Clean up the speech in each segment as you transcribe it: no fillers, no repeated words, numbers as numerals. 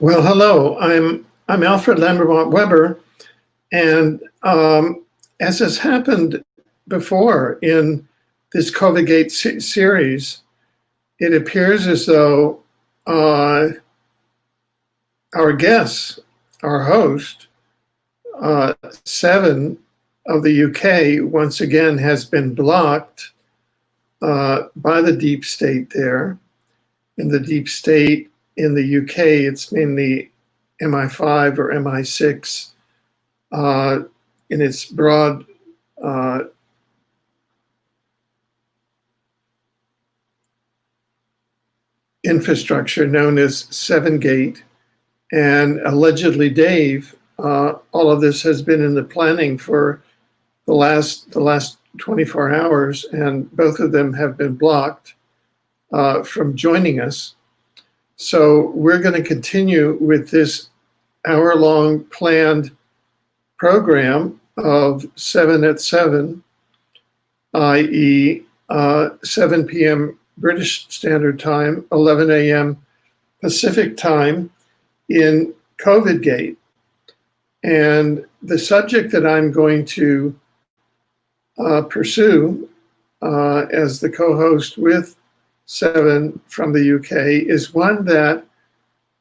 Well, hello. I'm Alfred Weber, and as has happened before in this COVIDGATE series, it appears as though our guest, our host, Seven of the UK, once again has been blocked by the deep state there. In the deep state in the UK, it's mainly MI5 or MI6 in its broad infrastructure known as 7-Gate. And allegedly, Dave, all of this has been in the planning for the last 24 hours, and both of them have been blocked from joining us. So we're going to continue with this hour-long planned program of 7 at 7, i.e. 7 p.m. British Standard Time, 11 a.m. Pacific Time in COVIDGATE. And the subject that I'm going to pursue as the co-host with Seven from the UK is one that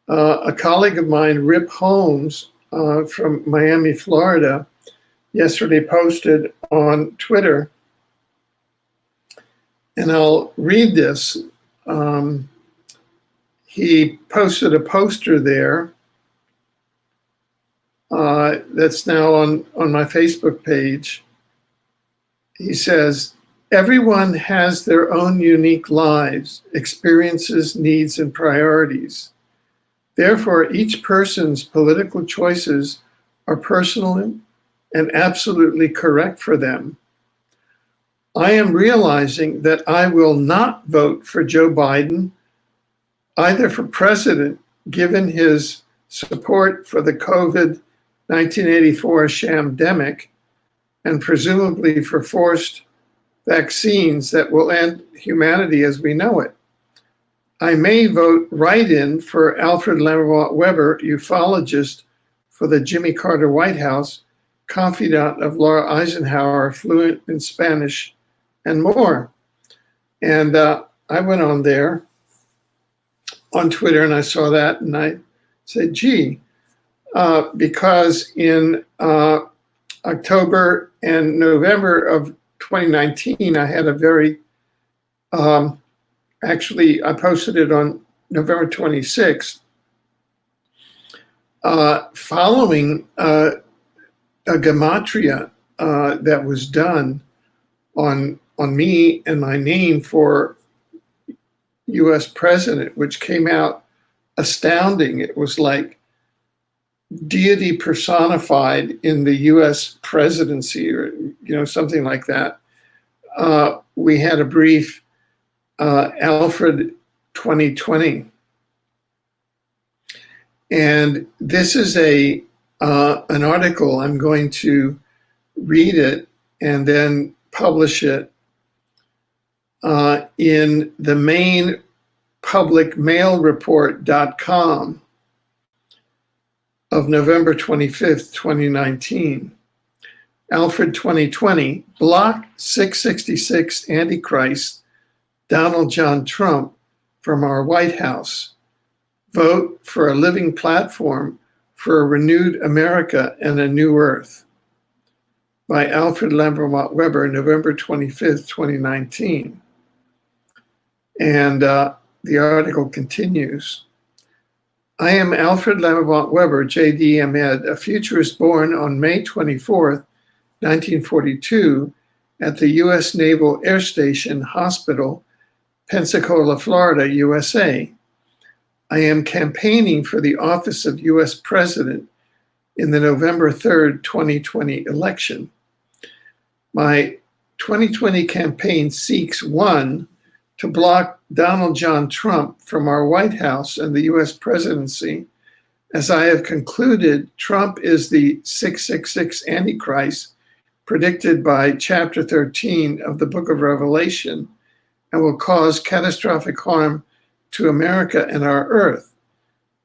a colleague of mine, Rip Holmes, from Miami, Florida, yesterday posted on Twitter. And I'll read this. He posted a poster there that's now on my Facebook page. He says, "Everyone has their own unique lives, experiences, needs, and priorities. Therefore, each person's political choices are personal and absolutely correct for them. I am realizing that I will not vote for Joe Biden, either for president, given his support for the COVID 1984 shamdemic, and presumably for forced vaccines that will end humanity as we know it. I may vote write-in for Alfred Weber, ufologist for the Jimmy Carter White House, confidant of Laura Eisenhower, fluent in Spanish, and more." And I went on there on Twitter and I saw that and I said, gee, because in October and November of 2019, I had a very, actually, I posted it on November 26th, following a gematria that was done on me and my name for US president, which came out astounding. It was like deity personified in the US presidency, or something like that. We had a brief Alfred 2020. And this is an article. I'm going to read it and then publish it in the main publicmailreport.com of November 25th, 2019. Alfred 2020, block 666 Antichrist, Donald John Trump from our White House. Vote for a living platform for a renewed America and a new earth. By Alfred Weber, November 25th, 2019. And the article continues. I am Alfred Weber, JD Med, a futurist born on May 24th, 1942, at the U.S. Naval Air Station Hospital, Pensacola, Florida, USA. I am campaigning for the office of U.S. President in the November 3rd, 2020 election. My 2020 campaign seeks, 1, to block Donald John Trump from our White House and the US presidency. As I have concluded, Trump is the 666 Antichrist predicted by chapter 13 of the book of Revelation and will cause catastrophic harm to America and our earth.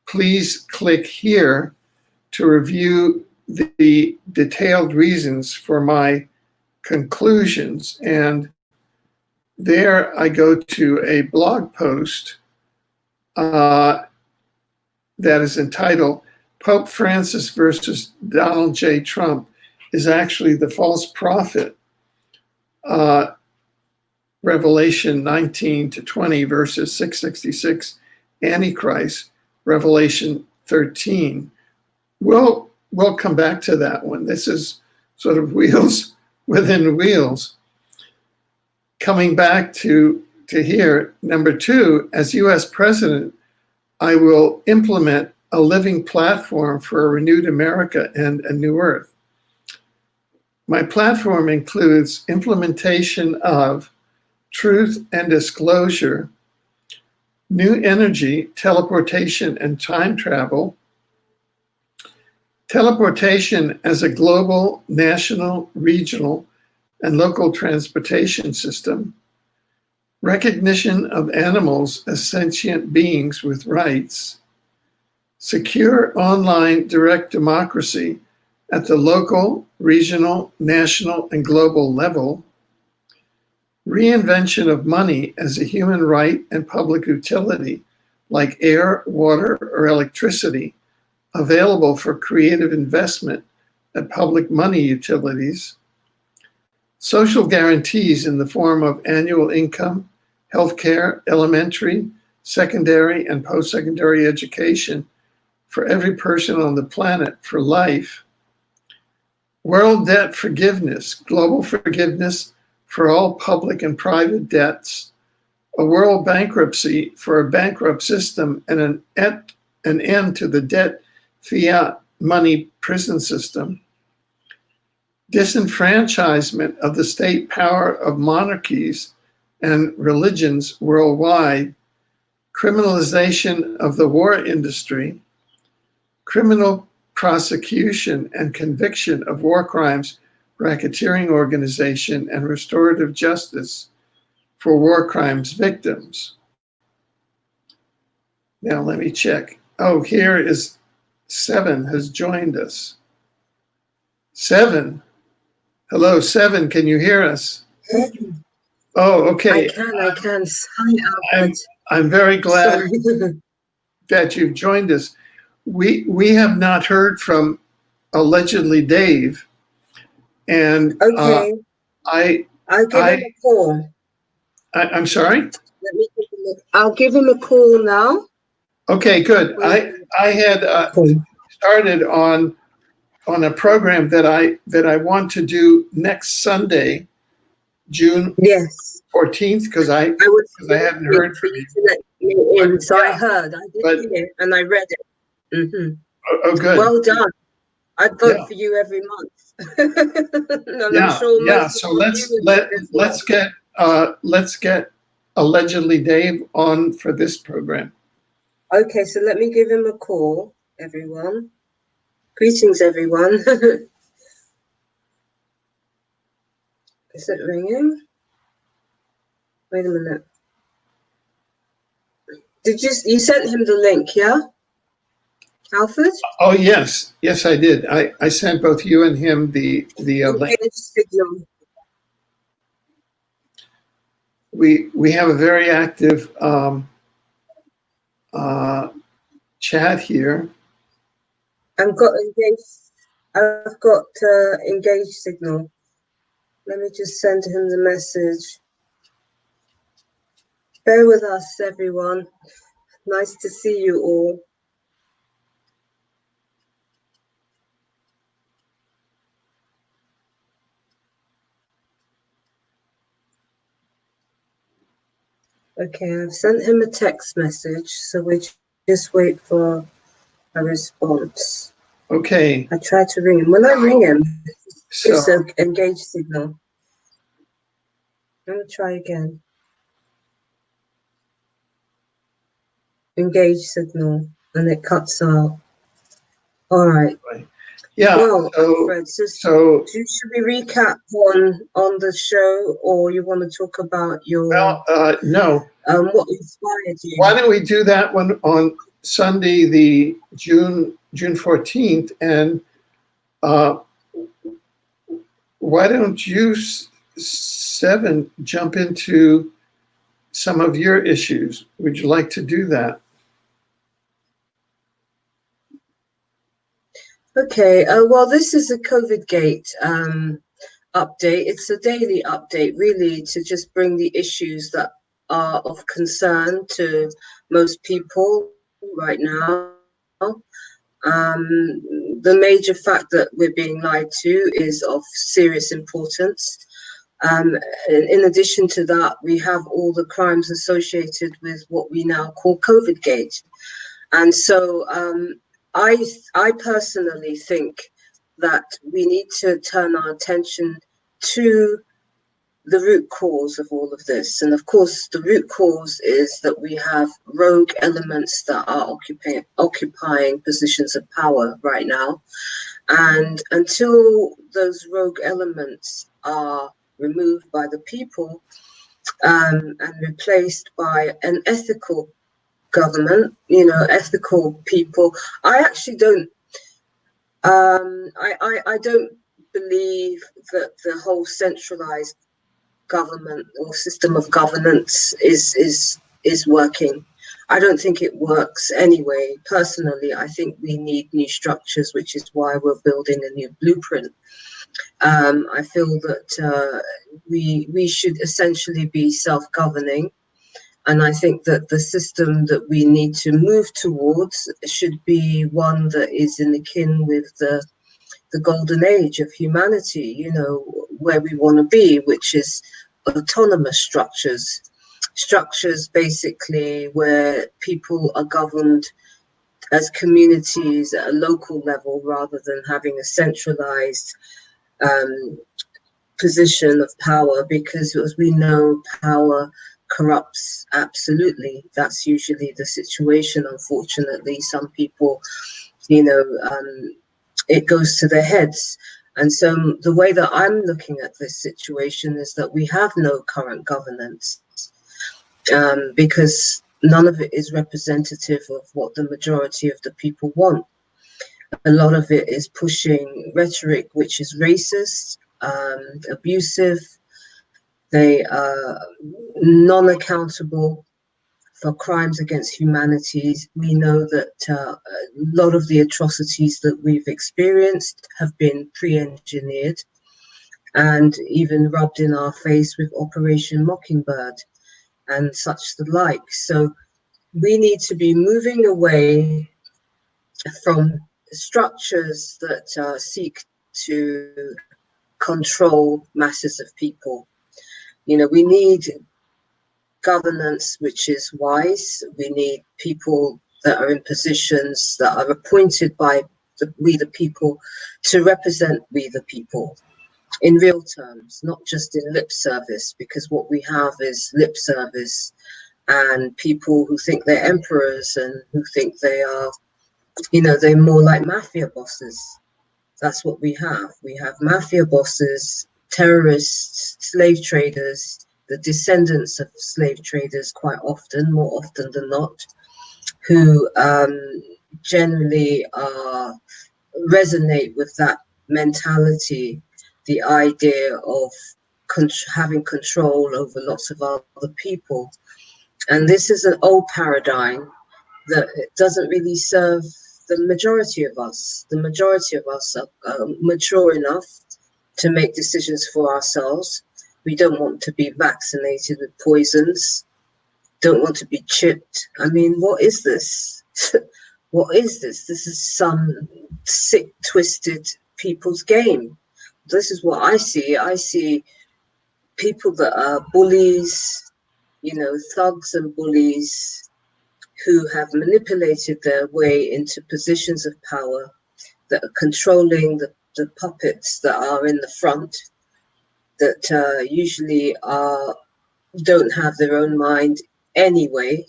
please click here to review the detailed reasons for my conclusions. And there I go to a blog post that is entitled Pope Francis versus Donald J. Trump is actually the false prophet. Revelation 19 to 20 verses 666, Antichrist, Revelation 13. We'll come back to that one. This is sort of wheels within wheels. Coming back to here, number 2, as US President, I will implement a living platform for a renewed America and a new earth. My platform includes implementation of truth and disclosure, new energy, teleportation and time travel, teleportation as a global, national, regional, and local transportation system, recognition of animals as sentient beings with rights, secure online direct democracy at the local, regional, national, and global level, reinvention of money as a human right and public utility like air, water, or electricity, available for creative investment at public money utilities, social guarantees in the form of annual income, healthcare, elementary, secondary, and post-secondary education for every person on the planet for life, world debt forgiveness, global forgiveness for all public and private debts, a world bankruptcy for a bankrupt system, and an end to the debt fiat money prison system, disenfranchisement of the state power of monarchies and religions worldwide, criminalization of the war industry, criminal prosecution and conviction of war crimes, racketeering organization, and restorative justice for war crimes victims. Now let me check. Oh, here is 7 has joined us. 7. Hello, 7, can you hear us? Oh, okay. I can. Hi, Alfred. I'm very glad that you've joined us. We have not heard from allegedly Dave, and okay. I'll give him a call. I'm sorry? Let me give him I'll give him a call now. Okay, good. I had started on a program that I want to do next Sunday, June 14th, because I hadn't heard from you. To let me in, so I heard. I did hear and I read it. Mm-hmm. Oh, good. Well done. I'd vote for you every month. And I'm sure so let's get allegedly Dave on for this program. Okay, so let me give him a call, everyone. Greetings, everyone. Is it ringing? Wait a minute. You sent him the link, yeah? Alfred? Oh, yes. Yes, I did. I sent both you and him the link. We have a very active chat here. I've got engaged signal. Let me just send him the message. Bear with us, everyone. Nice to see you all. Okay, I've sent him a text message, so we just wait for a response. Okay. I tried to ring him. When I ring him, it's an engaged signal. I'm going to try again. Engaged signal, and it cuts out. All right. Yeah. Well, Alfred, should we recap on the show, or you want to talk about your? Well, no. What inspired you? Why don't we do that one on Sunday, the June 14th, and why don't you, Seven, jump into some of your issues? Would you like to do that? Okay, well, this is a COVIDGATE update. It's a daily update, really, to just bring the issues that are of concern to most people right now. The major fact that we're being lied to is of serious importance. In addition to that, we have all the crimes associated with what we now call COVIDGATE. And so I personally think that we need to turn our attention to the root cause of all of this. And of course, the root cause is that we have rogue elements that are occupying positions of power right now. And until those rogue elements are removed by the people and replaced by an ethical government, ethical people, I actually don't. I don't believe that the whole centralized government or system of governance is working. I don't think it works anyway. Personally, I think we need new structures, which is why we're building a new blueprint. I feel that we should essentially be self-governing. And I think that the system that we need to move towards should be one that is in akin with the golden age of humanity, where we want to be, which is autonomous structures basically where people are governed as communities at a local level rather than having a centralized position of power, because as we know, power corrupts. Absolutely, that's usually the situation. Unfortunately, some people, it goes to their heads. And so the way that I'm looking at this situation is that we have no current governance, because none of it is representative of what the majority of the people want. A lot of it is pushing rhetoric which is racist, abusive. They are non-accountable for crimes against humanity. We know that a lot of the atrocities that we've experienced have been pre-engineered and even rubbed in our face with Operation Mockingbird and such the like. So we need to be moving away from structures that seek to control masses of people. We need governance which is wise. We need people that are in positions that are appointed by we the people to represent we the people in real terms, not just in lip service, because what we have is lip service and people who think they're emperors and who think they are, they're more like mafia bosses. That's what we have. We have mafia bosses, terrorists, slave traders, the descendants of slave traders quite often, more often than not, who generally resonate with that mentality, the idea of having control over lots of other people. And this is an old paradigm that doesn't really serve the majority of us. The majority of us are mature enough to make decisions for ourselves. We don't want to be vaccinated with poisons, don't want to be chipped. I mean, what is this? What is this? This is some sick, twisted people's game. This is what I see. I see people that are bullies, thugs and bullies who have manipulated their way into positions of power, that are controlling the puppets that are in the front, that usually don't have their own mind anyway.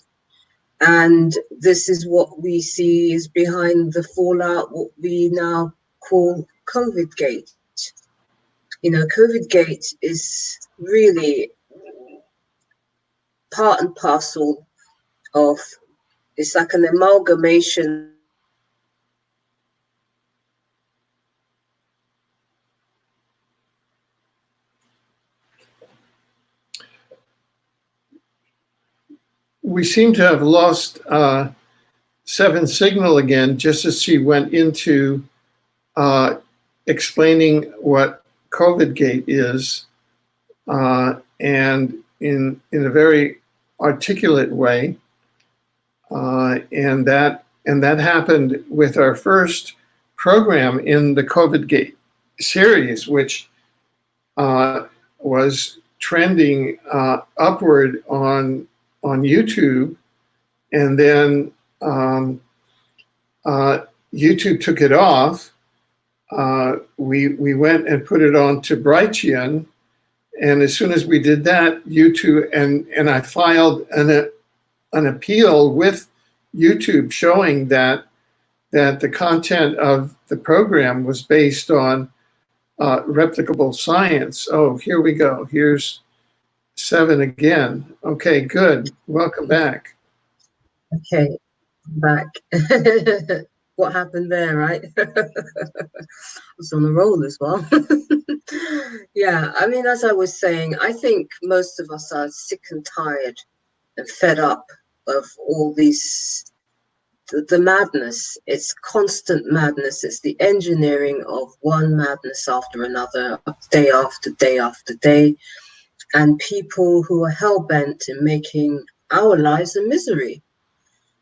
And this is what we see is behind the fallout, what we now call COVIDGATE. COVIDGATE is really part and parcel of It's like an amalgamation. We seem to have lost Seven signal again, just as she went into explaining what COVIDGATE is, and in a very articulate way. And that happened with our first program in the COVIDGATE series, which was trending upward on YouTube, and then YouTube took it off. We went and put it on to Brighteon, and as soon as we did that, YouTube and I filed an appeal with YouTube showing that the content of the program was based on replicable science. Oh, here we go. Here's Seven again. Okay, good. Welcome back. Okay, back. What happened there, right? I was on a roll as well. Yeah, I mean, as I was saying, I think most of us are sick and tired and fed up of all these, the madness. It's constant madness. It's the engineering of one madness after another, day after day after day, and people who are hell-bent in making our lives a misery.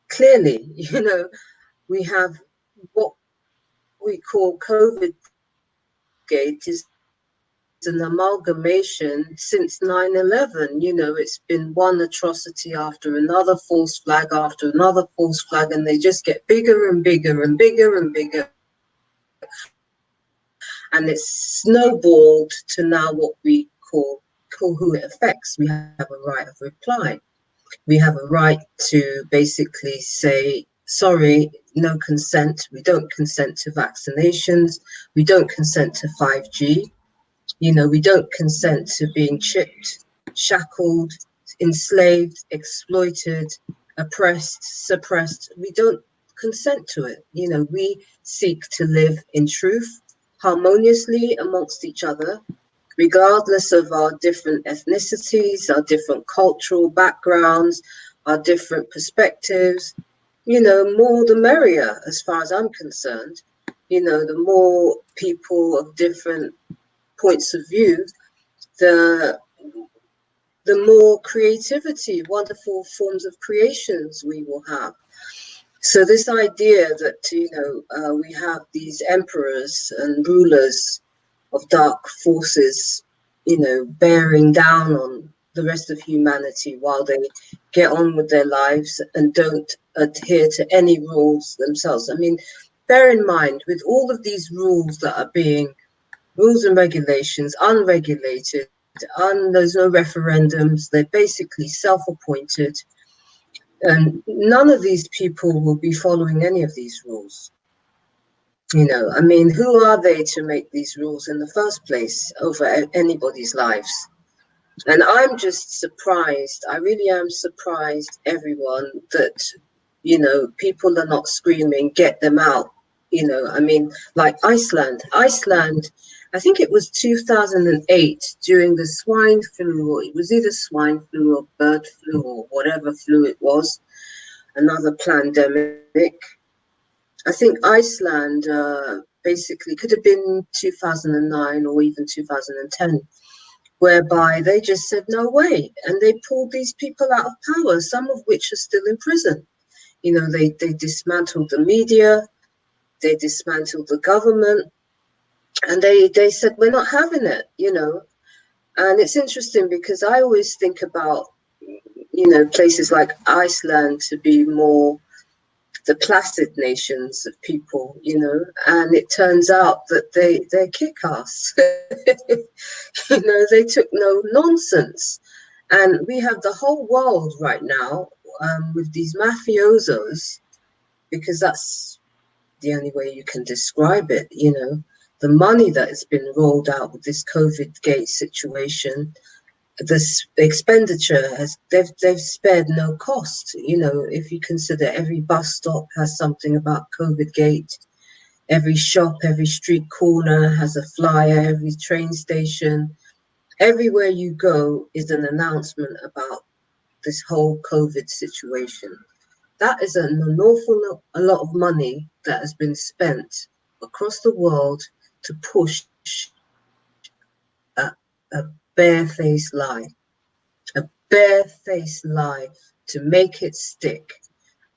Clearly, you know, we have what we call COVIDGATE is an amalgamation since 9/11. You know, it's been one atrocity after another, false flag after another false flag, and they just get bigger and bigger and bigger and bigger. And it's snowballed to now what we call who it affects. We have a right of reply. We have a right to basically say, sorry, no consent. We don't consent to vaccinations. We don't consent to 5G. You know, we don't consent to being chipped, shackled, enslaved, exploited, oppressed, suppressed. We don't consent to it. You know, we seek to live in truth, harmoniously amongst each other, regardless of our different ethnicities, our different cultural backgrounds, our different perspectives. You know, more the merrier, as far as I'm concerned. You know, the more people of different points of view, the more creativity, wonderful forms of creations we will have. So this idea that, you know, we have these emperors and rulers of dark forces, you know, bearing down on the rest of humanity while they get on with their lives and don't adhere to any rules themselves. I mean, bear in mind, with all of these rules that are being, rules and regulations, unregulated, there's no referendums, they're basically self-appointed, and none of these people will be following any of these rules. You know, I mean, who are they to make these rules in the first place over anybody's lives? And I'm just surprised, I really am surprised, everyone, that, you know, people are not screaming, get them out. You know, I mean, like Iceland, I think it was 2008 during the swine flu, or it was either swine flu or bird flu or whatever flu it was, another pandemic. I think Iceland basically could have been 2009 or even 2010, whereby they just said no way, and they pulled these people out of power, some of which are still in prison. You know, they dismantled the media, they dismantled the government, and they said, we're not having it, you know. And it's interesting because I always think about, you know, places like Iceland to be more the placid nations of people, you know, and it turns out that they're kick-ass. You know, they took no nonsense. And we have the whole world right now with these mafiosos, because that's the only way you can describe it, you know, the money that has been rolled out with this COVIDGATE situation this expenditure they've spared no cost. You know, if you consider every bus stop has something about COVIDGATE, every shop, every street corner has a flyer, every train station, everywhere you go is an announcement about this whole COVID situation. That is an awful lot of money that has been spent across the world to push a, a barefaced lie, a barefaced lie to make it stick.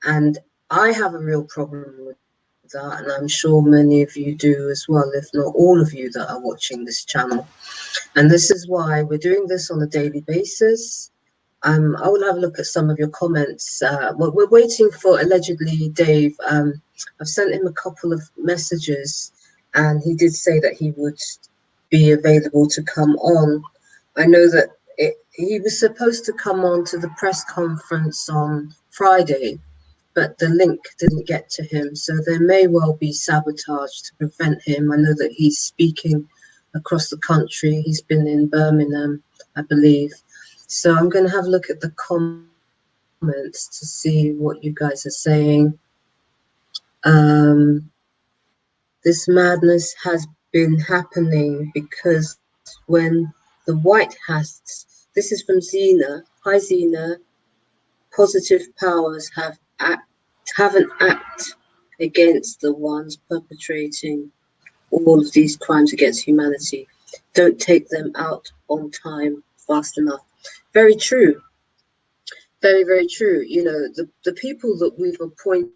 And I have a real problem with that, and I'm sure many of you do as well, if not all of you that are watching this channel. And this is why we're doing this on a daily basis. I will have a look at some of your comments. Well, we're waiting for allegedly Dave. I've sent him a couple of messages, and he did say that he would be available to come on. I know that he was supposed to come on to the press conference on Friday, but the link didn't get to him. So there may well be sabotage to prevent him. I know that he's speaking across the country. He's been in Birmingham, I believe. So I'm going to have a look at the comments to see what you guys are saying. This madness has been happening because when the White Hats, this is from Zena. Hi, Zena. Positive powers haven't acted against the ones perpetrating all of these crimes against humanity. Don't take them out on time fast enough. Very true. Very, very true. You know, the people that we've appointed.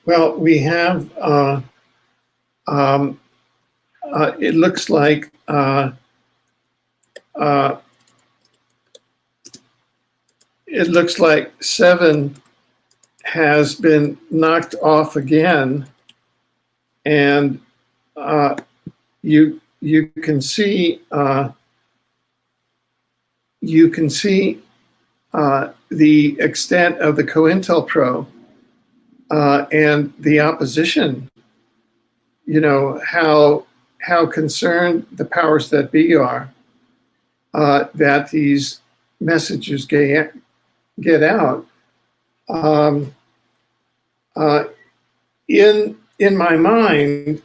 Well, we have, it looks like Seven has been knocked off again, and you can see the extent of the COINTELPRO and the opposition. You know how concerned the powers that be are that these messages get out. In my mind,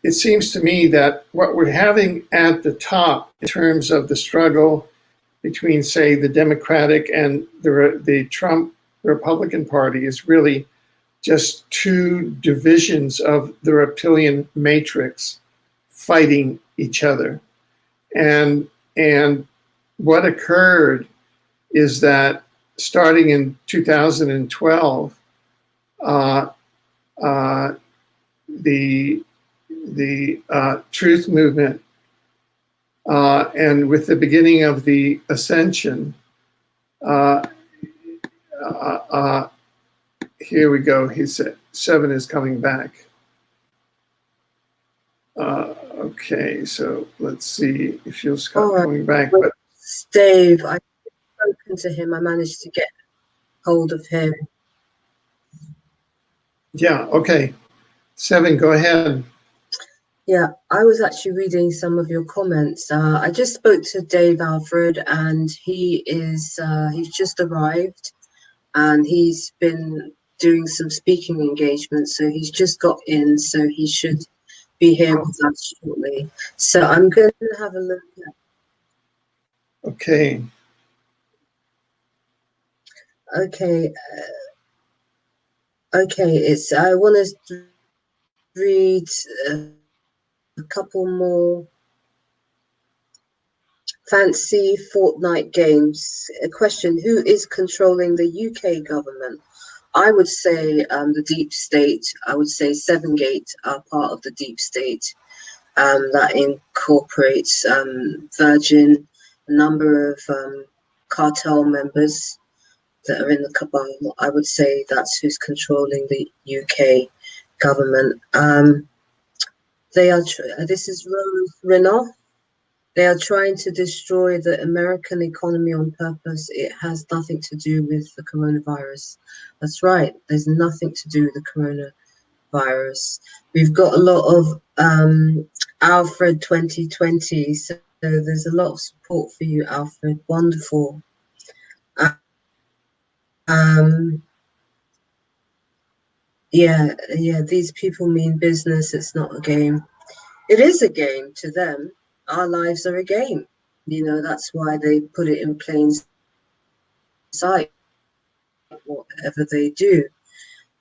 it seems to me that what we're having at the top in terms of the struggle between, say, the Democratic and the Trump Republican Party is really just two divisions of the reptilian matrix fighting each other. And what occurred is that starting in 2012, the truth movement, and with the beginning of the ascension, here we go. He said Seven is coming back. Okay, so let's see if he'll start coming back. But Dave, I've spoken to him. I managed to get hold of him. Yeah, okay. Seven, go ahead. Yeah, I was actually reading some of your comments. I just spoke to Dave Alfred, and he's just arrived, and he's been doing some speaking engagements, so he's just got in, so he should be here with us shortly. So I'm going to have a look at. Okay. Okay. Okay. I want to read a couple more. Fancy Fortnite games. A question: who is controlling the UK government? I would say the deep state. I would say Sevengate are part of the deep state. That incorporates Virgin, a number of cartel members that are in the cabal. I would say that's who's controlling the UK government. They are. This is Rose Renoff. They are trying to destroy the American economy on purpose. It has nothing to do with the coronavirus. That's right. There's nothing to do with the coronavirus. We've got a lot of Alfred 2020. So there's a lot of support for you, Alfred. Wonderful. Yeah, these people mean business. It's not a game. It is a game to them. Our lives are a game. You know, that's why they put it in plain sight, whatever they do.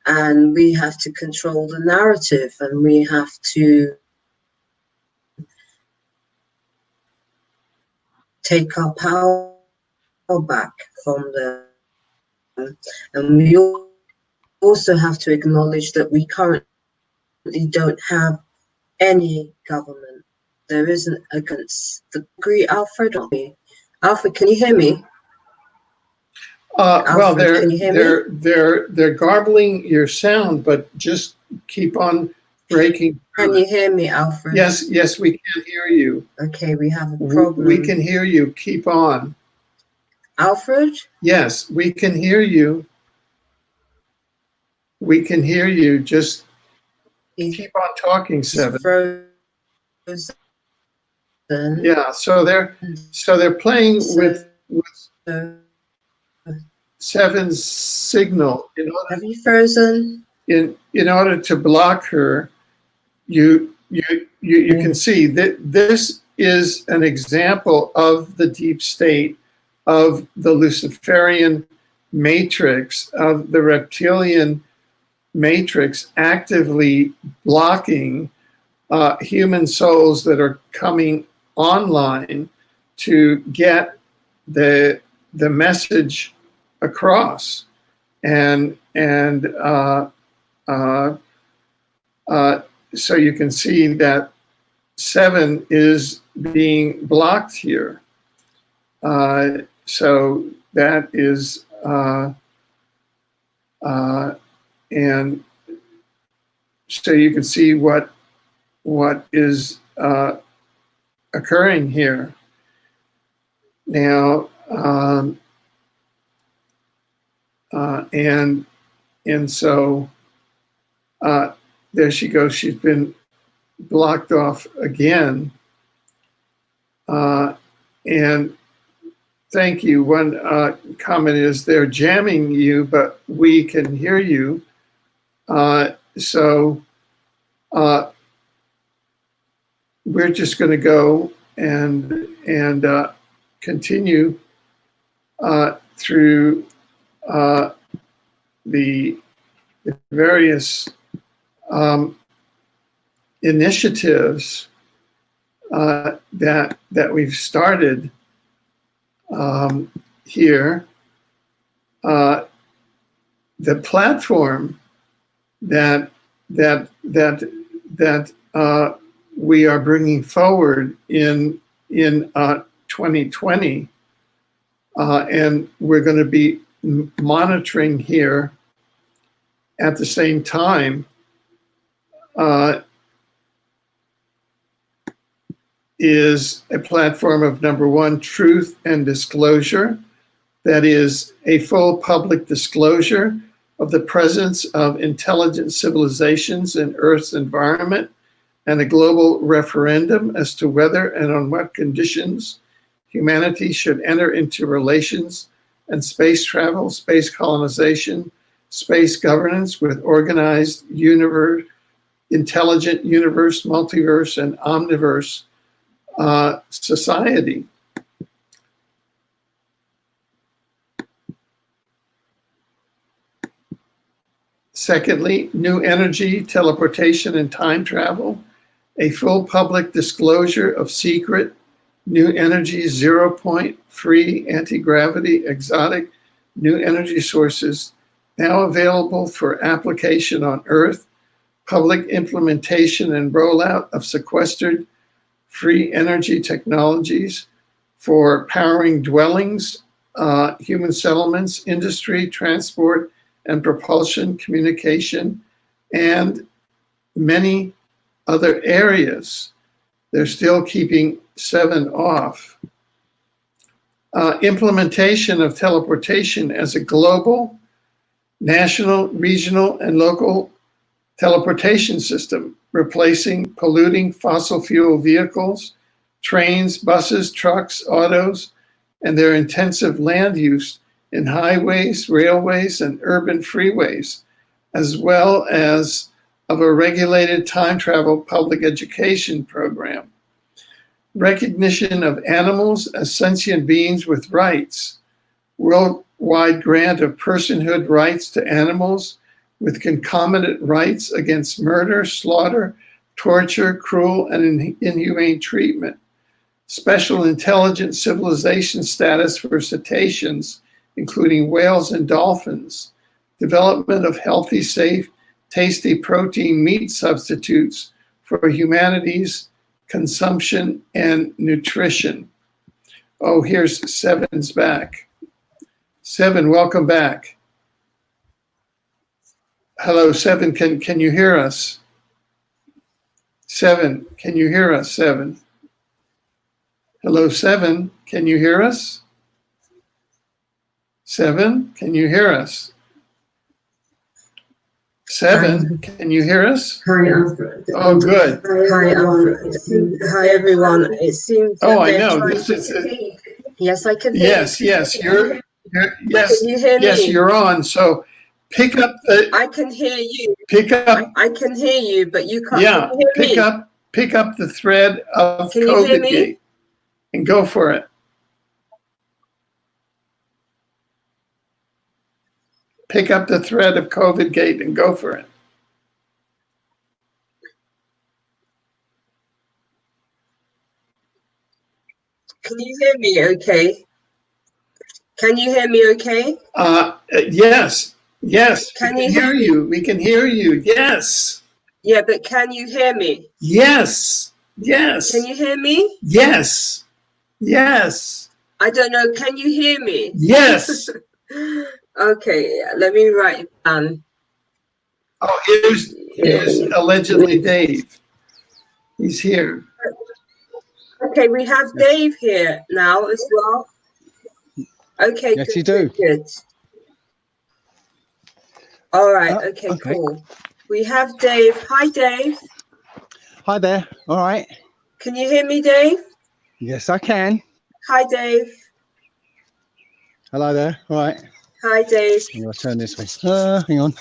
And we have to control the narrative, and we have to take our power back from them. And we also have to acknowledge that we currently don't have any government. There isn't against the degree, Alfred. Alfred, can you hear me? Well, Alfred, can you hear me? they're garbling your sound, but just keep on breaking. Can you hear me, Alfred? Yes, we can hear you. Okay, we have a problem. We can hear you. Keep on. Alfred? Yes, we can hear you. We can hear you. Just keep on talking, Seven. Frozen. Yeah, so they're playing with Seven's signal. Have you frozen? In order to block her, you can see that this is an example of the deep state, of the Luciferian matrix, of the reptilian matrix actively blocking human souls that are coming online to get the message across. And so you can see that 7 is being blocked here. So that is, and so you can see what is occurring here. Now, and so there she goes. She's been blocked off again. And thank you. One comment is they're jamming you, but we can hear you. So we're just going to go and continue through the various initiatives that we've started here. The platform that we are bringing forward in 2020, and we're going to be monitoring here at the same time, is a platform of, number one, truth and disclosure. That is a full public disclosure of the presence of intelligent civilizations in Earth's environment, and a global referendum as to whether and on what conditions humanity should enter into relations and space travel, space colonization, space governance with organized universe, intelligent universe, multiverse, and omniverse society. Secondly, new energy, teleportation, and time travel. A full public disclosure of secret, new energy, 0 point, free, anti-gravity, exotic, new energy sources now available for application on Earth, public implementation and rollout of sequestered free energy technologies for powering dwellings, human settlements, industry, transport, and propulsion, communication, and many other areas. They're still keeping 7 off. Implementation of teleportation as a global, national, regional, and local teleportation system, replacing polluting fossil fuel vehicles, trains, buses, trucks, autos, and their intensive land use in highways, railways, and urban freeways, as well as of a regulated time travel public education program. Recognition of animals as sentient beings with rights, worldwide grant of personhood rights to animals with concomitant rights against murder, slaughter, torture, cruel, and inhumane treatment, special intelligent civilization status for cetaceans, including whales and dolphins, development of healthy, safe, tasty protein meat substitutes for humanity's consumption and nutrition. Oh, here's 7's back. 7, welcome back. Hello, 7, can you hear us? 7, can you hear us, 7? Hello, 7, can you hear us? 7, can you hear us? 7, can you hear us? Hi, Alfred. Oh, good. Hi, Alfred. Hi, everyone. It seems. Oh, I know. This is. Yes, I can hear. Yes, yes. You're yes, Can you hear me? yes. You're on. So, pick up the. I can hear you. Pick up. I can hear you, but you can't. Yeah. Can you hear Pick me? up. Pick up the thread of Can you hear me? COVIDGATE and go for it. Pick up the thread of COVIDGATE and go for it. Can you hear me okay? Can you hear me okay? Yes. Yes. Can we you can hear hear me? you? We can hear you. Yes. Yeah, but can you hear me? Yes. Yes. Can you hear me? Yes. Yes. I don't know. Can you hear me? Yes. Okay, let me write it down. Oh, here's allegedly Dave. He's here. Okay, we have Dave here now as well. Okay, Yes, good, you do. good. All right, okay, okay. cool. We have Dave. Hi, Dave. Hi there. All right. Can you hear me, Dave? Yes, I can. Hi, Dave. Hello there. All right. Hi, Dave. I'll turn this way. Hang on.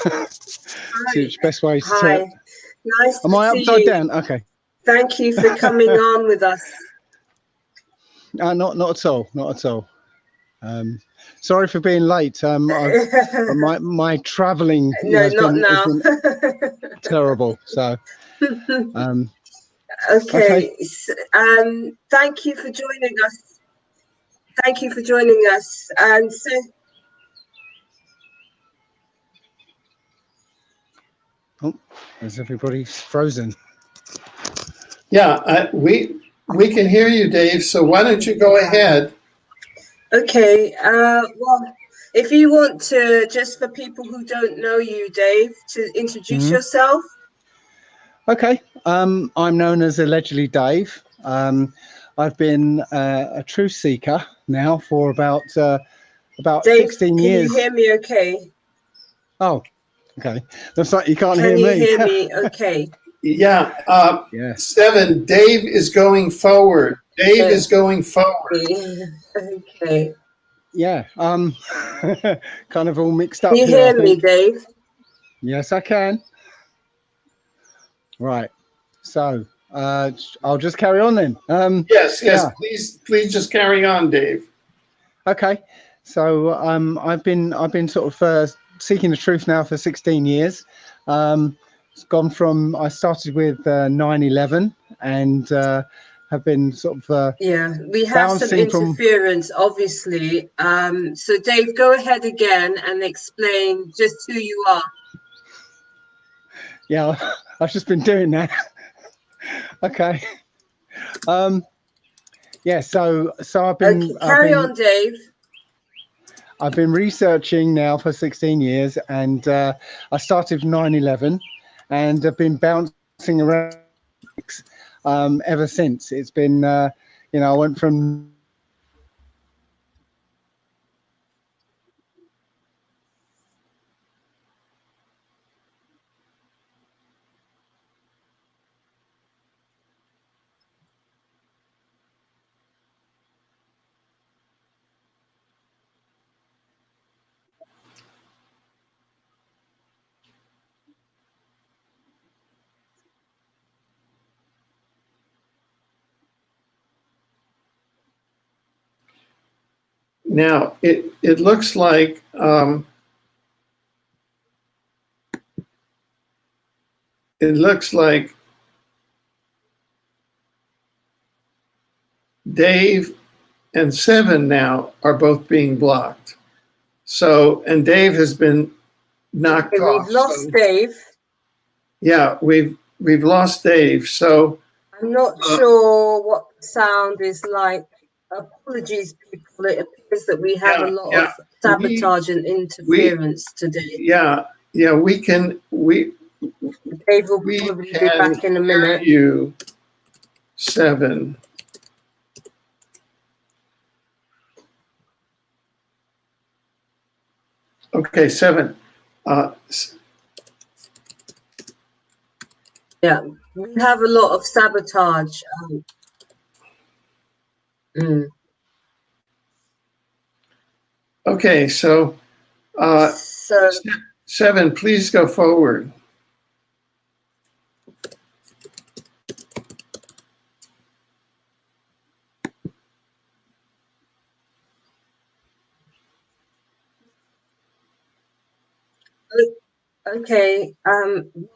See which best way Hi. to. Nice Am to I see upside you. down? Okay. Thank you for coming on with us. Not at all. Not at all. Sorry for being late. My travelling No, has not been now. terrible. So. Okay. Thank you for joining us. Thank you for joining us. And so. Oh, is everybody frozen? Yeah, we can hear you, Dave. So why don't you go ahead? Okay. Well, if you want to, just for people who don't know you, Dave, to introduce yourself. Okay. I'm known as allegedly Dave. I've been a truth seeker now for about Dave, 16 years. Can you hear me okay? Oh, okay. That's like you can't Can hear you me. hear me okay? Yeah. Yeah. 7, Dave is going forward. Dave is going forward. Okay. Yeah. Kind of all mixed up Can you here, hear me, Dave? Yes, I can. Right. So I'll just carry on then. Yes. yeah. Please just carry on, Dave. Okay. So I've been sort of seeking the truth now for 16 years. It's gone from, I started with 9/11 and have been sort of yeah, we have some interference, obviously. So Dave, go ahead again and explain just who you are. Yeah, I've just been doing that. Okay. Yeah, so I've been okay, carry on, Dave. I've been researching now for 16 years, and I started with 9/11 and have been bouncing around ever since. It's been You know, I went from Now, it looks like Dave and Seven now are both being blocked. So, and Dave has been knocked Okay, off. we've lost So, Dave. yeah, we've lost Dave. So, I'm not sure what the sound is like. Apologies, people. It appears that we have a lot of sabotage and interference today. Yeah, we can Dave will probably be back in a minute. You, Seven. Okay, Seven. Yeah, we have a lot of sabotage. Okay, so Seven, please go forward. Okay,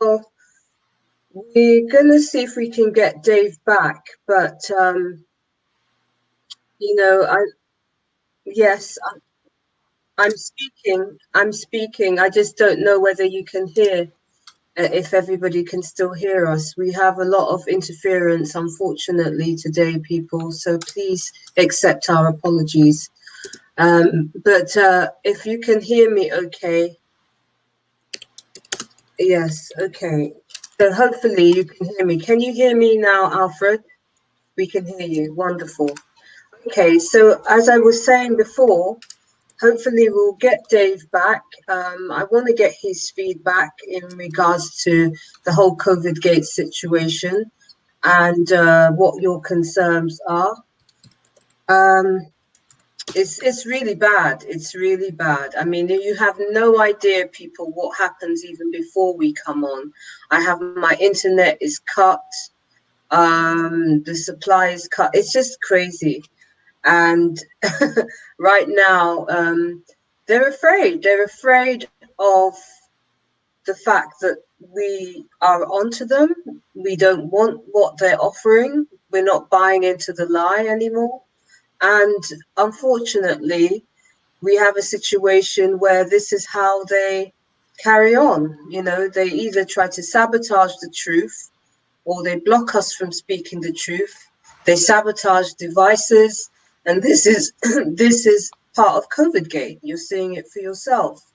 well, we're gonna see if we can get Dave back, but you know, yes, I'm speaking. I just don't know whether you can hear, if everybody can still hear us. We have a lot of interference, unfortunately, today, people. So please accept our apologies. But if you can hear me, okay. Yes, okay. So hopefully you can hear me. Can you hear me now, Alfred? We can hear you. Wonderful. Okay, so as I was saying before, hopefully we'll get Dave back. I want to get his feedback in regards to the whole COVIDGATE situation and what your concerns are. It's really bad. It's really bad. I mean, you have no idea, people, what happens even before we come on. I have my internet is cut. The supply is cut. It's just crazy. And right now, they're afraid. They're afraid of the fact that we are onto them. We don't want what they're offering. We're not buying into the lie anymore. And unfortunately, we have a situation where this is how they carry on. You know, they either try to sabotage the truth or they block us from speaking the truth. They sabotage devices. And this is this is part of COVIDGATE. You're seeing it for yourself.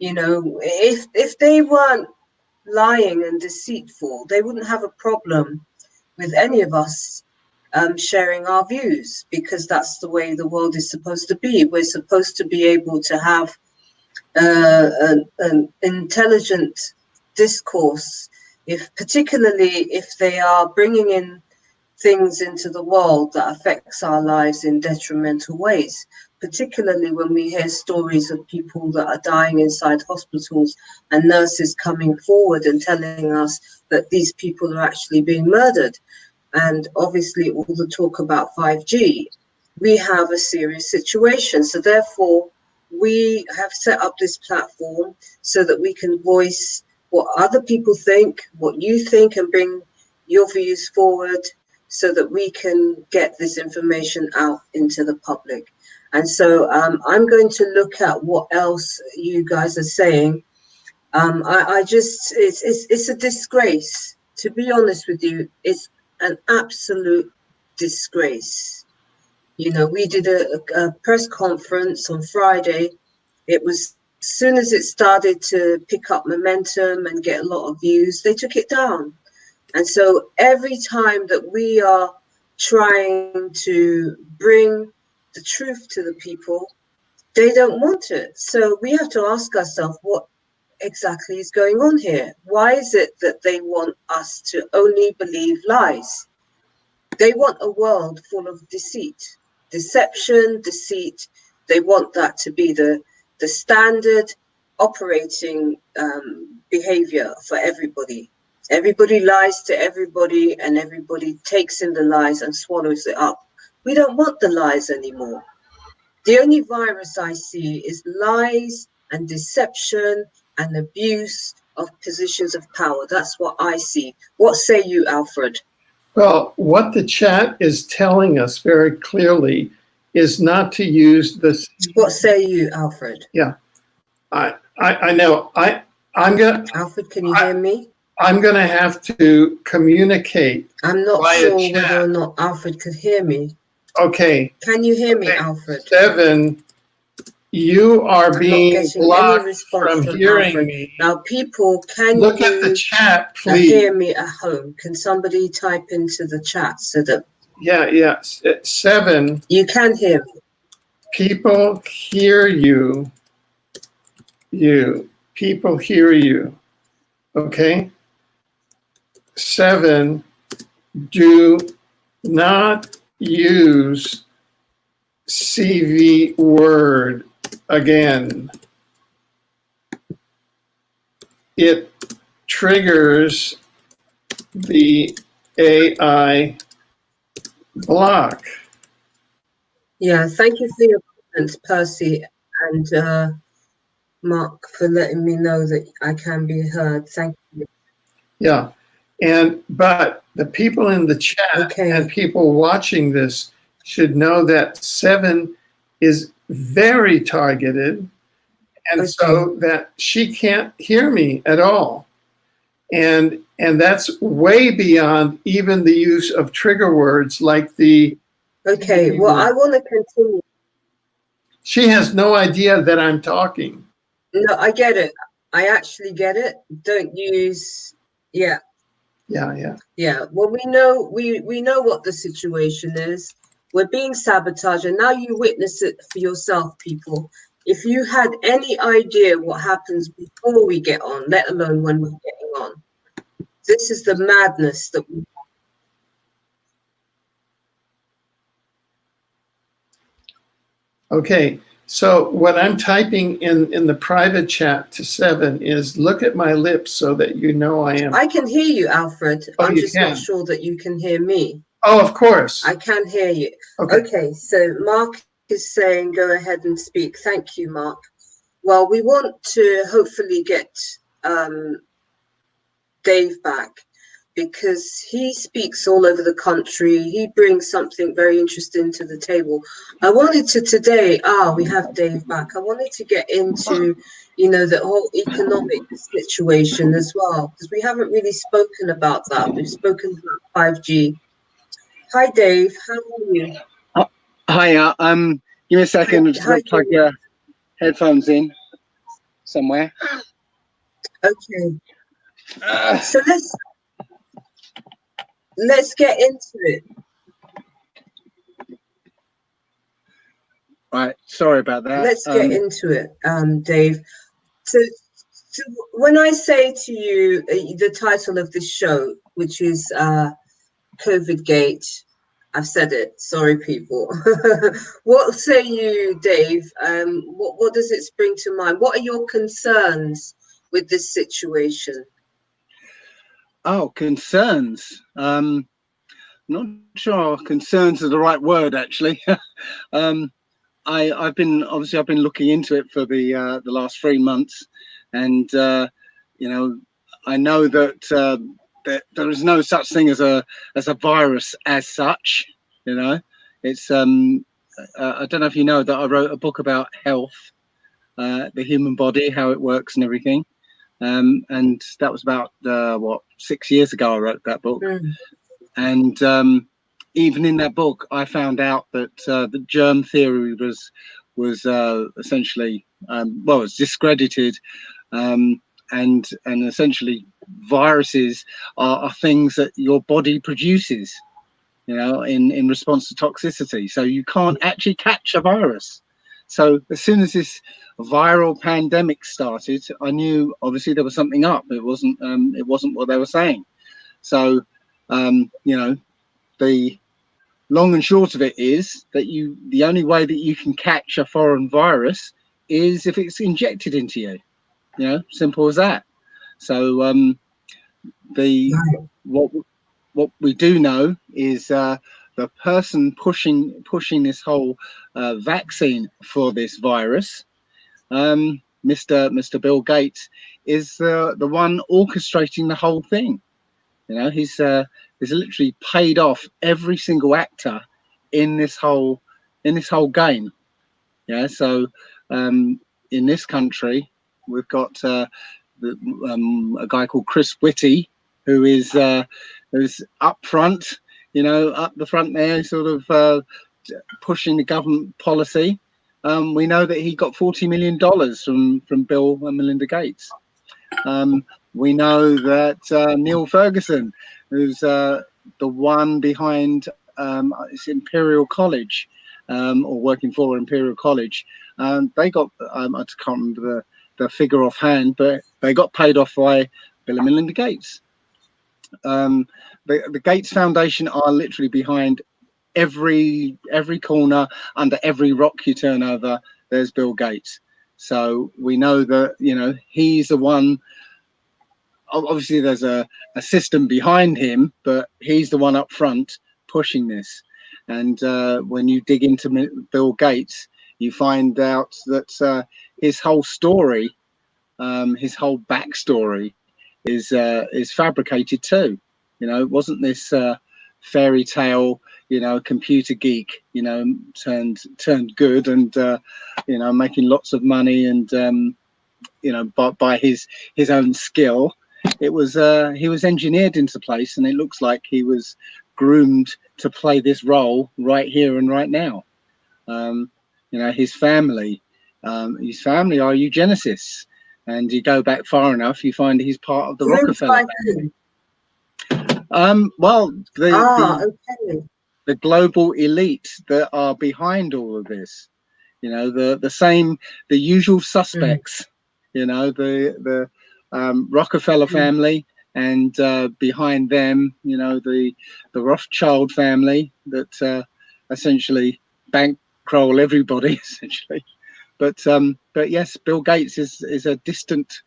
You know, if they weren't lying and deceitful, they wouldn't have a problem with any of us sharing our views, because that's the way the world is supposed to be. We're supposed to be able to have an intelligent discourse, particularly if they are bringing in things into the world that affects our lives in detrimental ways, particularly when we hear stories of people that are dying inside hospitals and nurses coming forward and telling us that these people are actually being murdered. And obviously all the talk about 5G, we have a serious situation. So therefore, we have set up this platform so that we can voice what other people think, what you think, and bring your views forward so that we can get this information out into the public. And so I'm going to look at what else you guys are saying. It's a disgrace. To be honest with you, it's an absolute disgrace. You know, we did a press conference on Friday. It was as soon as it started to pick up momentum and get a lot of views, they took it down. And so every time that we are trying to bring the truth to the people, they don't want it. So we have to ask ourselves what exactly is going on here. Why is it that they want us to only believe lies? They want a world full of deceit, deception, deceit. They want that to be the standard operating behavior for everybody. Everybody lies to everybody, and everybody takes in the lies and swallows it up. We don't want the lies anymore. The only virus I see is lies and deception and abuse of positions of power. That's what I see. What say you, Alfred? Well, what the chat is telling us very clearly is not to use this. What say you, Alfred? Yeah, I know. I'm gonna. Alfred, can you hear me? I'm gonna have to communicate. I'm not via sure chat. whether or not Alfred could hear me. Okay. Can you hear me, Okay. Alfred? 7, you are I'm being not getting any blocked response from hearing Alfred. me. Now, people, can Look at the you chat, please. hear me at home? Can somebody type into the chat so that Yeah. 7, you can hear me? people hear you. People hear you. Okay. 7, do not use CV word again. It triggers the AI block. Yeah, thank you for your comments, Percy and Mark, for letting me know that I can be heard. Thank you. Yeah. But the people in the chat and people watching this should know that 7 is very targeted, and so that she can't hear me at all. And that's way beyond even the use of trigger words like the. Okay, well, I want to continue. She has no idea that I'm talking. No, I get it. I actually get it. Don't use, yeah. Well, we know what the situation is. We're being sabotaged, and now you witness it for yourself, people. If you had any idea what happens before we get on, let alone when we're getting on, this is the madness that we. Okay, so what I'm typing in the private chat to 7 is look at my lips so that you know I am. I can hear you, Alfred. Oh, I'm you just can? not sure that you can hear me. Oh, of course. I can hear you. Okay. Okay, so Mark is saying go ahead and speak. Thank you, Mark. Well, we want to hopefully get Dave back because he speaks all over the country. He brings something very interesting to the table. I wanted to today, we have Dave back. I wanted to get into, the whole economic situation as well, because we haven't really spoken about that. We've spoken about 5G. Hi, Dave. How are you? Hiya. Give me a second. I'm just going to plug your headphones in somewhere. Okay. So let's get into it. Right. Sorry about that. Let's get into it, Dave. So when I say to you the title of this show, which is COVIDGATE, I've said it. Sorry, people. What say you, Dave? What does it spring to mind? What are your concerns with this situation? Oh, concerns. Not sure concerns are the right word, actually. I've been looking into it for the last 3 months, and I know that there is no such thing as a virus as such. It's I don't know if you know that I wrote a book about health, the human body, how it works and everything. And that was about 6 years ago I wrote that book. And even in that book I found out that the germ theory was essentially was discredited, and essentially viruses are things that your body produces, you know, in response to toxicity. So you can't actually catch a virus. So as soon as this viral pandemic started, I knew obviously there was something up. It wasn't what they were saying. So you know, the long and short of it is that the only way that you can catch a foreign virus is if it's injected into you. You know, simple as that. So what we do know is the person pushing this whole vaccine for this virus, Mr. Bill Gates, is the one orchestrating the whole thing. You know, he's literally paid off every single actor in this whole game. Yeah. So in this country, we've got a guy called Chris Whitty, who's up front, you know, up the front there, sort of pushing the government policy. We know that he got $40 million from Bill and Melinda Gates. We know that Neil Ferguson, who's the one behind it's Imperial College, or working for Imperial College, they got I can't remember the figure offhand, but they got paid off by Bill and Melinda Gates. The Gates Foundation are literally behind every corner, under every rock you turn over, there's Bill Gates. So we know that, you know, he's the one. Obviously there's a system behind him, but he's the one up front pushing this. And when you dig into Bill Gates, you find out that his whole story, his whole backstory is fabricated too. You know, it wasn't this fairy tale, you know, computer geek, you know, turned good and you know, making lots of money and you know, by his own skill. It was he was engineered into place, and it looks like he was groomed to play this role right here and right now. You know, his family are eugenicists, and you go back far enough, you find he's part of the Rockefeller family. Well, the global elite that are behind all of this, you know, the usual suspects, you know, the Rockefeller family, and behind them, you know, the Rothschild family that essentially bankroll everybody essentially. But yes, Bill Gates is a distant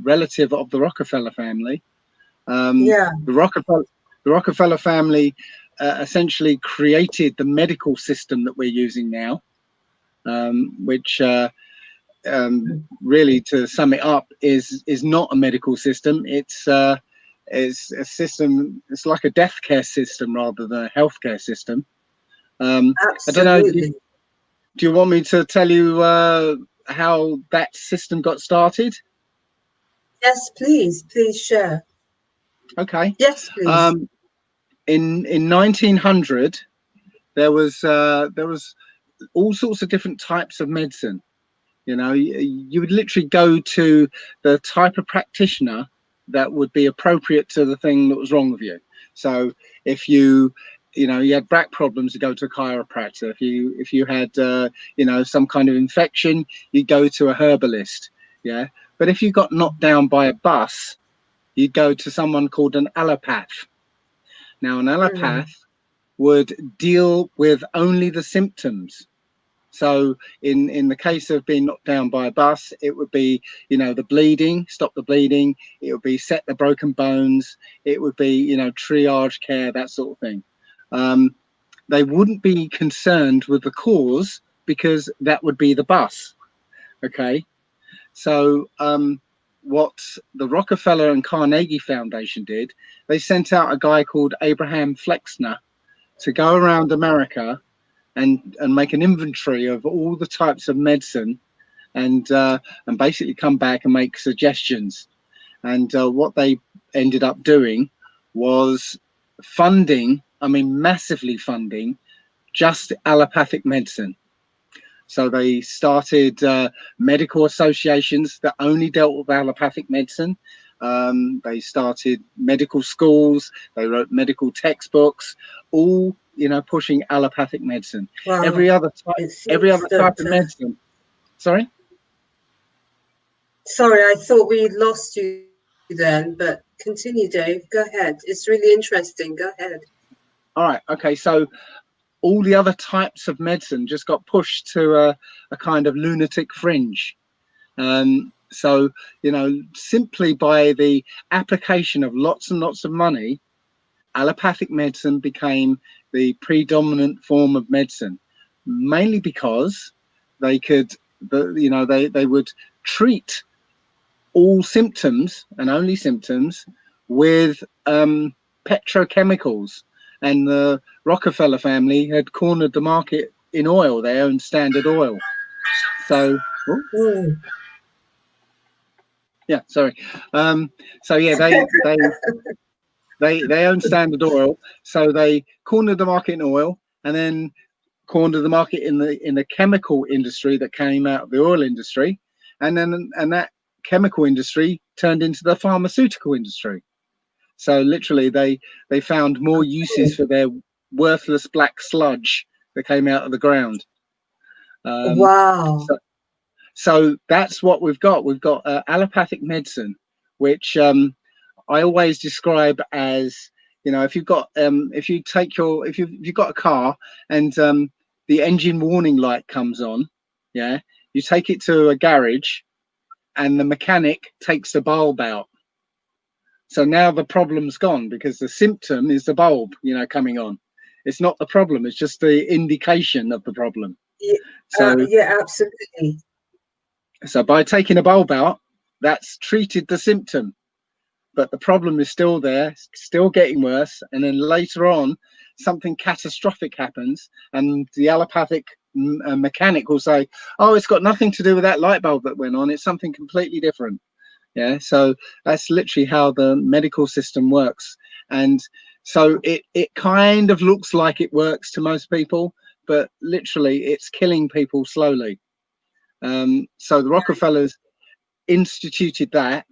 relative of the Rockefeller family. The Rockefeller family essentially created the medical system that we're using now, which really, to sum it up, is not a medical system. It's a system. It's like a death care system rather than a healthcare system. I don't know. Do you want me to tell you how that system got started? Yes, please share. Okay. Yes, please. In 1900, there was all sorts of different types of medicine. You know, you would literally go to the type of practitioner that would be appropriate to the thing that was wrong with you. So if you had back problems, you go to a chiropractor. If you had you know, some kind of infection, you go to a herbalist. Yeah. But if you got knocked down by a bus, you'd go to someone called an allopath. Now, an allopath would deal with only the symptoms. So in the case of being knocked down by a bus, it would be, you know, the bleeding, stop the bleeding. It would be set the broken bones. It would be, you know, triage care, that sort of thing. They wouldn't be concerned with the cause, because that would be the bus. Okay. So what the Rockefeller and Carnegie Foundation did, they sent out a guy called Abraham Flexner to go around America and make an inventory of all the types of medicine, and basically come back and make suggestions. And what they ended up doing was funding, I mean massively funding, just allopathic medicine. So they started medical associations that only dealt with allopathic medicine. They started medical schools. They wrote medical textbooks, all, you know, pushing allopathic medicine. Wow. Every other It seems type that, of medicine. Sorry. Sorry, I thought we lost you then, but continue, Dave. Go ahead. It's really interesting. Go ahead. All right. Okay. So all the other types of medicine just got pushed to a kind of lunatic fringe. So, you know, simply by the application of lots and lots of money, allopathic medicine became the predominant form of medicine, mainly because they could, you know, they would treat all symptoms and only symptoms with petrochemicals. And the Rockefeller family had cornered the market in oil, their own Standard Oil. So, yeah, sorry. So yeah, they own Standard Oil, so they cornered the market in oil, and then cornered the market in the chemical industry that came out of the oil industry, and that chemical industry turned into the pharmaceutical industry. So literally, they found more uses for their worthless black sludge that came out of the ground. Wow. So that's what we've got. We've got allopathic medicine, which I always describe as, you know, if you've got if you've got a car and the engine warning light comes on, yeah, you take it to a garage and the mechanic takes the bulb out. So now the problem's gone because the symptom is the bulb, you know, coming on. It's not the problem, it's just the indication of the problem. Yeah, yeah, absolutely. So by taking a bulb out, that's treated the symptom, but the problem is still there, still getting worse. And then later on, something catastrophic happens, and the allopathic mechanic will say, "Oh, it's got nothing to do with that light bulb that went on. It's something completely different." Yeah. So that's literally how the medical system works. And so it kind of looks like it works to most people, but literally it's killing people slowly. So the Rockefellers instituted that,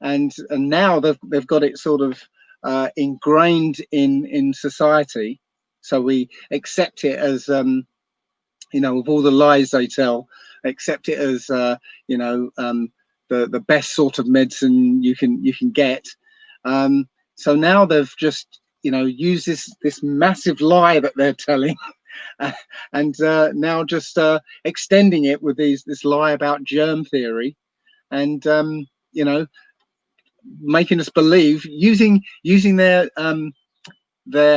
and now they've got it sort of ingrained in society. So we accept it as, you know, with all the lies they tell, accept it as you know, the best sort of medicine you can get. So now they've just, you know, used this massive lie that they're telling. And now just extending it with this lie about germ theory, and you know, making us believe, using their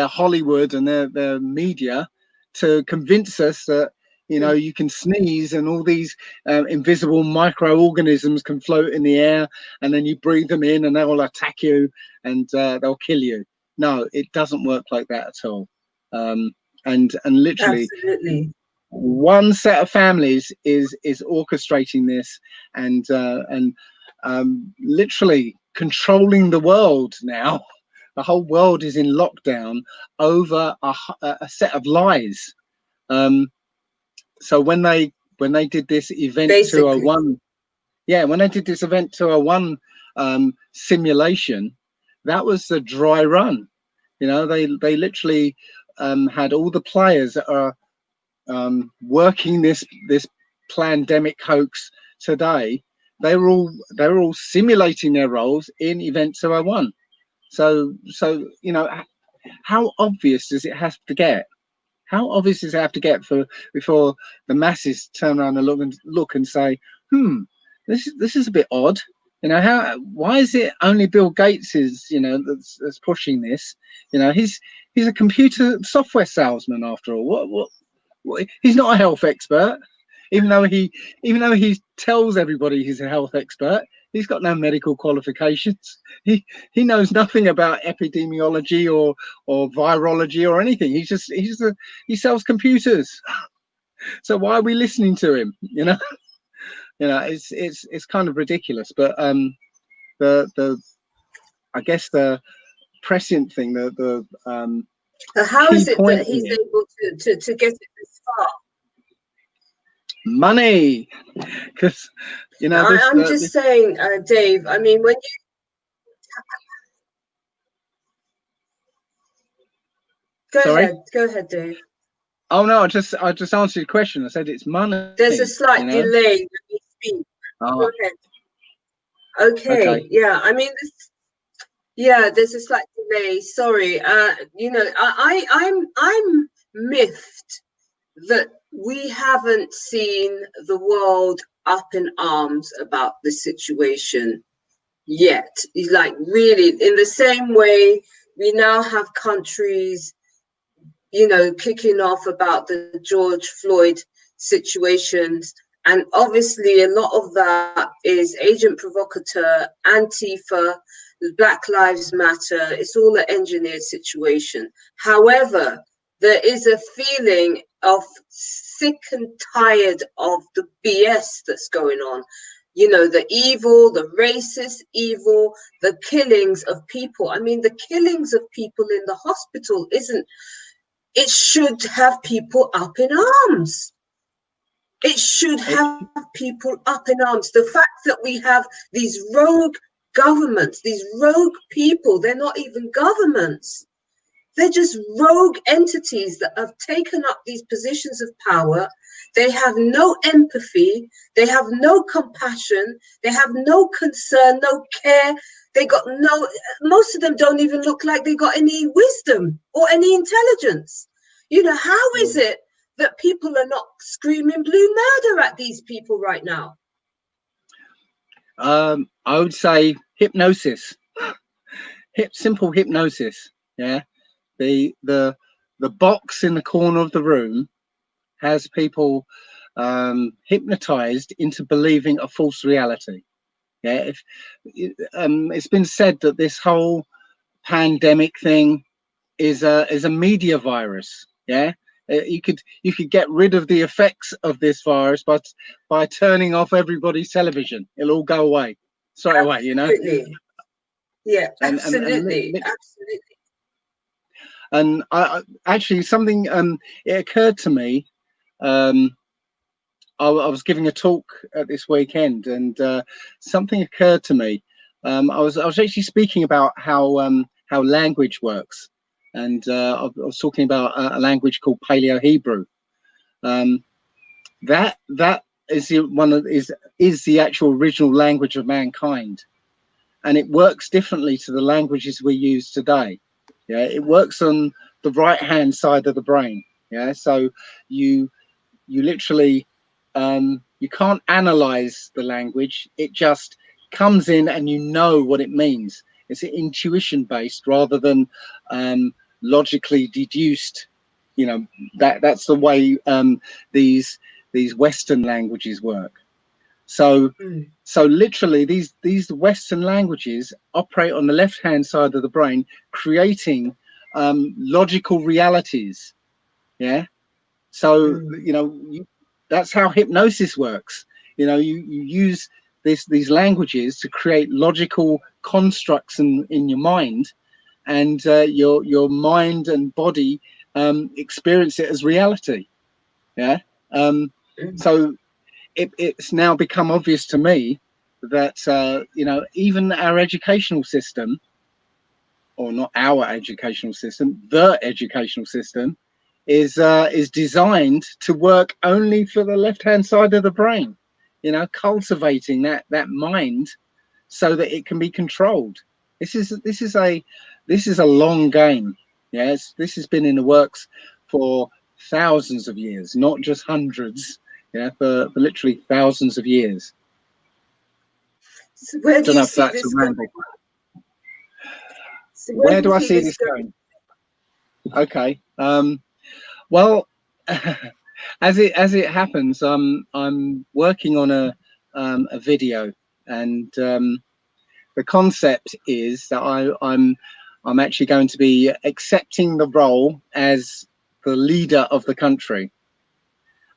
Hollywood and their media to convince us that, you know, you can sneeze and all these invisible microorganisms can float in the air, and then you breathe them in and they'll attack you and they'll kill you. No, it doesn't work like that at all. And literally, absolutely, one set of families is orchestrating this, and literally controlling the world now. The whole world is in lockdown over a set of lies. So when they did this event basically. 201, yeah, when they did this event 201 simulation, that was the dry run. You know, they literally had all the players that are working this pandemic hoax today. They were all simulating their roles in Event 201. So you know, how obvious does it have to get? How obvious does it have to get before the masses turn around and look and say, this is a bit odd. You know, why is it only Bill Gates you know, that's pushing this? You know, he's a computer software salesman after all. What he's not a health expert, even though he tells everybody he's a health expert. He's got no medical qualifications. He knows nothing about epidemiology or virology or anything. He sells computers. So why are we listening to him? You know, it's kind of ridiculous. But the I guess the prescient thing, How key is it point that he's here, able to get it this far? money, because, you know, I'm just saying, Dave. I mean, when Sorry? Go ahead, Dave. Oh no, I just answered your question. I said it's money. There's a slight you know? delay when you speak. Go Oh, ahead. Okay. okay. Yeah. I mean, yeah, there's a slight delay. Sorry. You know, I'm miffed that we haven't seen the world up in arms about the situation yet. It's like really in the same way we now have countries, you know, kicking off about the George Floyd situations. And obviously, a lot of that is agent provocateur, Antifa, Black Lives Matter. It's all an engineered situation. However, there is a feeling of sick and tired of the BS that's going on. You know, the evil, the racist evil, the killings of people. I mean, the killings of people in the hospital isn't, it should have people up in arms. It should have people up in arms. The fact that we have these rogue governments, these rogue people, they're not even governments. They're just rogue entities that have taken up these positions of power. They have no empathy. They have no compassion. They have no concern, no care. They got no, most of them don't even look like they got any wisdom or any intelligence. You know, how is it that people are not screaming blue murder at these people right now? I would say hypnosis. Simple hypnosis. Yeah. The box in the corner of the room has people hypnotized into believing a false reality. Yeah. It's been said that this whole pandemic thing is a media virus. Yeah. You could get rid of the effects of this virus by turning off everybody's television. It'll all go away straight away, you know. Absolutely. Yeah, Absolutely. absolutely. And I actually something it occurred to me. I was giving a talk this weekend, and something occurred to me. I was actually speaking about how language works, and I was talking about a language called Paleo Hebrew. That is the actual original language of mankind, and it works differently to the languages we use today. Yeah, it works on the right hand side of the brain. Yeah, so you literally you can't analyze the language. It just comes in and you know what it means. It's intuition based rather than logically deduced. You know, that's the way these Western languages work. So literally these Western languages operate on the left hand side of the brain, creating logical realities. Yeah. So you know, that's how hypnosis works. You know, you use these languages to create logical constructs in your mind, and your mind and body experience it as reality. Yeah. So it's now become obvious to me that you know, even our educational system, or not our educational system, the educational system is designed to work only for the left hand side of the brain, you know, cultivating that mind so that it can be controlled. This is a long game. Yes, this has been in the works for thousands of years, not just hundreds. Yeah, for literally thousands of years. So where do Don't know you if see that's a this ramble. going? So Where do I see this going? Okay. Well, as it happens, I'm working on a video, and the concept is that I'm actually going to be accepting the role as the leader of the country.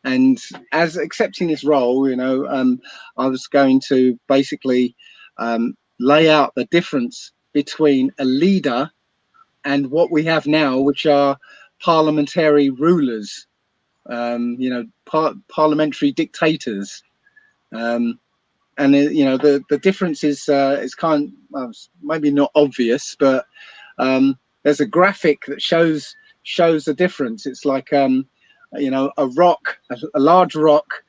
And as accepting this role, you know, I was going to basically lay out the difference between a leader and what we have now, which are parliamentary rulers, you know, parliamentary dictators. and the difference is kind of, maybe not obvious, but there's a graphic that shows the difference. It's like a rock, a large rock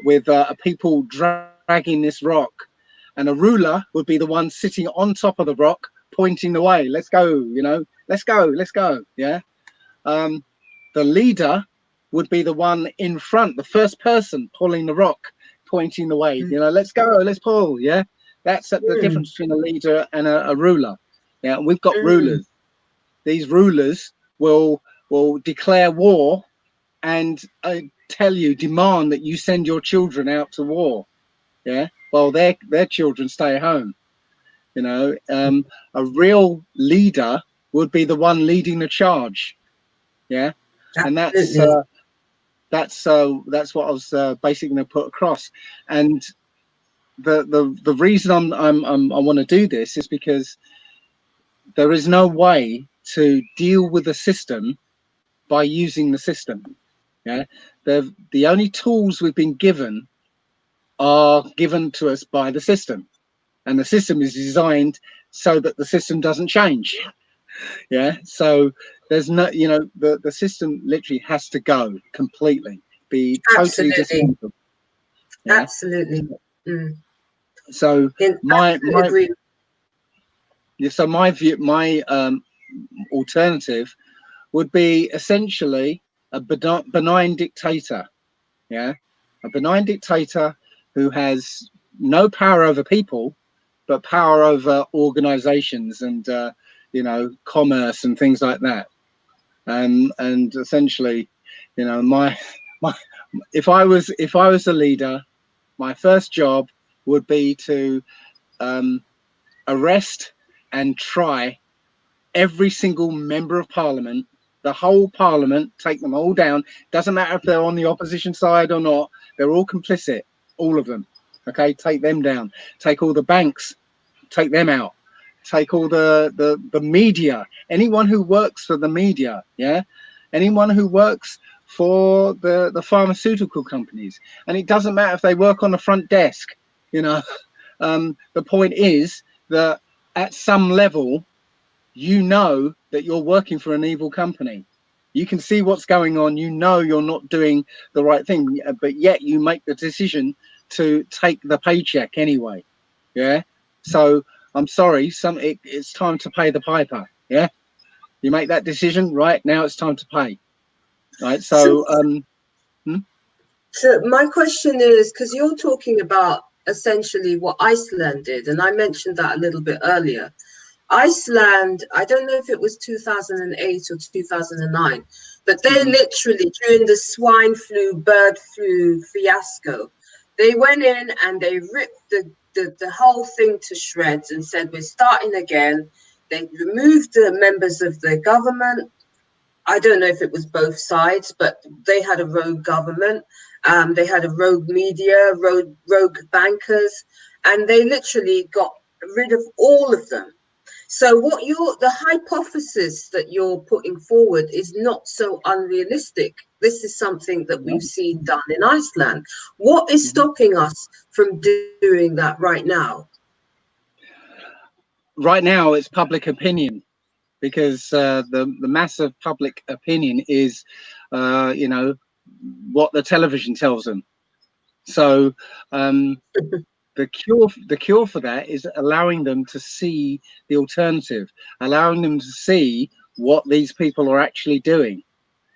with people dragging this rock, and a ruler would be the one sitting on top of the rock pointing the way. Let's go, let's go. Yeah. The leader would be the one in front, the first person pulling the rock, pointing the way. Let's go, let's pull. Yeah. That's the difference between a leader and a ruler. Yeah. And we've got rulers. These rulers will declare war and demand that you send your children out to war. Yeah. While their children stay at home. A real leader would be the one leading the charge. Yeah. And that's what I was basically going to put across. And the reason I want to do this is because there is no way to deal with the system by using the system. Yeah. The only tools we've been given are given to us by the system, and the system is designed so that the system doesn't change. Yeah. So there's no, the system literally has to go completely, be totally dismantled. Yeah? Absolutely. So my view, my alternative would be essentially a benign dictator. Yeah. A benign dictator who has no power over people, but power over organizations and commerce and things like that. And essentially, if I was a leader, my first job would be to arrest and try every single member of parliament, the whole parliament, take them all down. Doesn't matter if they're on the opposition side or not, they're all complicit, all of them. Okay, take them down. Take all the banks, take them out. Take all the media, anyone who works for the media, yeah, anyone who works for the pharmaceutical companies. And it doesn't matter if they work on the front desk, the point is that at some level, that you're working for an evil company. You can see what's going on. You're not doing the right thing, but yet you make the decision to take the paycheck anyway. Yeah. So I'm sorry, it's time to pay the piper. Yeah. You make that decision, right? Now it's time to pay. Right. So So my question is, because you're talking about essentially what Iceland did, and I mentioned that a little bit earlier. Iceland, I don't know if it was 2008 or 2009, but they literally, during the swine flu, bird flu fiasco, they went in and they ripped the whole thing to shreds and said, we're starting again. They removed the members of the government. I don't know if it was both sides, but they had a rogue government. They had a rogue media, rogue bankers, and they literally got rid of all of them. So the hypothesis that you're putting forward is not so unrealistic. This is something that we've seen done in Iceland. What is stopping us from doing that right now? Right now, it's public opinion, because the mass of public opinion is, what the television tells them. So the cure for that is allowing them to see the alternative, allowing them to see what these people are actually doing,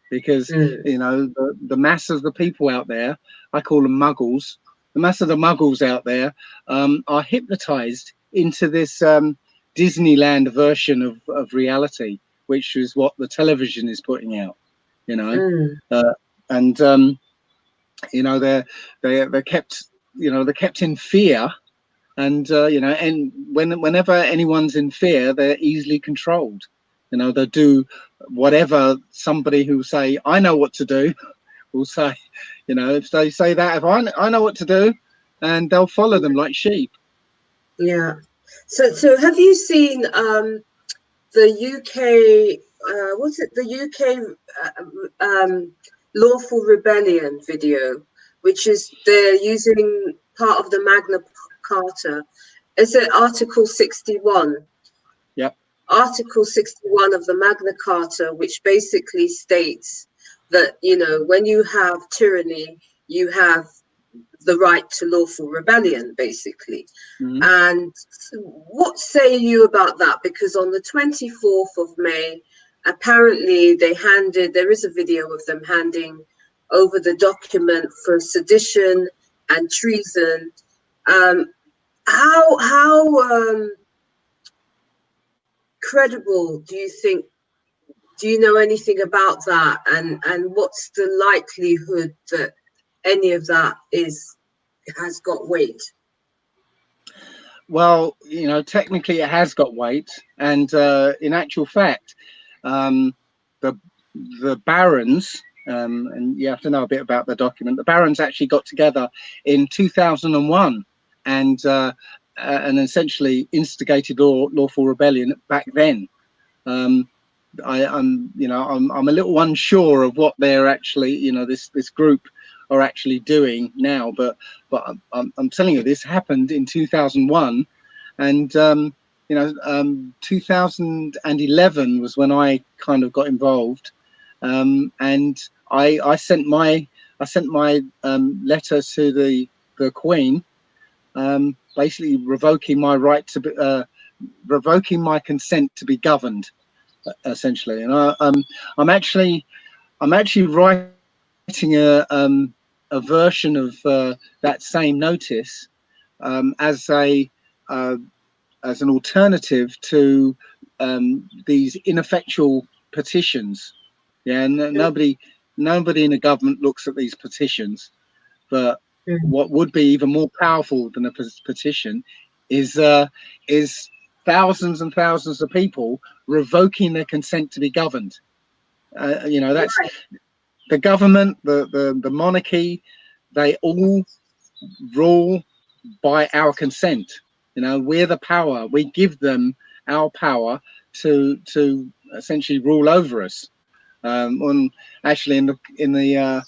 because the mass of the people out there, I call them muggles, the mass of the muggles out there are hypnotized into this Disneyland version of reality, which is what the television is putting out, and they're kept, they're kept in fear, and and whenever anyone's in fear, they're easily controlled. They'll do whatever somebody who say, I know what to do, will say. If they say that, if I know what to do, and they'll follow them like sheep. Yeah. So have you seen the UK? Was it the UK Lawful Rebellion video, which is they're using part of the Magna Carta. Is it Article 61? Yep. Article 61 of the Magna Carta, which basically states that, you know, when you have tyranny, you have the right to lawful rebellion, basically. Mm-hmm. And what say you about that? Because on the 24th of May, apparently there is a video of them handing over the document for sedition and treason. How credible do you think? Do you know anything about that? And what's the likelihood that any of that has got weight? Well, you know, technically it has got weight, and in actual fact, the barons, and you have to know a bit about the document. The barons actually got together in 2001 and essentially instigated lawful rebellion back then. I'm a little unsure of what they're actually, you know, this group are actually doing now, but I'm telling you, this happened in 2001, and 2011 was when I kind of got involved, and I sent my letter to the Queen, basically revoking my right to revoking my consent to be governed, essentially. And I'm actually writing a version of that same notice as an alternative to these ineffectual petitions. Yeah, and nobody in the government looks at these petitions, but what would be even more powerful than a petition is thousands and thousands of people revoking their consent to be governed. You know, that's right. The government, the monarchy, they all rule by our consent. You know, we're the power. We give them our power to essentially rule over us. Actually, in the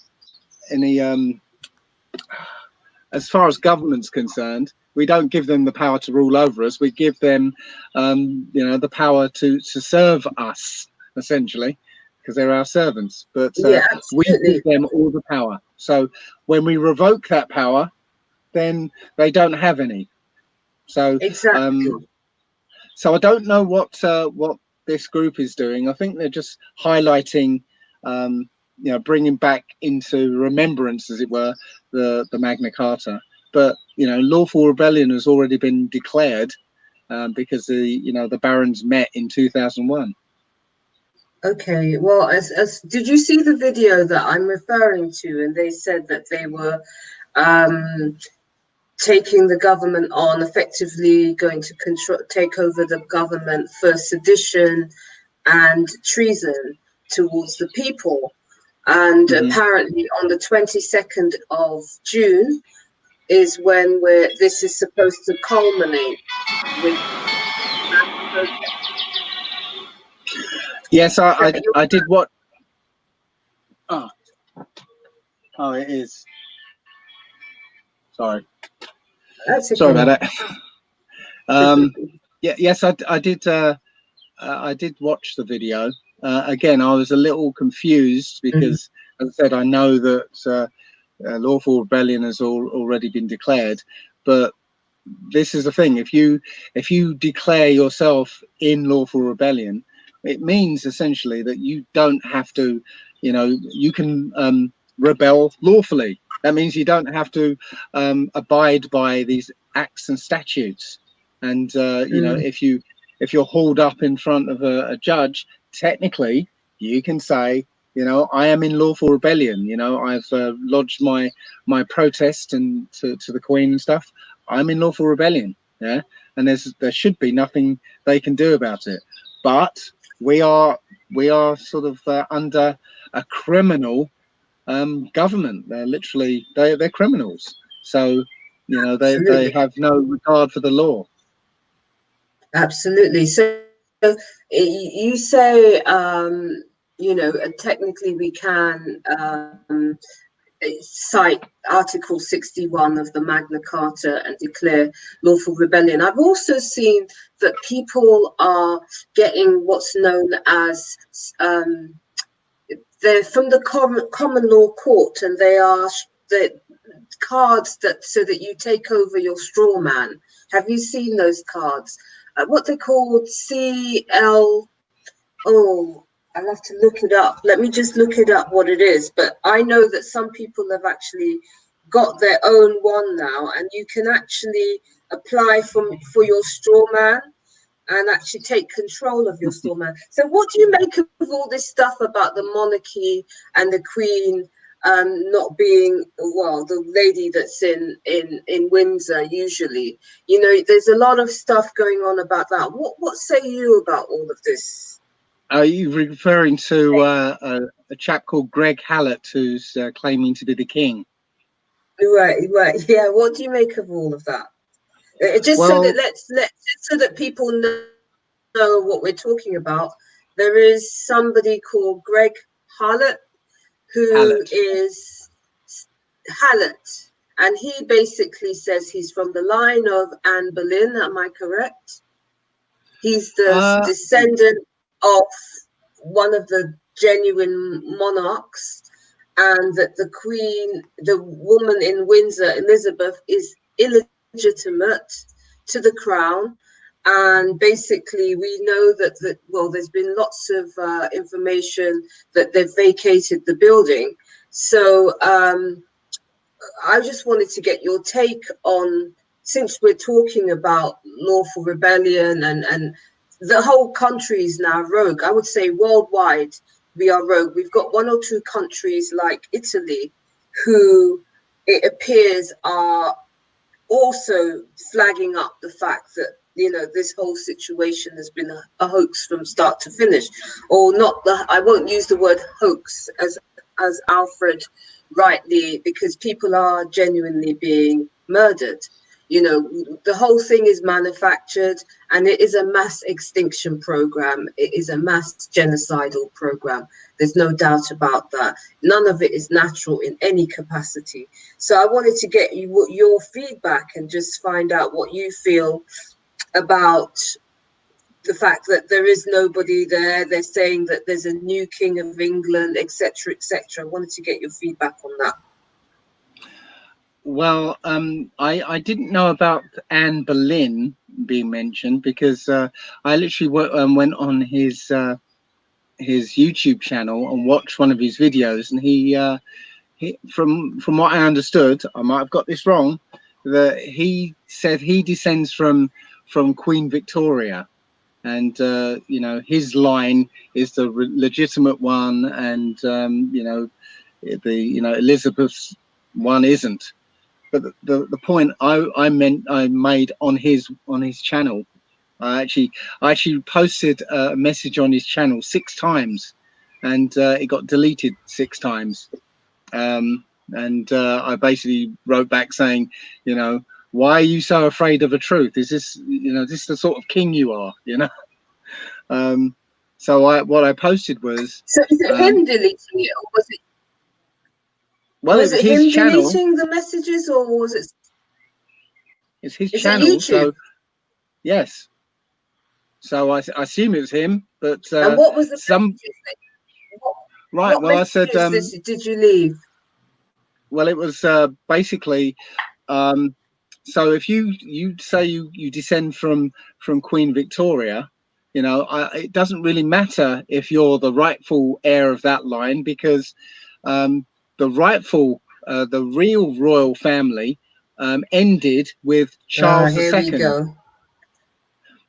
as far as government's concerned, we don't give them the power to rule over us. We give them, the power to serve us, essentially, because they're our servants. But we give them all the power. So when we revoke that power, then they don't have any. So exactly. So I don't know what this group is doing. I think they're just highlighting, bringing back into remembrance, as it were, the Magna Carta. But lawful rebellion has already been declared because the barons met in 2001. Okay, well, as did you see the video that I'm referring to? And they said that they were taking the government on, effectively going to take over the government for sedition and treason towards the people. And apparently on the 22nd of June is when this is supposed to culminate with. Yes, I did what? Oh, it is. Sorry. That's okay. Sorry about that. Yes, I did. I did watch the video. Again, I was a little confused because, as I said, I know that lawful rebellion has already been declared. But this is the thing: if you declare yourself in lawful rebellion, it means essentially that you don't have to. You can rebel lawfully. That means you don't have to abide by these acts and statutes. And if you're hauled up in front of a judge, technically you can say, I am in lawful rebellion. I've lodged my protest and to the Queen and stuff. I'm in lawful rebellion. Yeah, and there should be nothing they can do about it. But we are sort of under a criminal government. They're literally they're criminals. So they have no regard for the law. Absolutely. So you say technically we can cite Article 61 of the Magna Carta and declare lawful rebellion. I've also seen that people are getting what's known as they're from the common law court, and they are the cards that so that you take over your straw man. Have you seen those cards? What they're called? CL. Oh, I'll have to look it up. Let me just look it up what it is. But I know that some people have actually got their own one now, and you can actually apply for your straw man and actually take control of your straw man. So what do you make of all this stuff about the monarchy and the Queen not being, well, the lady that's in Windsor usually? You know, there's a lot of stuff going on about that. What say you about all of this? Are you referring to a chap called Greg Hallett, who's claiming to be the king? Right. Yeah. What do you make of all of that? Just Well, so that so that people know what we're talking about. There is somebody called Greg Hallett is Hallett, and he basically says he's from the line of Anne Boleyn. Am I correct? He's the descendant of one of the genuine monarchs, and that the Queen, the woman in Windsor, Elizabeth, is illegitimate to the crown. And basically, we know that well, there's been lots of information that they've vacated the building. So I just wanted to get your take on, since we're talking about lawful rebellion and the whole country is now rogue. I would say worldwide we are rogue. We've got one or two countries like Italy who it appears are also flagging up the fact that, you know, this whole situation has been a hoax from start to finish. Or not, I won't use the word hoax as Alfred rightly, because people are genuinely being murdered. You know, the whole thing is manufactured, and it is a mass extinction program. It is a mass genocidal program. There's no doubt about that. None of it is natural in any capacity. So I wanted to get your feedback and just find out what you feel about the fact that there is nobody there. They're saying that there's a new King of England, etc., etc. I wanted to get your feedback on that. Well, I didn't know about Anne Boleyn being mentioned, because I literally went on his YouTube channel and watched one of his videos, and he from what I understood, I might have got this wrong, that he said he descends from Queen Victoria, and you know, his line is the legitimate one, and you know, Elizabeth's one isn't. But the point I made on his channel, I actually posted a message on his channel 6 times, and it got deleted 6 times. And I basically wrote back saying, you know, why are you so afraid of the truth? Is this, you know, this the sort of king you are, you know? So what I posted was. So is it him deleting it, or was it? Well, was it was it his him channel. deleting the messages, or was it? It's his Is channel. it YouTube? So yes. So I assume it was him, but And what was the right? Well, I said, did you leave? well, it was basically. So if you say you descend from Queen Victoria, you know, it doesn't really matter if you're the rightful heir of that line, because the real royal family ended with Charles II. Here we go.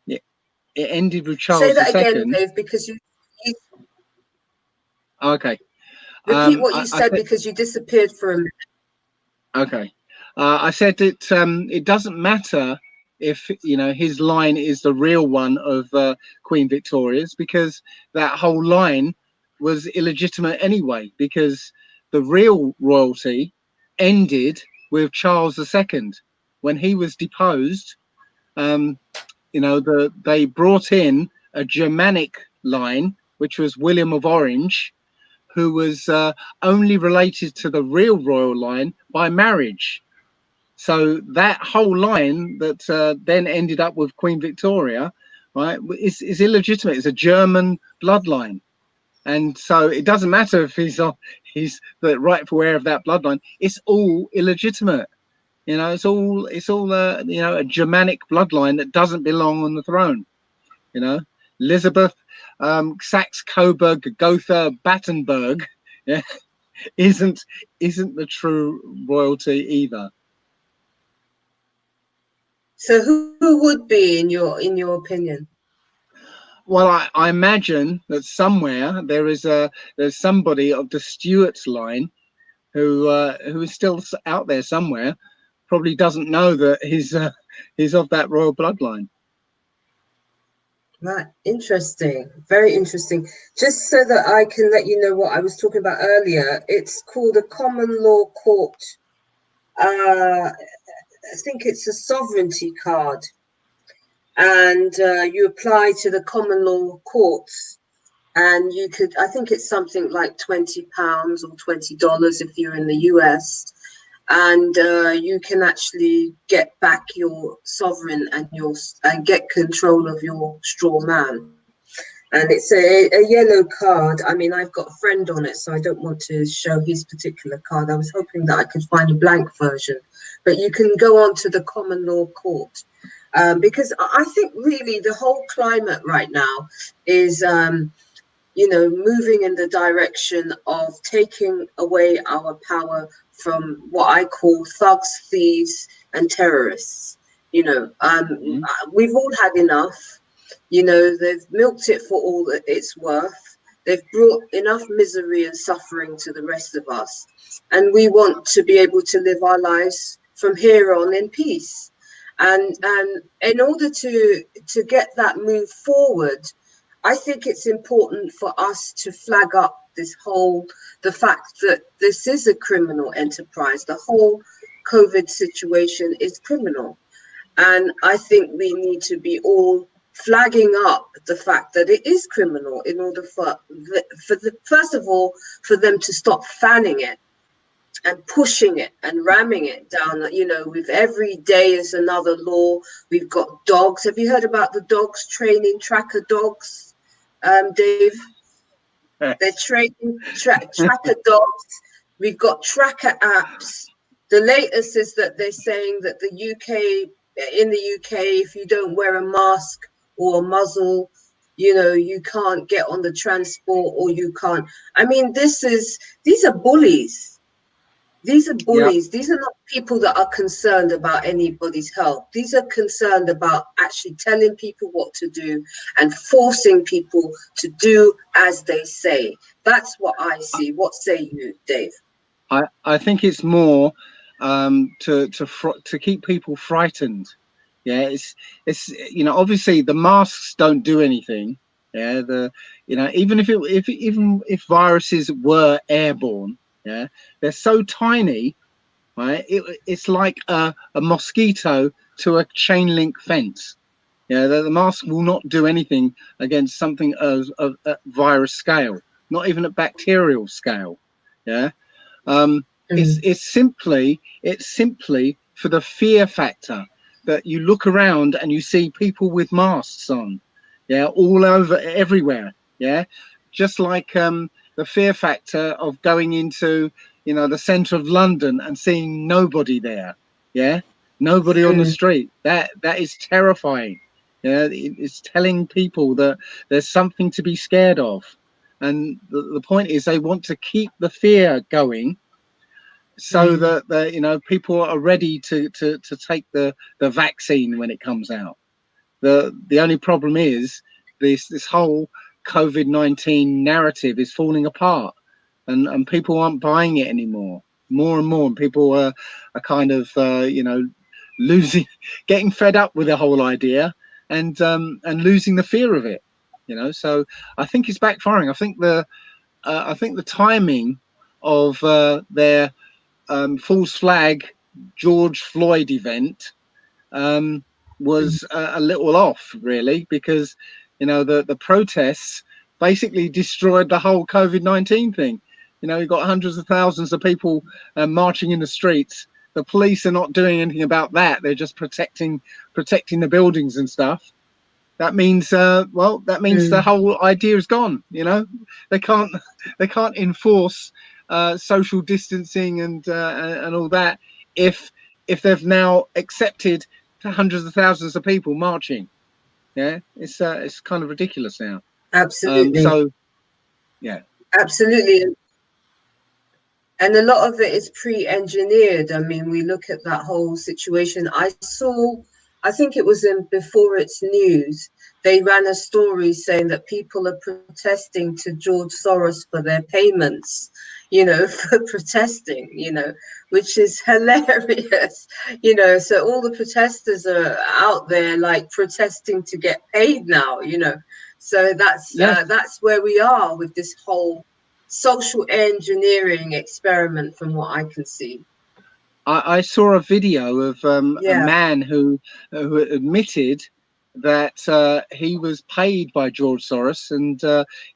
It ended with Say Charles that II. again, Dave, because you okay. repeat what you said, because you disappeared for a minute. Okay. I said that it doesn't matter if, you know, his line is the real one of Queen Victoria's, because that whole line was illegitimate anyway, because the real royalty ended with Charles II. When he was deposed, you know, they brought in a Germanic line, which was William of Orange, who was only related to the real royal line by marriage. So that whole line that then ended up with Queen Victoria, right, is illegitimate. It's a German bloodline. And so it doesn't matter if he's the rightful heir of that bloodline. It's all illegitimate. You know, it's all you know, a Germanic bloodline that doesn't belong on the throne. You know, Elizabeth, Saxe-Coburg, Gotha, Battenberg, yeah, isn't the true royalty either. So who would be in your opinion? Well, I imagine that somewhere there's somebody of the Stuarts line who is still out there somewhere, probably doesn't know that he's of that royal bloodline. Right, interesting, very interesting. Just so that I can let you know what I was talking about earlier, it's called a common law court. I think it's a sovereignty card, and you apply to the common law courts, and you could, I think it's something like £20 or $20 if you're in the US, and you can actually get back your sovereign and get control of your straw man. And it's a yellow card. I mean, I've got a friend on it, so I don't want to show his particular card. I was hoping that I could find a blank version, but you can go on to the common law court. Because I think really the whole climate right now is, you know, moving in the direction of taking away our power from what I call thugs, thieves, and terrorists. You know, we've all had enough. You know, they've milked it for all that it's worth. They've brought enough misery and suffering to the rest of us. And we want to be able to live our lives from here on in peace. And in order to get that move forward, I think it's important for us to flag up the fact that this is a criminal enterprise. The whole COVID situation is criminal. And I think we need to be all flagging up the fact that it is criminal in order first of all, for them to stop fanning it and pushing it and ramming it down. You know, with every day is another law. We've got dogs. Have you heard about the dogs training tracker dogs, Dave? They're training tracker dogs. We've got tracker apps. The latest is that they're saying that in the UK, if you don't wear a mask or a muzzle, you know, you can't get on the transport, or you can't. I mean, these are bullies. These are bullies. Yeah. These are not people that are concerned about anybody's health. These are concerned about actually telling people what to do and forcing people to do as they say. That's what I see. What say you, Dave? I think it's more to keep people frightened. Yeah, it's you know, obviously the masks don't do anything. Yeah, you know, even if viruses were airborne, yeah, they're so tiny, right? It's like a mosquito to a chain link fence. Yeah, the mask will not do anything against something of virus scale, not even at bacterial scale. Yeah, it's simply for the fear factor that you look around and you see people with masks on, yeah, all over everywhere. Yeah, just like the fear factor of going into, you know, the center of London and seeing nobody there. Yeah, nobody on the street. That is terrifying. Yeah, it's telling people that there's something to be scared of, and the point is they want to keep the fear going, so that you know, people are ready to take the vaccine when it comes out. The only problem is this whole COVID-19 narrative is falling apart, and people aren't buying it anymore. More and more, and people are kind of you know, getting fed up with the whole idea, and losing the fear of it. You know, so I think it's backfiring. I think the timing of their false flag George Floyd event was a little off, really, because, you know, the protests basically destroyed the whole COVID-19 thing. You know, you've got hundreds of thousands of people marching in the streets. The police are not doing anything about that. They're just protecting the buildings and stuff. That means, that means the whole idea is gone. You know, they can't enforce social distancing and all that if they've now accepted hundreds of thousands of people marching. Yeah, it's kind of ridiculous now. Absolutely. So, yeah, absolutely. And a lot of it is pre-engineered. I mean, we look at that whole situation. I think it was before it's news, they ran a story saying that people are protesting to George Soros for their payments, you know, for protesting, you know, which is hilarious, you know. So all the protesters are out there like protesting to get paid now, you know. So that's where we are with this whole social engineering experiment, from what I can see. I saw a video of a man who admitted that he was paid by George Soros, and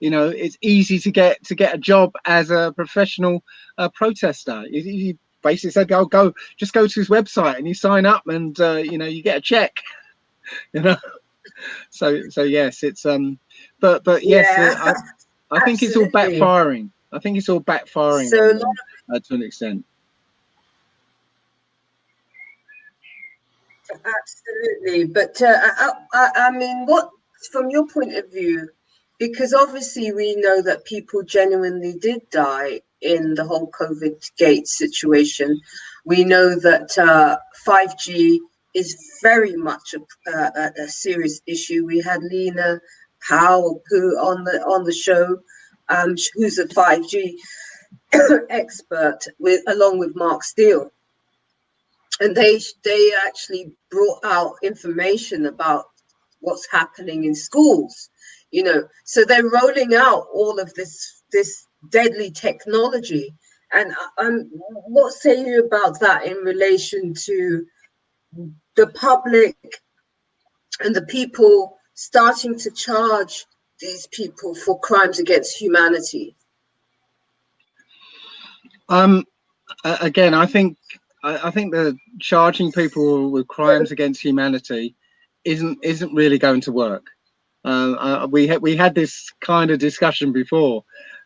you know, it's easy to get a job as a professional protester. He basically said, just go to his website and you sign up, and you know, you get a check. You know, so yes, it's but yes, I think it's all backfiring. I think it's all backfiring so to an extent. Absolutely, but I mean, what, from your point of view, because obviously we know that people genuinely did die in the whole COVIDGATE situation. We know that 5G is very much a serious issue. We had Lena Powell on the show, who's a 5G expert, along with Mark Steele. And they actually brought out information about what's happening in schools, you know. So they're rolling out all of this deadly technology. And what say you about that in relation to the public and the people starting to charge these people for crimes against humanity? Again, I think the charging people with crimes against humanity isn't really going to work. We had this kind of discussion before,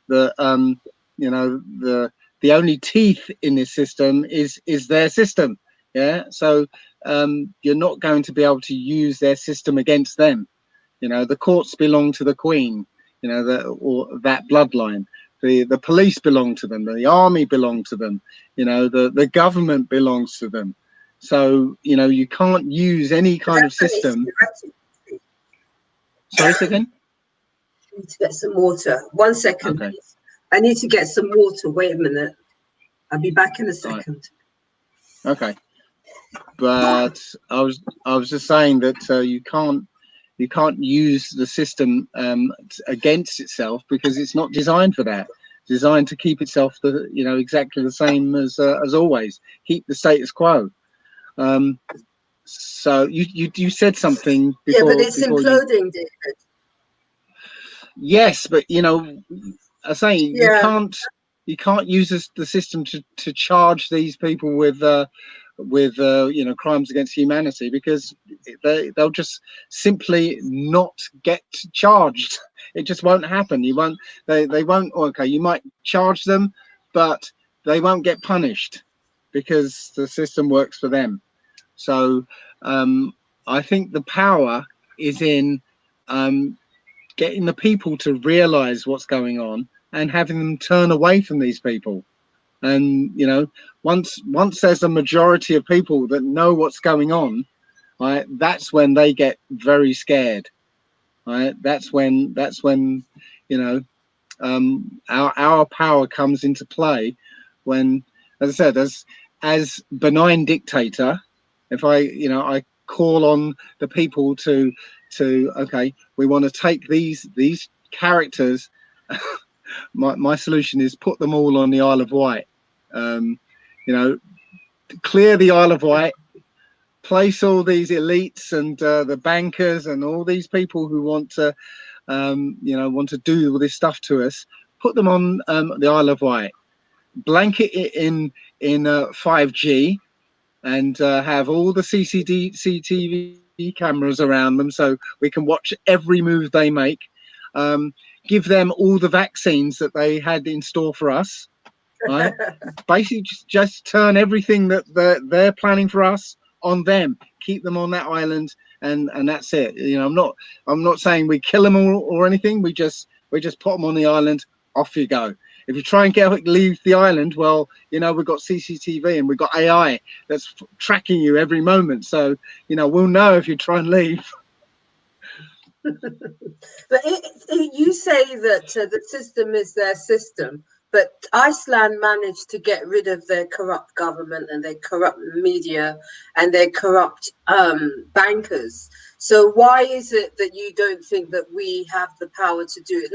that you know, the only teeth in this system is their system. Yeah, so you're not going to be able to use their system against them. You know, the courts belong to the Queen. You know, or that bloodline. The police belong to them. The army belong to them. You know, the government belongs to them. So, you know, you can't use any kind of system. Sorry, say again? I need to get some water. 1 second. Okay. I need to get some water. Wait a minute. I'll be back in a second. Right. Okay. But I was just saying that you can't use the system against itself, because it's not designed for that. It's designed to keep itself exactly the same as always. Keep the status quo. So you said something before. Yeah, but it's imploding, David. Yes, but you know, I say you can't use the system to charge these people with you know, crimes against humanity, because they'll just simply not get charged. It just won't happen. They won't. Okay, you might charge them, but they won't get punished because the system works for them. So I think the power is in getting the people to realize what's going on and having them turn away from these people. And you know, once there's a majority of people that know what's going on, right, that's when they get very scared. Right, that's when you know, our power comes into play. When, as I said, as benign dictator, if I call on the people to okay, we want to take these characters. My solution is put them all on the Isle of Wight. You know, clear the Isle of Wight, place all these elites and the bankers and all these people who want to do all this stuff to us, put them on the Isle of Wight, blanket it in 5G, and have all the CCTV cameras around them so we can watch every move they make. Give them all the vaccines that they had in store for us, right? Basically just turn everything that they're planning for us on them, keep them on that island, and that's it. You know, I'm not saying we kill them or anything. We just put them on the island, off you go. If you try and leave the island, well, you know, we've got CCTV and we've got AI that's tracking you every moment, so you know, we'll know if you try and leave. But you say that the system is their system, but Iceland managed to get rid of their corrupt government and their corrupt media and their corrupt bankers. So why is it that you don't think that we have the power to do it?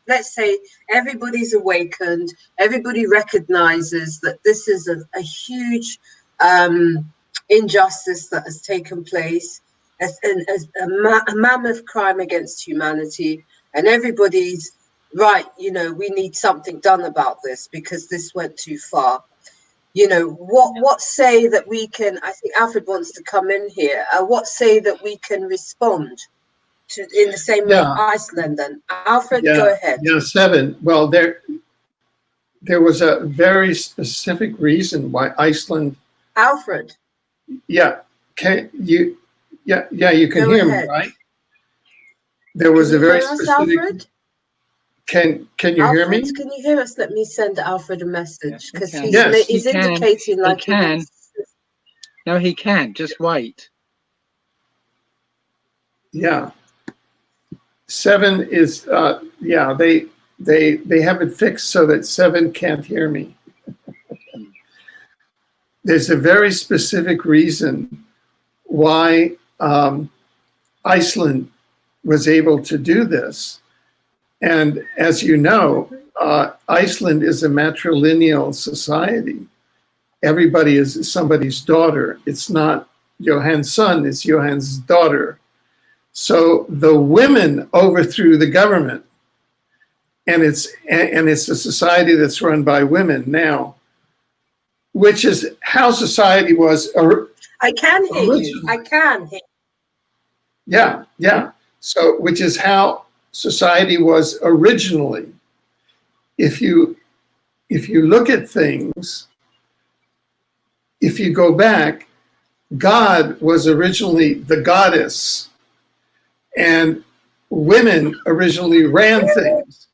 Let's say everybody's awakened, everybody recognizes that this is a huge injustice that has taken place. As a mammoth crime against humanity, and everybody's right, you know, we need something done about this because this went too far. You know, what say that we can, I think Alfred wants to come in here, what say that we can respond to in the same way Iceland then? Alfred, go ahead. Yeah, 7. Well, there was a very specific reason why Iceland. Alfred. Yeah, you can hear me, right? There was a very specific. Can you hear me? Can you hear us? Let me send Alfred a message because Yes, he's indicating like he can. No, he can. Just wait. Yeah. 7 is they have it fixed so that 7 can't hear me. There's a very specific reason why Iceland was able to do this. And as you know, Iceland is a matrilineal society. Everybody is somebody's daughter. It's not Johann's son, it's Johann's daughter. So the women overthrew the government. And it's a society that's run by women now, which is how society was. I can hear you. I can hear you. Yeah. So, which is how society was originally. If you look at things, if you go back, God was originally the goddess, and women originally ran things.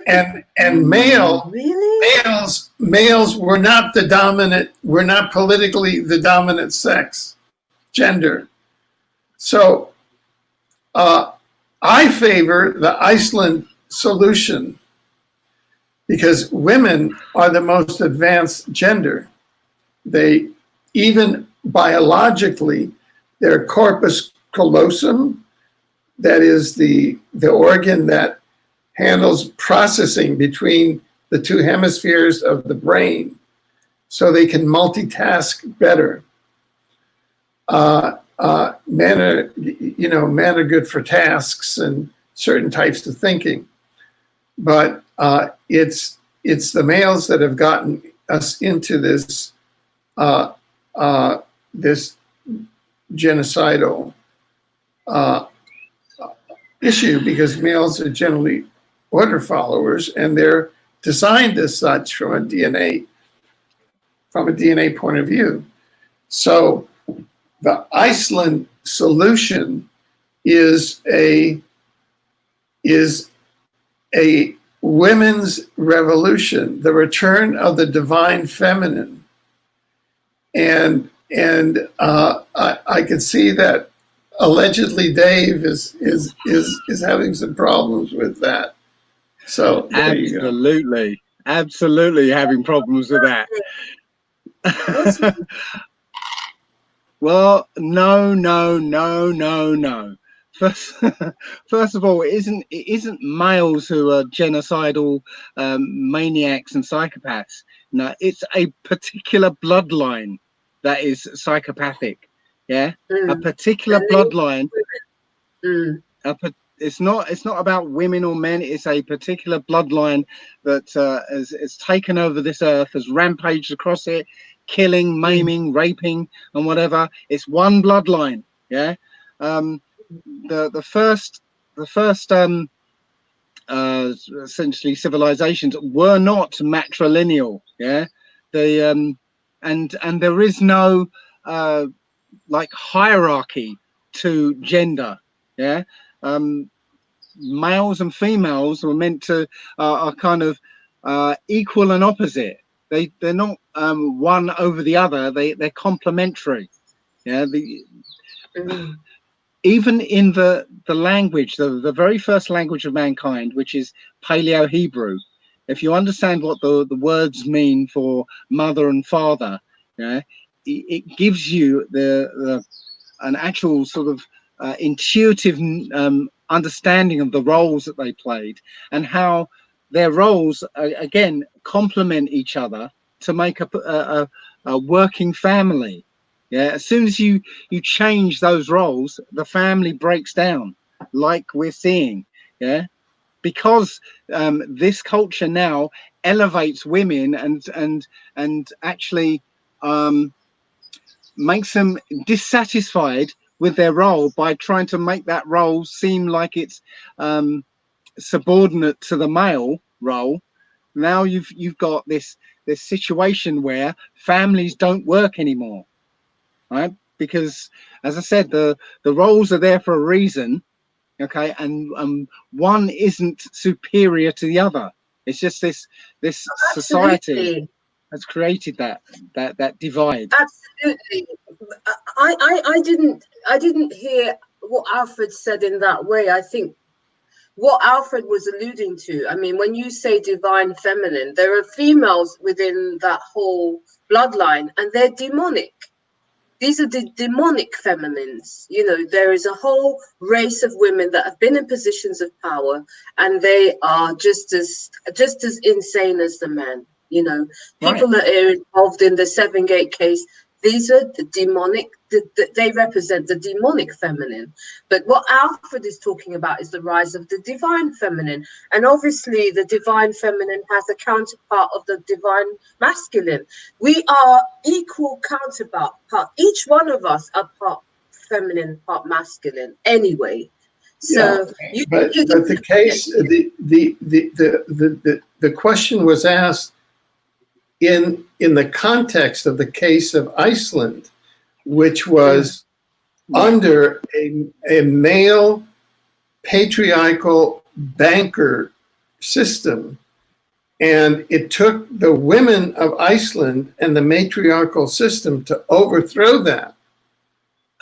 And males were not the dominant, were not politically the dominant sex, gender. So I favor the Iceland solution because women are the most advanced gender. They, even biologically, their corpus callosum, that is the organ that handles processing between the two hemispheres of the brain, so they can multitask better. Men are good for tasks and certain types of thinking, but it's the males that have gotten us into this this genocidal issue, because males are generally order followers and they're designed as such from a DNA point of view. So the Iceland solution is a women's revolution, the return of the divine feminine, and I can see that allegedly Dave is having some problems with that. So absolutely having problems with that. Well, no. First of all, it isn't males who are genocidal maniacs and psychopaths. No, it's a particular bloodline that is psychopathic. Yeah, a particular bloodline. it's not about women or men. It's a particular bloodline that has taken over this earth, has rampaged across it, killing, maiming, raping, and whatever. It's one bloodline. Yeah. The first essentially civilizations were not matrilineal. Yeah. They and there is no like hierarchy to gender. Yeah. Males and females were meant to are kind of equal and opposite. They're not one over the other. They're complementary. Yeah. Even in the language, the very first language of mankind, which is Paleo Hebrew, if you understand what the words mean for mother and father, yeah, it gives you an actual sort of intuitive understanding of the roles that they played and how their roles again complement each other to make a working family. Yeah, as soon as you change those roles, the family breaks down, like we're seeing. Yeah, because this culture now elevates women and actually makes them dissatisfied with their role by trying to make that role seem like it's subordinate to the male role. Now you've got this situation where families don't work anymore, right? Because, as I said, the roles are there for a reason, okay, and one isn't superior to the other. It's just this society has created that divide. Absolutely. I didn't hear what Alfred said in that way. I think what Alfred was alluding to, I mean, when you say divine feminine, there are females within that whole bloodline and they're demonic. These are the demonic feminines. You know, there is a whole race of women that have been in positions of power and they are just as insane as the men. You know, people that are involved in the 7-Gate case, these are the demonic, they represent the demonic feminine. But what Alfred is talking about is the rise of the divine feminine. And obviously the divine feminine has a counterpart of the divine masculine. We are equal counterpart. Each one of us are part feminine, part masculine anyway. So yeah, but the case, the question was asked in the context of the case of Iceland, which was under a male patriarchal banker system. And it took the women of Iceland and the matriarchal system to overthrow that.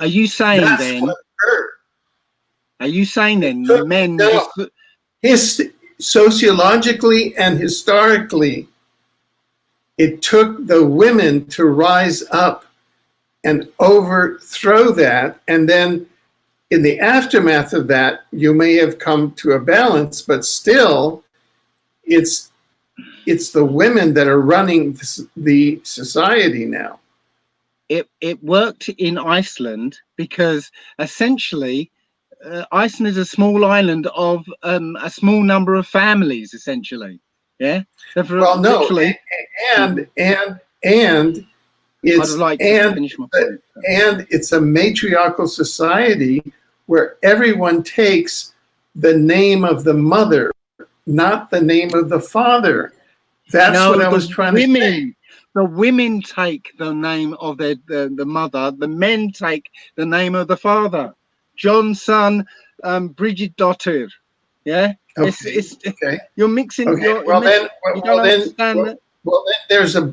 Are you saying That's then? what occurred. Are you saying then Took, men? no, sociologically and historically, it took the women to rise up and overthrow that. And then in the aftermath of that, you may have come to a balance, but still it's the women that are running the society now. It worked in Iceland because essentially Iceland is a small island of a small number of families, essentially. Yeah. Well, no, and it's and it's a matriarchal society where everyone takes the name of the mother, not the name of the father. That's what I was trying to say. The women take the name of the mother. The men take the name of the father. John's son, Bridget Daughter. Yeah. Okay. Okay. You're mixing. Okay. Well, then there's a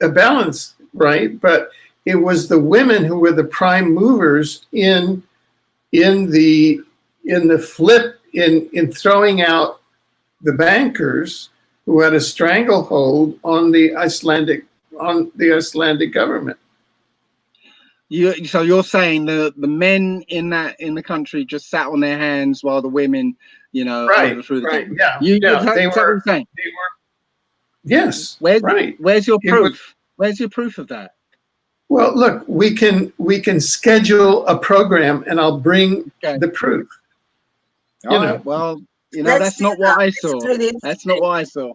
balance, right? But it was the women who were the prime movers in the flip in throwing out the bankers who had a stranglehold on the Icelandic government. So you're saying the men in the country just sat on their hands while the women, overthrew the government. They were. Yes. Where's your proof? Where's your proof of that? Well, look, we can schedule a program, and I'll bring the proof. All right. Well, you know, Let's that's do not that. what I It's saw. really That's not interesting. what I saw.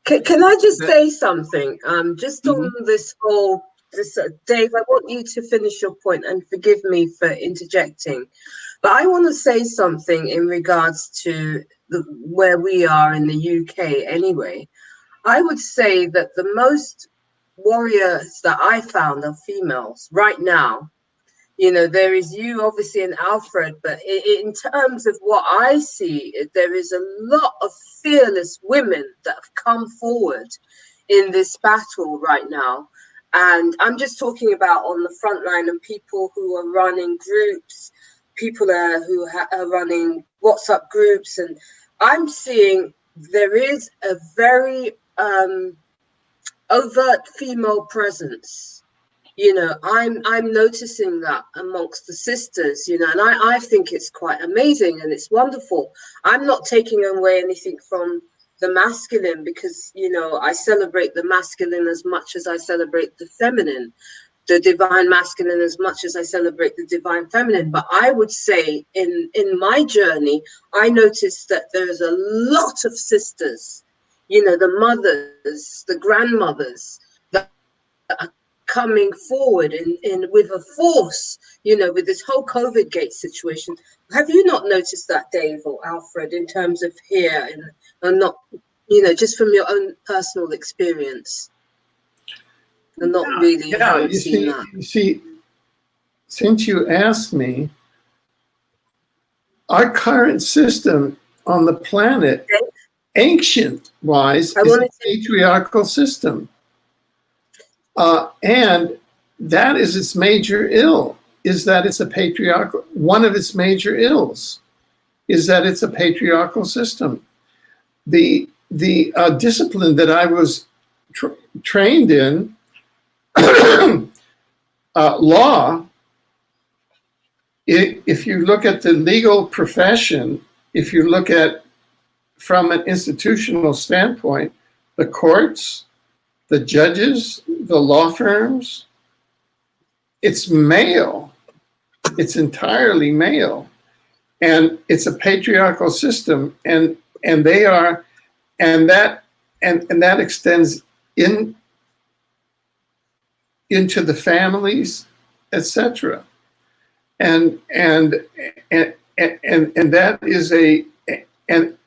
Can I just say something? Just on Mhm. this whole, Dave, I want you to finish your point and forgive me for interjecting. But I want to say something in regards to where we are in the UK anyway. I would say that the most warriors that I found are females right now. You know, there is you obviously and Alfred, but in terms of what I see, there is a lot of fearless women that have come forward in this battle right now. And I'm just talking about on the front line and people who are running groups, people who are running WhatsApp groups. And I'm seeing there is a very overt female presence. You know, I'm noticing that amongst the sisters, you know, and I think it's quite amazing and it's wonderful. I'm not taking away anything from the masculine because, you know, I celebrate the masculine as much as I celebrate the feminine, the divine masculine as much as I celebrate the divine feminine. But I would say in my journey, I noticed that there's a lot of sisters, you know, the mothers, the grandmothers that are coming forward in with a force, you know, with this whole COVIDGATE situation. Have you not noticed that, Dave or Alfred, in terms of here and not, you know, just from your own personal experience? And not really Yeah, haven't seen that. you see, since you asked me, our current system on the planet, ancient-wise, is a patriarchal system. And that is its major ill, is that it's a patriarchal, one of its major ills is that it's a patriarchal system. The discipline that I was trained in, law, if you look at the legal profession, if you look at from an institutional standpoint, the courts, the judges, the law firms, it's male. It's entirely male. And it's a patriarchal system. And they are, and that extends into the families, etc. And that is and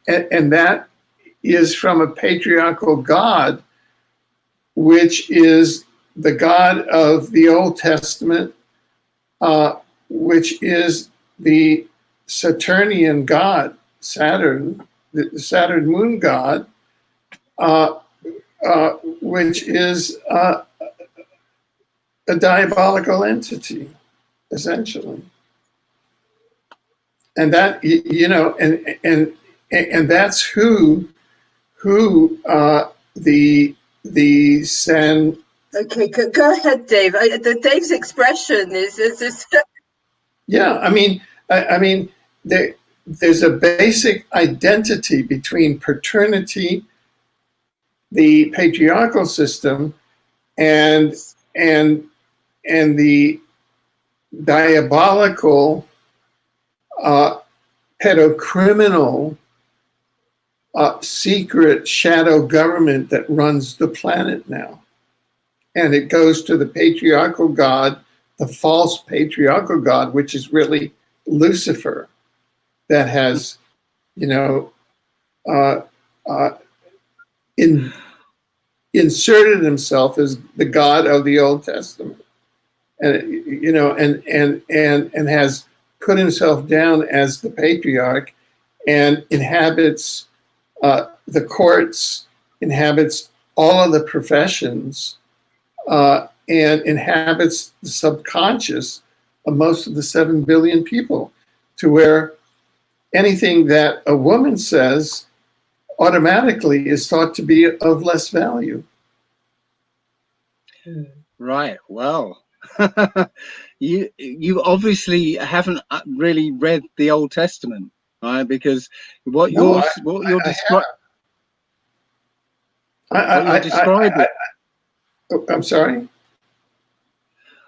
that is from a patriarchal God, which is the God of the Old Testament, which is the Saturnian God, Saturn, the Saturn moon God, which is a diabolical entity, essentially. And that, you know, and that's who the San. Okay, go ahead, Dave. Dave's expression is Yeah, I mean, there's a basic identity between paternity, the patriarchal system, and the diabolical, pedocriminal, secret shadow government that runs the planet now. And it goes to the patriarchal God, the false patriarchal God, which is really Lucifer, that has, you know, inserted himself as the God of the Old Testament, and you know, and has put himself down as the patriarch, and inhabits the courts, inhabits all of the professions, and inhabits the subconscious of most of the 7 billion people, to where anything that a woman says automatically is thought to be of less value. Right. Well, you obviously haven't really read the Old Testament, right? Because what you're describing. Oh, I'm sorry.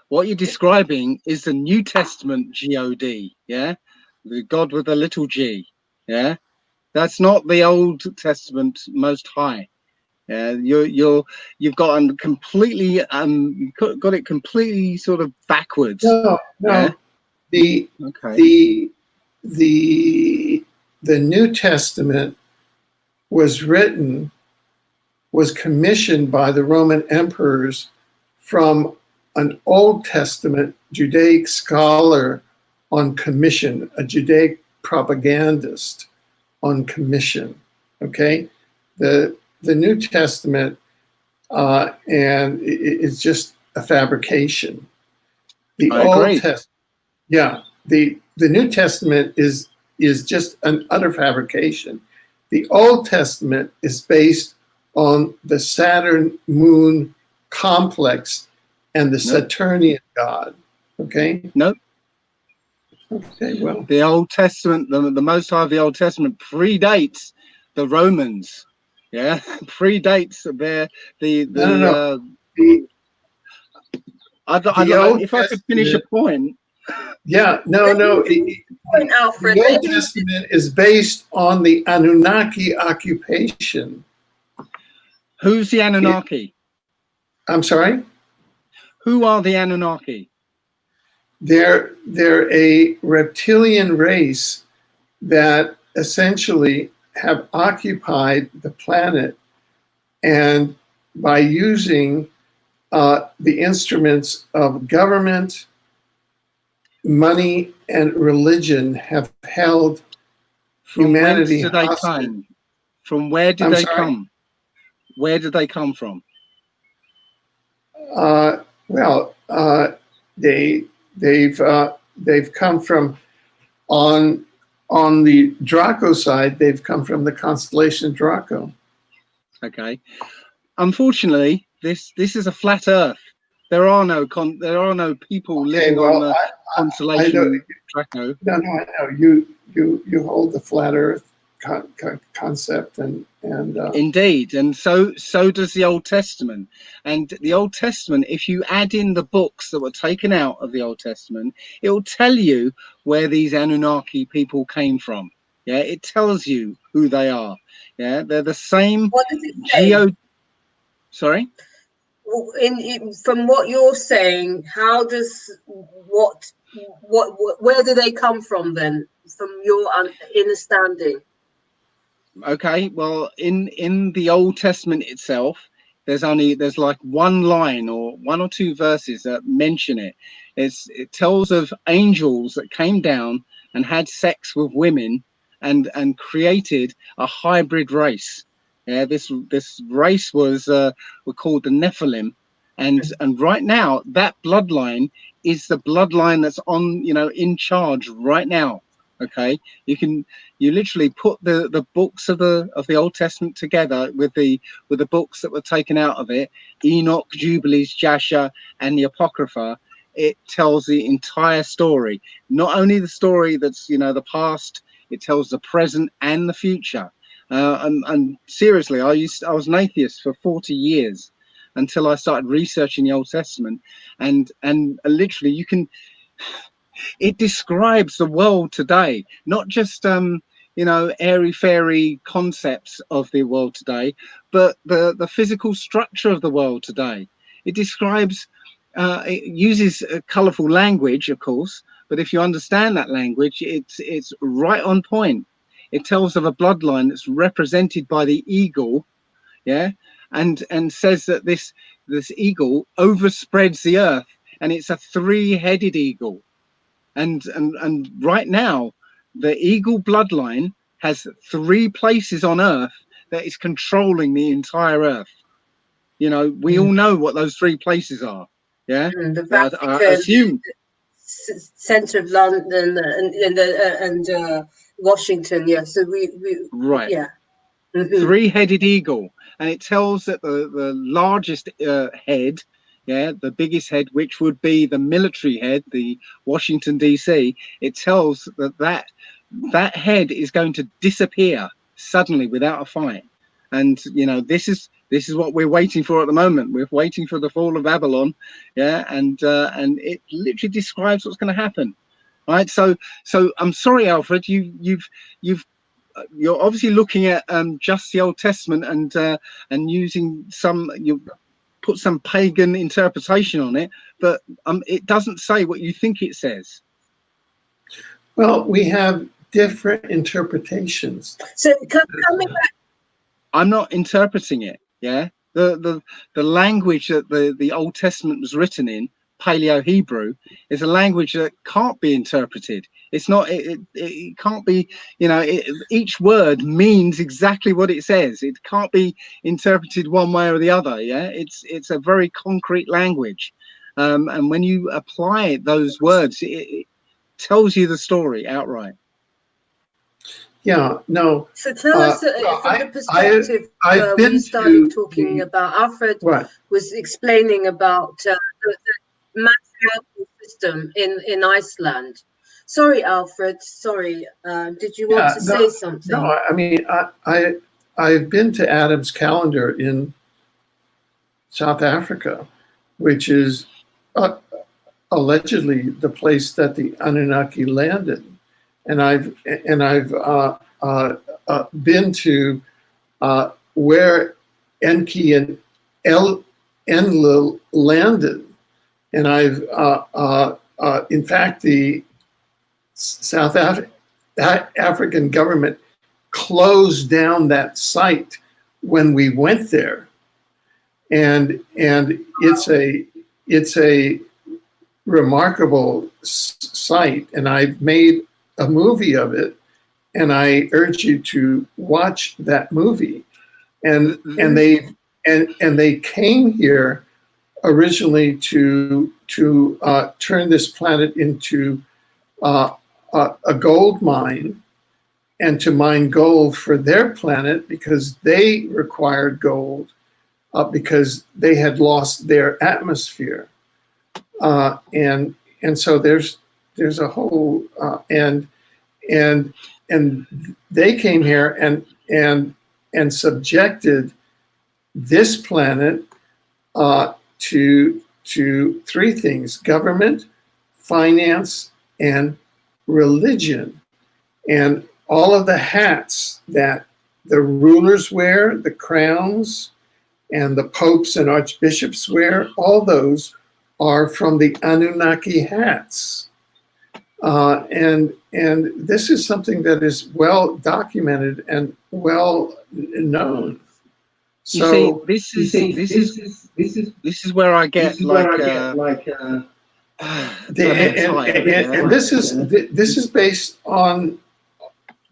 What you're describing is the New Testament God, yeah? The God with a little g, yeah? That's not the Old Testament Most High. Yeah, you've got got it completely sort of backwards. No, Yeah. no. The Okay. the New Testament was commissioned by the Roman emperors from an Old Testament Judaic scholar on commission, a Judaic propagandist on commission. Okay, the New Testament and it's just a fabrication. The I Old agree. Testament, yeah, the New Testament is just an utter fabrication. The Old Testament is based on the Saturn Moon complex and the Saturnian god. Okay. Nope. Okay. Well, the Old Testament, the Most High of the Old Testament predates the Romans. Yeah, predates the no. The Old if I could finish a Testament. point. Yeah. No. Point, Alfred. The Old Testament is based on the Anunnaki occupation. Who's the Anunnaki? I'm sorry? Who are the Anunnaki? They're a reptilian race that essentially have occupied the planet, and by using the instruments of government, money, and religion have held humanity From whence do they hostage. come? From where did they come? Where did they come from? They've come from on the Draco side. They've come from the constellation Draco. Okay. Unfortunately, this is a flat Earth. There are no people living on the constellation Draco. No, I know you hold the flat Earth concept and indeed, and so does the Old Testament. And the Old Testament, if you add in the books that were taken out of the Old Testament, it will tell you where these Anunnaki people came from. Yeah, it tells you who they are. Yeah, they're the same. What does it say? Sorry. From what you're saying, how does where do they come from then? From your understanding. Okay, well, in the Old Testament itself, there's like one line or one or two verses that mention it. It tells of angels that came down and had sex with women and created a hybrid race. Yeah, this race was were called the Nephilim, and right now that bloodline is the bloodline that's on in charge right now. Okay, you literally put the books of the Old Testament together with the books that were taken out of it, Enoch, Jubilees, Jasher, and the Apocrypha. It tells the entire story, not only the story that's the past. It tells the present and the future. And seriously, I was an atheist for 40 years until I started researching the Old Testament, and literally it describes the world today, not just airy fairy concepts of the world today, but the physical structure of the world today. It describes it uses a colorful language, of course, but if you understand that language, it's right on point. It tells of a bloodline that's represented by the eagle, yeah, and says that this eagle overspreads the earth, and it's a three-headed eagle. And right now, the eagle bloodline has three places on earth that is controlling the entire earth. We all know what those three places are. Yeah, the Vatican, I assume center of London and Washington. Yeah, so we right. Yeah. Three-headed eagle, and it tells that the largest head, yeah, the biggest head, which would be the military head, the Washington DC, it tells that head is going to disappear suddenly without a fight, and this is what we're waiting for at the moment. We're waiting for the fall of Babylon, yeah, and it literally describes what's going to happen, right? So I'm sorry, Alfred, you're obviously looking at just the Old Testament and using you put some pagan interpretation on it, but it doesn't say what you think it says. Well, we have different interpretations. So coming back, I'm not interpreting it. Yeah, the language that the Old Testament was written in, Paleo Hebrew, is a language that can't be interpreted. It's not. It can't be. Each word means exactly what it says. It can't be interpreted one way or the other. Yeah, it's a very concrete language, and when you apply those words, it tells you the story outright. Yeah, no. So tell us from the perspective we started talking about. Alfred was explaining about the mathematical system in Iceland. Sorry, Alfred. Sorry. Did you want to say something? No, I mean, I've been to Adam's Calendar in South Africa, which is allegedly the place that the Anunnaki landed, and I've been to where Enki and Enlil landed, and I've in fact the South African government closed down that site when we went there, and it's a remarkable site, and I made a movie of it, and I urge you to watch that movie. And they came here originally to turn this planet into a gold mine, and to mine gold for their planet because they required gold because they had lost their atmosphere. And so there's a whole and they came here and subjected this planet to three things: government, finance, and religion, and all of the hats that the rulers wear, the crowns, and the popes and archbishops wear. All those are from the Anunnaki hats. And this is something that is well documented and well known. So this is where I get and this is based on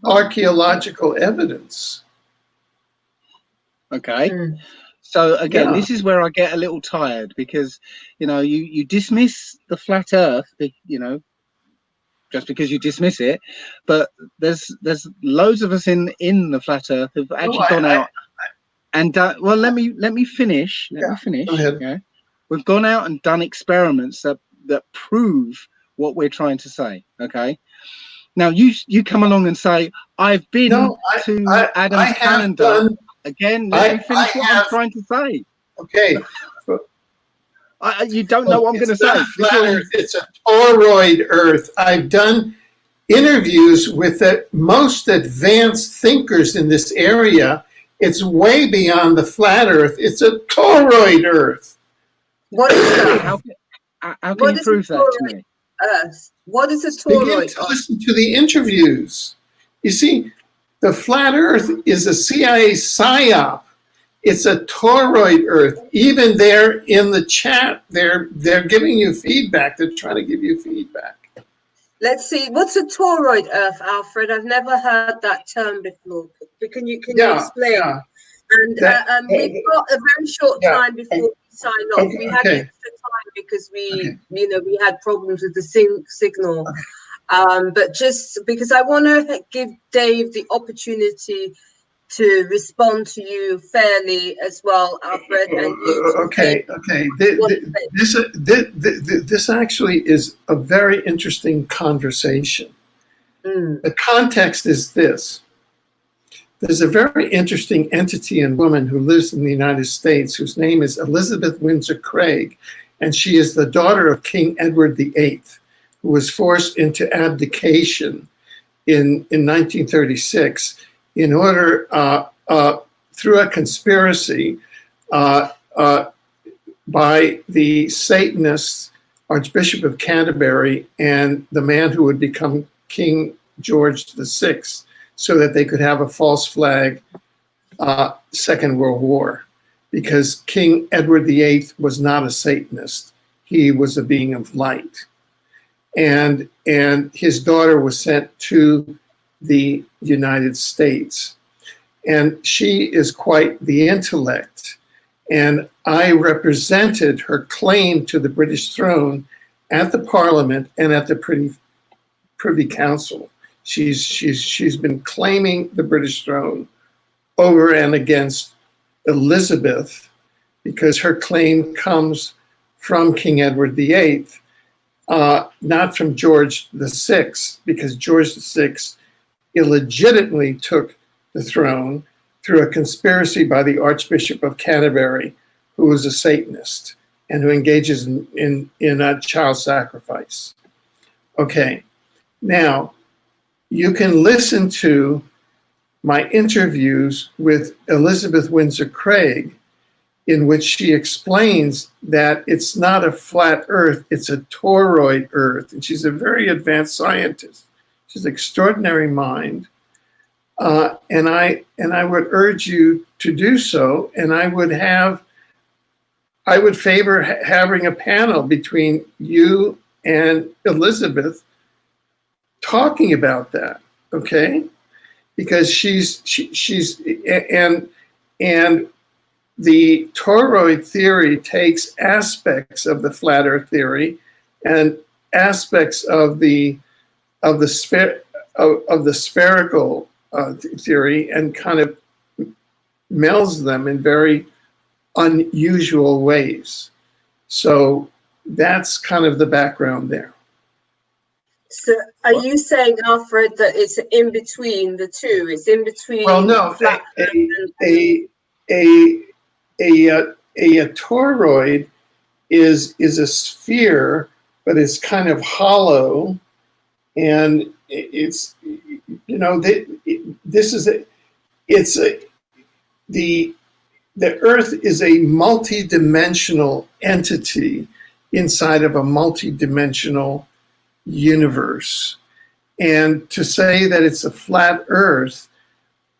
archaeological evidence. Okay. So again, this is where I get a little tired, because you dismiss the flat Earth, just because you dismiss it, but there's loads of us in the flat Earth who've actually gone out and done. Well, let me finish. Let me finish. Go ahead. Okay? We've gone out and done experiments that prove what we're trying to say. Okay. Now you come along and say, I've been to Adam's Calendar. Again, let me finish what I'm trying to say. Okay. You don't know what I'm going to say. It's a toroid Earth. I've done interviews with the most advanced thinkers in this area. It's way beyond the flat Earth. It's a toroid Earth. What is that? How can you prove that to me? Earth. What is a toroid? Begin to listen to the interviews. You see, the flat Earth is a CIA psyop. It's a toroid Earth. Even there in the chat, they're giving you feedback. They're trying to give you feedback. Let's see. What's a toroid Earth, Alfred? I've never heard that term before. Can you explain? Yeah. And we've got a very short time before we sign off. We had extra time because we had problems with the signal. But just because I want to give Dave the opportunity to respond to you fairly as well, Alfred. And This actually is a very interesting conversation. The context is this: there's a very interesting entity and woman who lives in the United States whose name is Elizabeth Windsor Craig, and she is the daughter of King Edward VIII, who was forced into abdication in 1936 in order, through a conspiracy by the Satanists, Archbishop of Canterbury, and the man who would become King George VI, so that they could have a false flag Second World War, because King Edward VIII was not a Satanist. He was a being of light. And his daughter was sent to the United States. And she is quite the intellect. And I represented her claim to the British throne at the Parliament and at the Privy Council. She's been claiming the British throne over and against Elizabeth, because her claim comes from King Edward VIII, not from George VI, because George VI illegitimately took the throne through a conspiracy by the Archbishop of Canterbury, who was a Satanist and who engages in a child sacrifice. Okay, now you can listen to my interviews with Elizabeth Windsor Craig, in which she explains that it's not a flat Earth, it's a toroid Earth. And she's a very advanced scientist. She's an extraordinary mind. And I would urge you to do so. And I would favor having a panel between you and Elizabeth talking about that, okay? Because she's the toroid theory takes aspects of the flat Earth theory and aspects of the spherical theory and kind of melds them in very unusual ways. So that's kind of the background there. So are you saying, Alfred, that it's in between the two? It's in between. Well, no, flat a toroid is a sphere, but it's kind of hollow, and it's, you know, the Earth is a multi-dimensional entity inside of a multi-dimensional universe. And to say that it's a flat Earth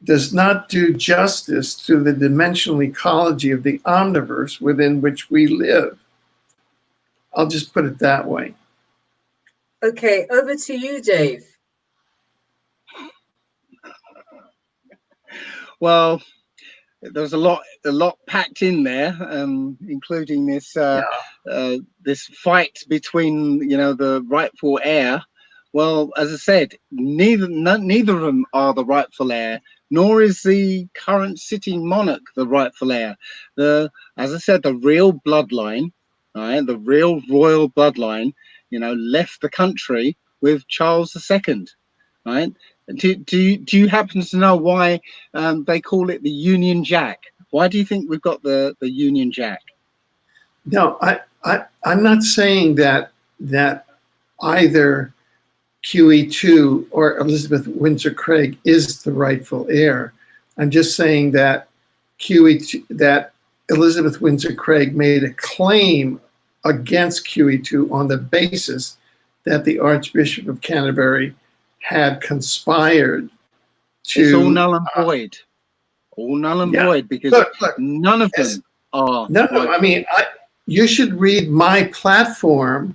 does not do justice to the dimensional ecology of the omniverse within which we live. I'll just put it that way. Okay, over to you, Dave. Well, there's a lot packed in there, including this this fight between, you know, the rightful heir. Well, as I said, neither of them are the rightful heir, nor is the current sitting monarch the rightful heir. As I said, the real bloodline, right, the real royal bloodline, you know, left the country with Charles II, right? Do you happen to know why they call it the Union Jack? Why do you think we've got the Union Jack? No, I'm not saying that either QE2 or Elizabeth Windsor Craig is the rightful heir. I'm just saying that that Elizabeth Windsor Craig made a claim against QE2 on the basis that the Archbishop of Canterbury had conspired to. It's all null and void. All null and void, because look, none of them are. No, I mean, you should read my platform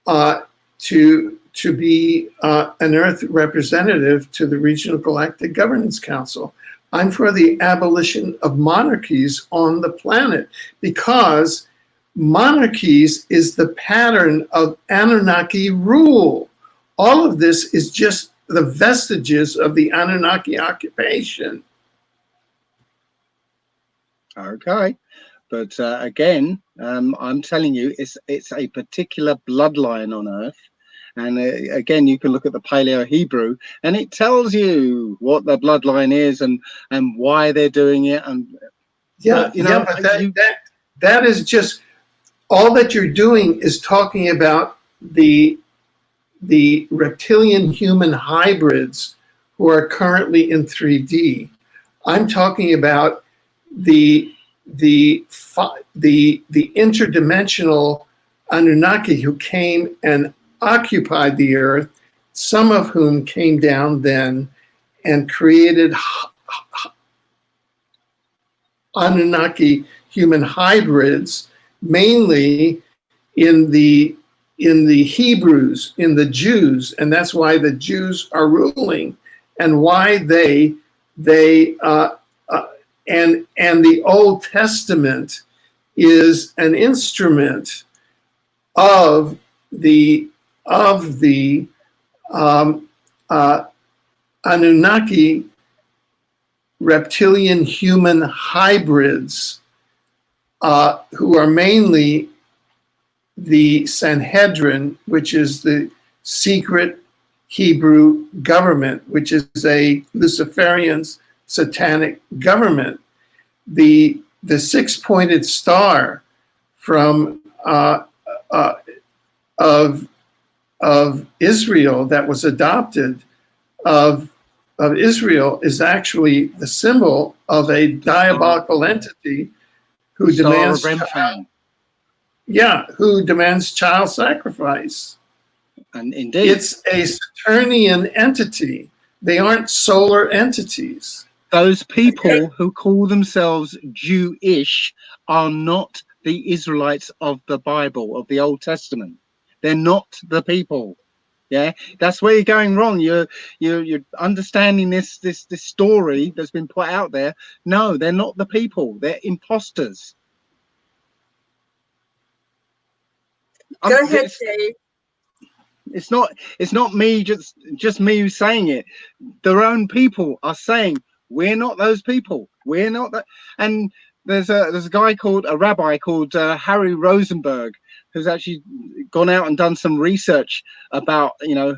to be an Earth representative to the Regional Galactic Governance Council. I'm for the abolition of monarchies on the planet, because monarchies is the pattern of Anunnaki rule. All of this is just the vestiges of the Anunnaki occupation. Okay, but again, I'm telling you, it's a particular bloodline on Earth, And again, you can look at the Paleo Hebrew, and it tells you what the bloodline is and why they're doing it. And Yeah, but that is just all that you're doing is talking about the reptilian human hybrids who are currently in 3D. I'm talking about the interdimensional Anunnaki who came and occupied the earth, some of whom came down then and created Anunnaki human hybrids, mainly in the Hebrews, in the Jews, and that's why the Jews are ruling, and why and the Old Testament is an instrument of the Anunnaki reptilian human hybrids, who are mainly the Sanhedrin, which is the secret Hebrew government, which is a Luciferian satanic government. The six-pointed star from of Israel that was adopted of Israel is actually the symbol of a diabolical entity who demands who demands child sacrifice. And indeed, it's a Saturnian entity. They aren't solar entities. Those people who call themselves Jewish are not the Israelites of the Bible, of the Old Testament. They're not the people. Yeah, that's where you're going wrong. You're understanding this story that's been put out there. No, they're not the people. They're imposters. Go ahead, Dave. It's not me just me who's saying it. Their own people are saying we're not those people. We're not that. And there's a guy called a rabbi called Harry Rosenberg who's actually gone out and done some research about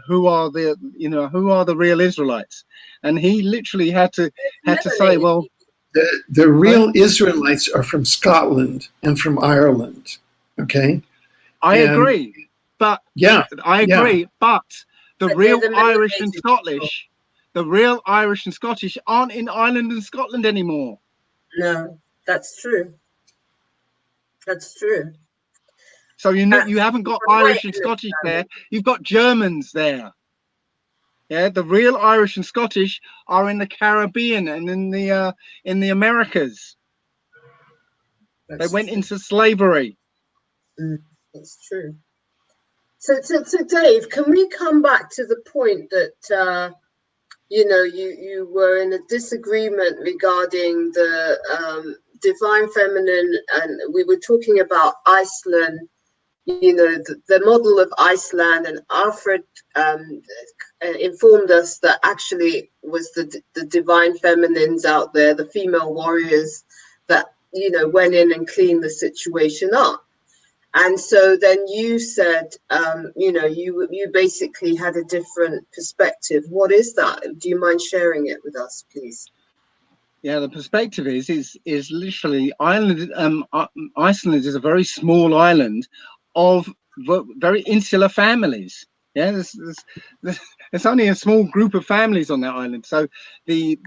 who are the real Israelites, and he literally had to say, well, the real Israelites are from Scotland and from Ireland. Okay, I agree, but but the real Irish and Scottish, aren't in Ireland and Scotland anymore. No, that's true. That's true. So you haven't got Irish and Scottish there. You've got Germans there. Yeah, the real Irish and Scottish are in the Caribbean and in the Americas. They went into slavery. It's true. So Dave, can we come back to the point that you were in a disagreement regarding the divine feminine, and we were talking about Iceland, the model of Iceland, and Alfred informed us that actually it was the divine feminines out there, the female warriors that went in and cleaned the situation up. And so then you said, you basically had a different perspective. What is that? Do you mind sharing it with us, please? Yeah, the perspective is literally Iceland is a very small island of very insular families. Yeah, there's only a small group of families on that island. So the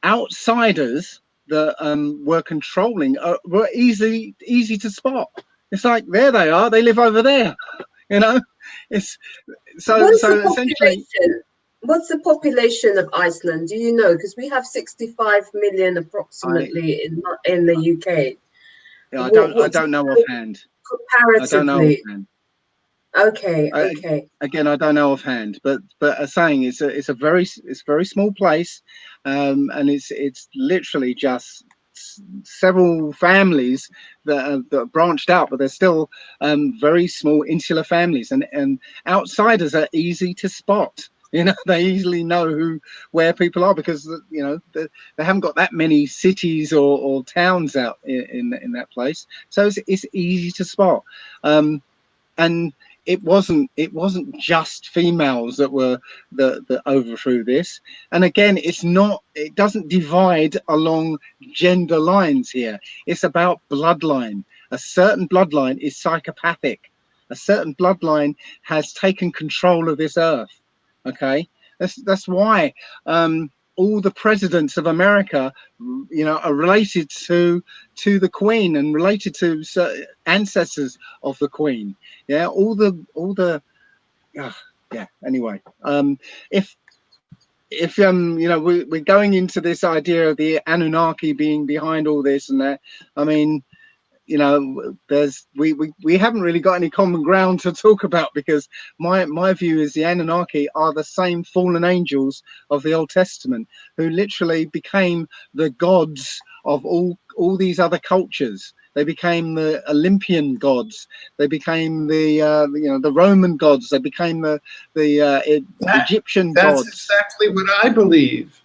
outsiders that were controlling were easy to spot. It's like, there they are. They live over there. It's so essentially. What's the population of Iceland? Do you know? Because we have 65 million approximately in the UK. Yeah, I don't know offhand. Comparatively. I don't know offhand. Okay. Again, I don't know offhand, but as saying, it's a very small place, and it's literally just several families that are branched out, but they're still very small insular families, and outsiders are easy to spot. They easily know where people are because they haven't got that many cities or towns out in that place, so it's easy to spot. And it wasn't just females that were that overthrew this. And again, it doesn't divide along gender lines here. It's about bloodline. A certain bloodline is psychopathic. A certain bloodline has taken control of this earth. Okay, that's why all the presidents of America, are related to the Queen and related to ancestors of the Queen. Yeah, all the yeah. Anyway, if we're going into this idea of the Anunnaki being behind all this and that, I mean, we haven't really got any common ground to talk about, because my view is the Anunnaki are the same fallen angels of the Old Testament who literally became the gods of all these other cultures. They became the Olympian gods. They became the Roman gods. They became the Egyptian gods. That's exactly what I believe.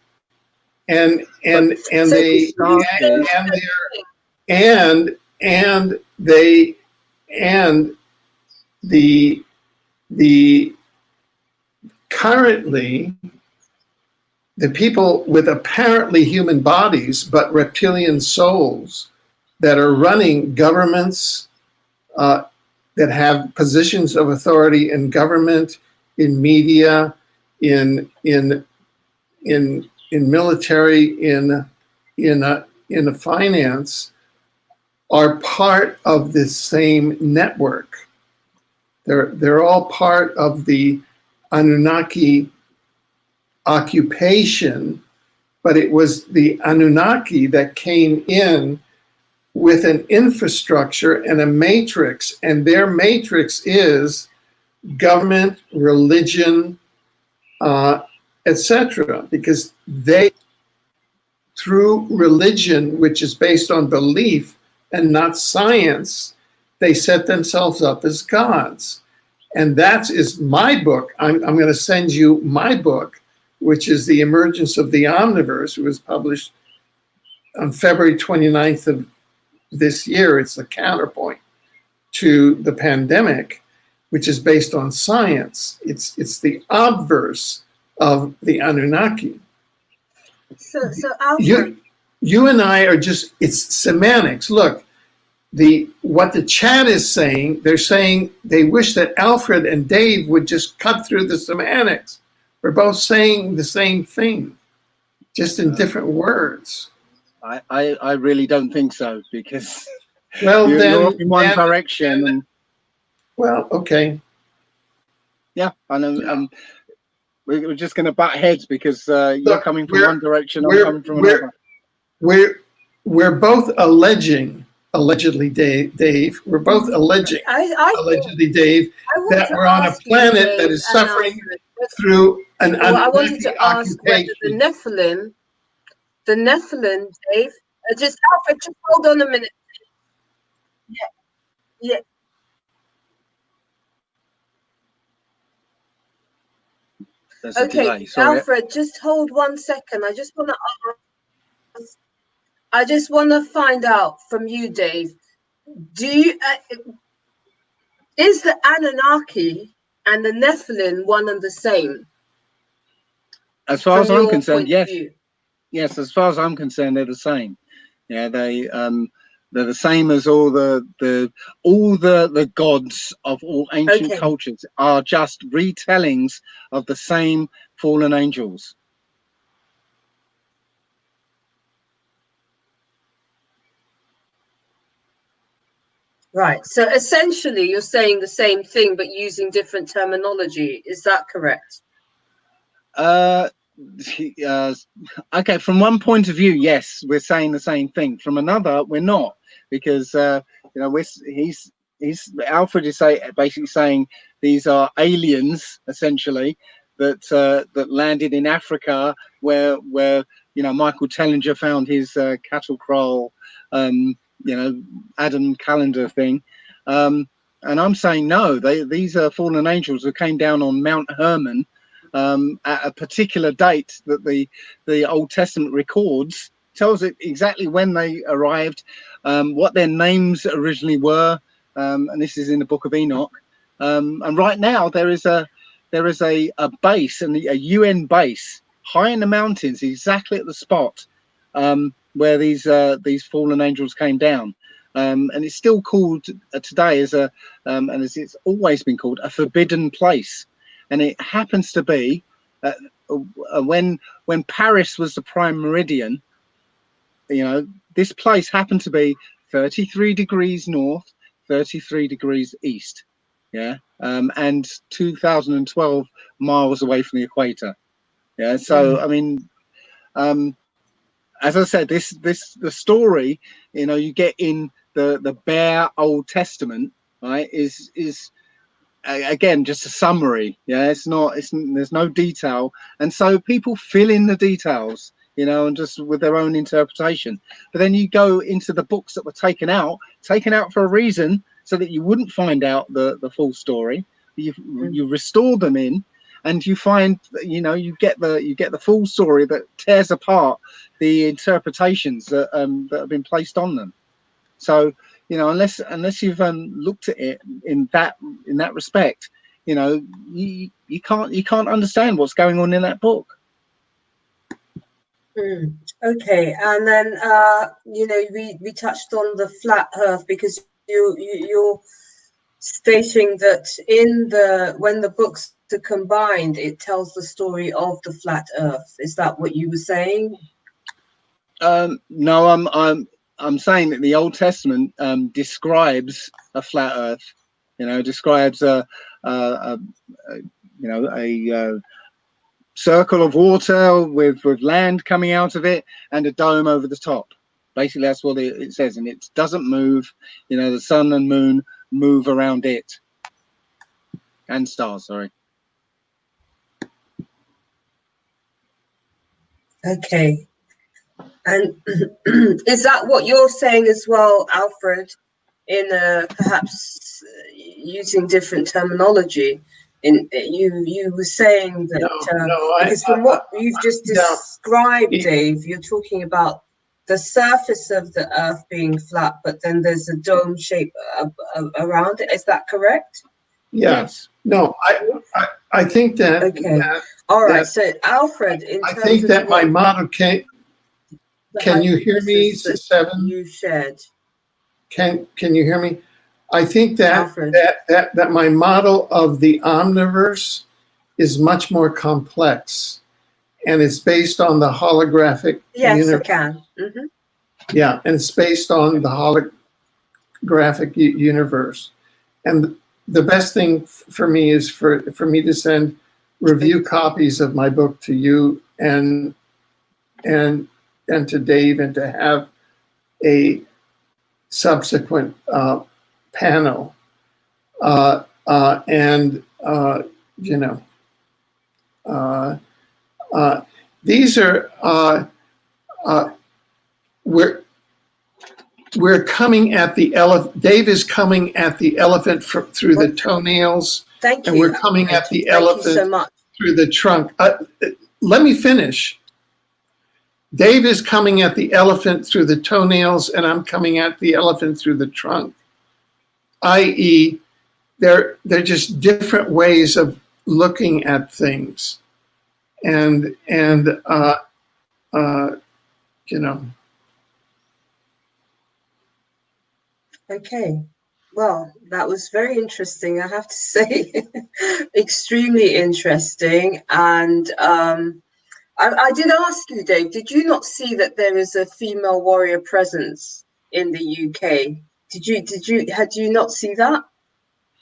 And the currently the people with apparently human bodies but reptilian souls that are running governments, that have positions of authority in government, in media, in military, in finance, are part of this same network. They're all part of the Anunnaki occupation, but it was the Anunnaki that came in with an infrastructure and a matrix, and their matrix is government, religion, etc. Because they, through religion, which is based on belief and not science, they set themselves up as gods. And that is my book. I'm going to send you my book, which is The Emergence of the Omniverse. It was published on February 29th of this year. It's the counterpoint to the pandemic, which is based on science. It's the obverse of the Anunnaki. So Alfred, you and I are just, it's semantics. Look, what the chat is saying, they're saying they wish that Alfred and Dave would just cut through the semantics. We're both saying the same thing, just in different words. I really don't think so, because well, you're off in one direction. And well, okay. Yeah, I know. We're just going to butt heads, because you're coming from one direction, I'm coming from another. We're both allegedly, Dave. We're both allegedly, Dave, that we're on a planet that is suffering through an I wanted to ask occupation. whether the Nephilim, Dave, just Alfred, just hold on a minute. Yeah. Okay, Alfred, just hold 1 second. I just want to find out from you, Dave. Is the Anunnaki and the Nephilim one and the same? As far as I'm concerned, yes. Yes, as far as I'm concerned, they're the same. Yeah, they're the same as all the gods of all ancient cultures are just retellings of the same fallen angels. Right. So essentially, you're saying the same thing, but using different terminology. Is that correct? Okay, from one point of view, yes, we're saying the same thing. From another, we're not, because Alfred is basically saying these are aliens, essentially, that landed in Africa, where Michael Tellinger found his cattle kraal, Adam calendar thing, and I'm saying no. These are fallen angels who came down on Mount Hermon at a particular date that the Old Testament records, tells it exactly when they arrived, what their names originally were, and this is in the Book of Enoch. And right now there is a base, and a UN base high in the mountains, exactly at the spot where these fallen angels came down. And it's still called today as and as it's always been called, a forbidden place. And it happens to be when Paris was the prime meridian, this place happened to be 33 degrees north, 33 degrees east, and 2012 miles away from the equator. So I mean, as I said, the story, you get in the bare Old Testament, right, is again just a summary. There's no detail, and so people fill in the details, and just with their own interpretation. But then you go into the books that were taken out for a reason, so that you wouldn't find out the full story. You restore them in, and you find, you get the full story that tears apart the interpretations that have been placed on them. So, unless you've looked at it in that respect, you can't understand what's going on in that book. Okay, and then we touched on the flat Earth, because you're stating that when the books are combined, it tells the story of the flat Earth. Is that what you were saying? No, I'm saying that the Old Testament describes a flat Earth. Describes a circle of water with land coming out of it and a dome over the top. Basically, that's what it says, and it doesn't move. The sun and moon move around it, and stars. Sorry. Okay. And is that what you're saying as well, Alfred, in perhaps using different terminology? You were saying that because from what you've just described, Dave, you're talking about the surface of the Earth being flat, but then there's a dome shape around it. Is that correct? Yes. No, I think that. Okay. All right. So, Alfred, I think that my model can you hear me, Seven? You shared. Can you hear me? I think that Alfred. that my model of the omniverse is much more complex, and it's based on the holographic universe. I can. Mm-hmm. Yeah, and it's based on the holographic universe. And the best thing for me is for me to send review copies of my book to you and to Dave, and to have a subsequent panel. These are we're coming at the elephant. Dave is coming at the elephant through the toenails. Thank you. And we're coming at the elephant through the trunk. Let me finish. Dave is coming at the elephant through the toenails, and I'm coming at the elephant through the trunk. I.e., they're just different ways of looking at things, and Okay. Well, that was very interesting, I have to say. Extremely interesting. And I did ask you, Dave, did you not see that there is a female warrior presence in the UK? Had you not see that?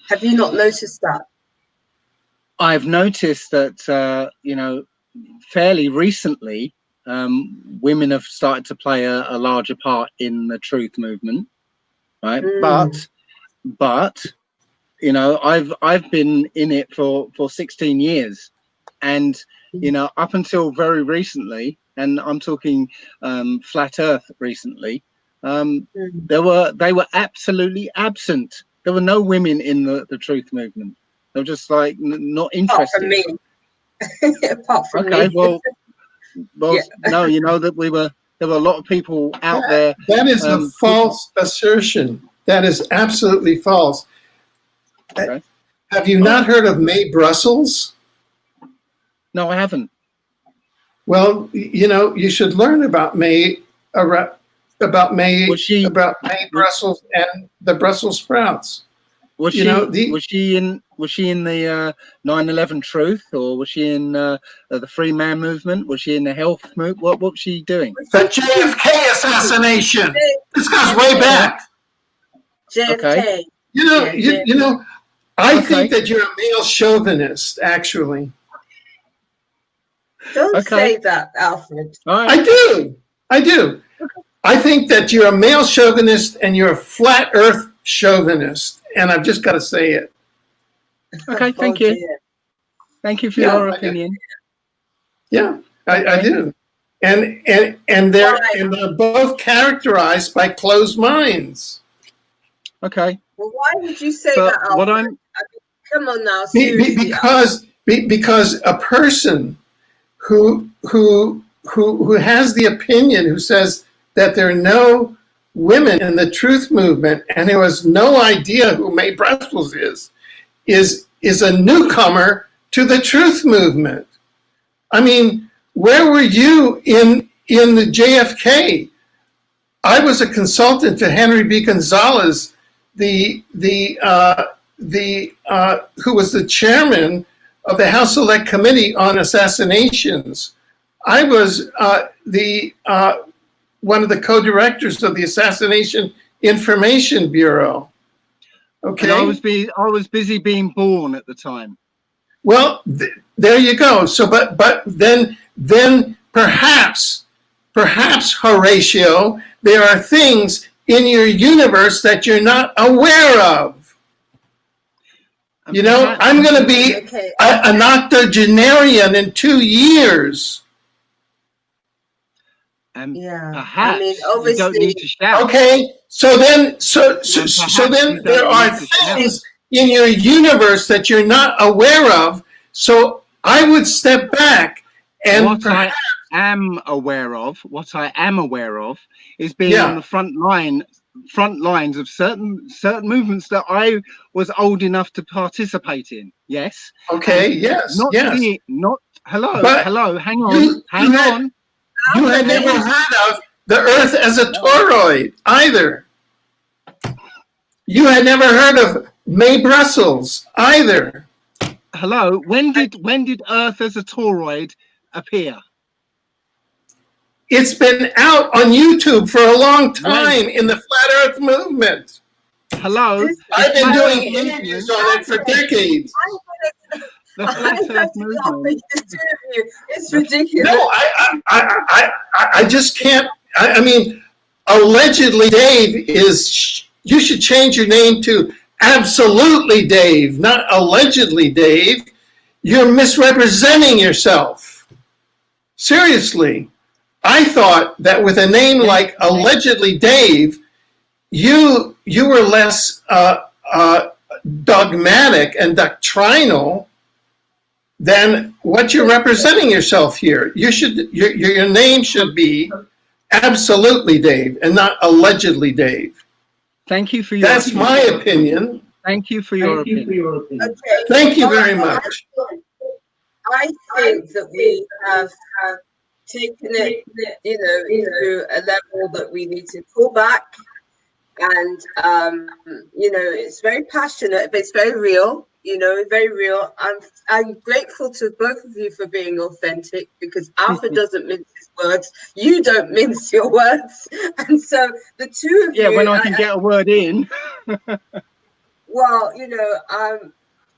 Have you not noticed that? I've noticed that, fairly recently, women have started to play a larger part in the truth movement, right? But I've been in it for 16 years, and up until very recently, and I'm talking flat Earth recently, they were absolutely absent. There were no women in the truth movement. They were just like not interested. Apart from me. Okay, well, yeah. No, that there were a lot of people out there. That is a false assertion. That is absolutely false. Okay. Have you not heard of Mae Brussels? No, I haven't. Well, you know, you should learn about Mae Was she Brussels and the Brussels sprouts. was You she know, was she in the 9/11 Truth, or was she in the Free Man Movement? Was she in the health movement? What was she doing? the JFK assassination. This goes way back. JFK. Okay. You know, Yeah, you know, I Okay. think that you're a male chauvinist, actually. Don't Okay. say that, Alfred. All right. I do. I do. I think that you're a male chauvinist and you're a flat earth chauvinist. And I've just got to say it. Okay, thank Oh, you. dear. Thank you for Yeah, your I do. opinion. Yeah, I do. And they're both characterized by closed minds. Okay. Well, why would you say But that, Alfred? what I I'm mean, come on now, seriously. Because a person who has the opinion, who says that there are no women in the truth movement and who has no idea who Mae Brussels is a newcomer to the truth movement. I mean, where were you in the JFK? I was a consultant to Henry B. Gonzalez, who was the chairman of the House Select Committee on Assassinations. I was one of the co-directors of the Assassination Information Bureau. Okay. And I was busy being born at the time. Well, there you go. So, but then perhaps Horatio, there are things in your universe that you're not aware of. And You know, perhaps- I'm going to be Okay. an octogenarian in 2 years. And Yeah. perhaps I mean, you don't obviously. need to shout. Okay, so then you there don't are need to shout. things in your universe that you're not aware of. So I would step back and What I am aware of is being Yeah. on the front lines of certain movements that I was old enough to participate in. Yes. okay, And yes, Not yes. But hello, hang you on. You had never heard of the Earth as a toroid either. You had never heard of Mae Brussels either. Hello, when did Earth as a toroid appear? It's been out on YouTube for a long time in the Flat Earth movement. Hello, I've been Flat doing Earth interviews on it for decades. the I'm Flat going Earth to laugh movement. at the two of you. It's ridiculous. No, I just can't. I mean, allegedly Dave is, you should change your name to Absolutely Dave, not Allegedly Dave. You're misrepresenting yourself. Seriously. I thought that with a name like Allegedly Dave, you were less dogmatic and doctrinal than what you're representing yourself here. Your name should be Absolutely Dave and not Allegedly Dave. Thank you for your That's opinion. my opinion. Thank you for your opinion. Okay. Thank you very much. I think that we have taken it, to a level that we need to pull back. And, it's very passionate, but it's very real, very real. I'm grateful to both of you for being authentic, because Alfred doesn't mince his words. You don't mince your words. And so the two of you. Yeah, when I can get a word in. Well,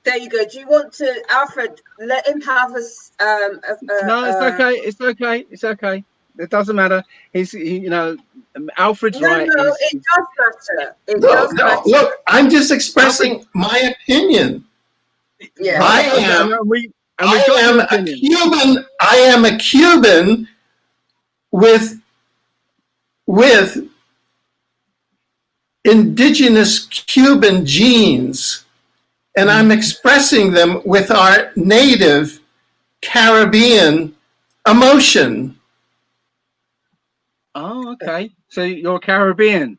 there you go. Do you want to, Alfred, let him have us? No, it's okay. It doesn't matter. Alfred's right. No, it does matter. It No, does no, matter. look, I'm just expressing my opinion. Yeah. I am I am a Cuban with indigenous Cuban genes, and I'm expressing them with our native Caribbean emotion. Oh, okay. So you're Caribbean.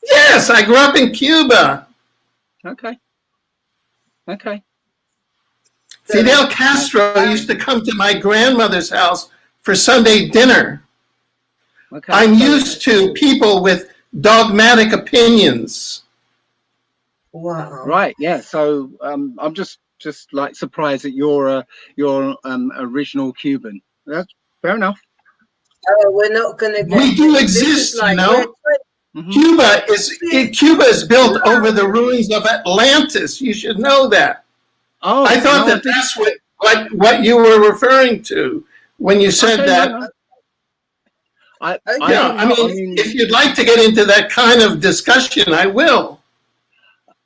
Yes, I grew up in Cuba. Okay. Okay. Fidel Castro used to come to my grandmother's house for Sunday dinner. Okay. I'm used to people with dogmatic opinions. Wow. Right. Yeah. So I'm just like surprised that you're original Cuban. That's fair enough. Oh, we're not gonna get. We do this is exist, like, you know. Mhm. Cuba is built over the ruins of Atlantis. You should know that. Oh, I thought no, that that's what you were referring to when you said okay, that. no. I Yeah, didn't I know. mean, if you'd like to get into that kind of discussion, I will.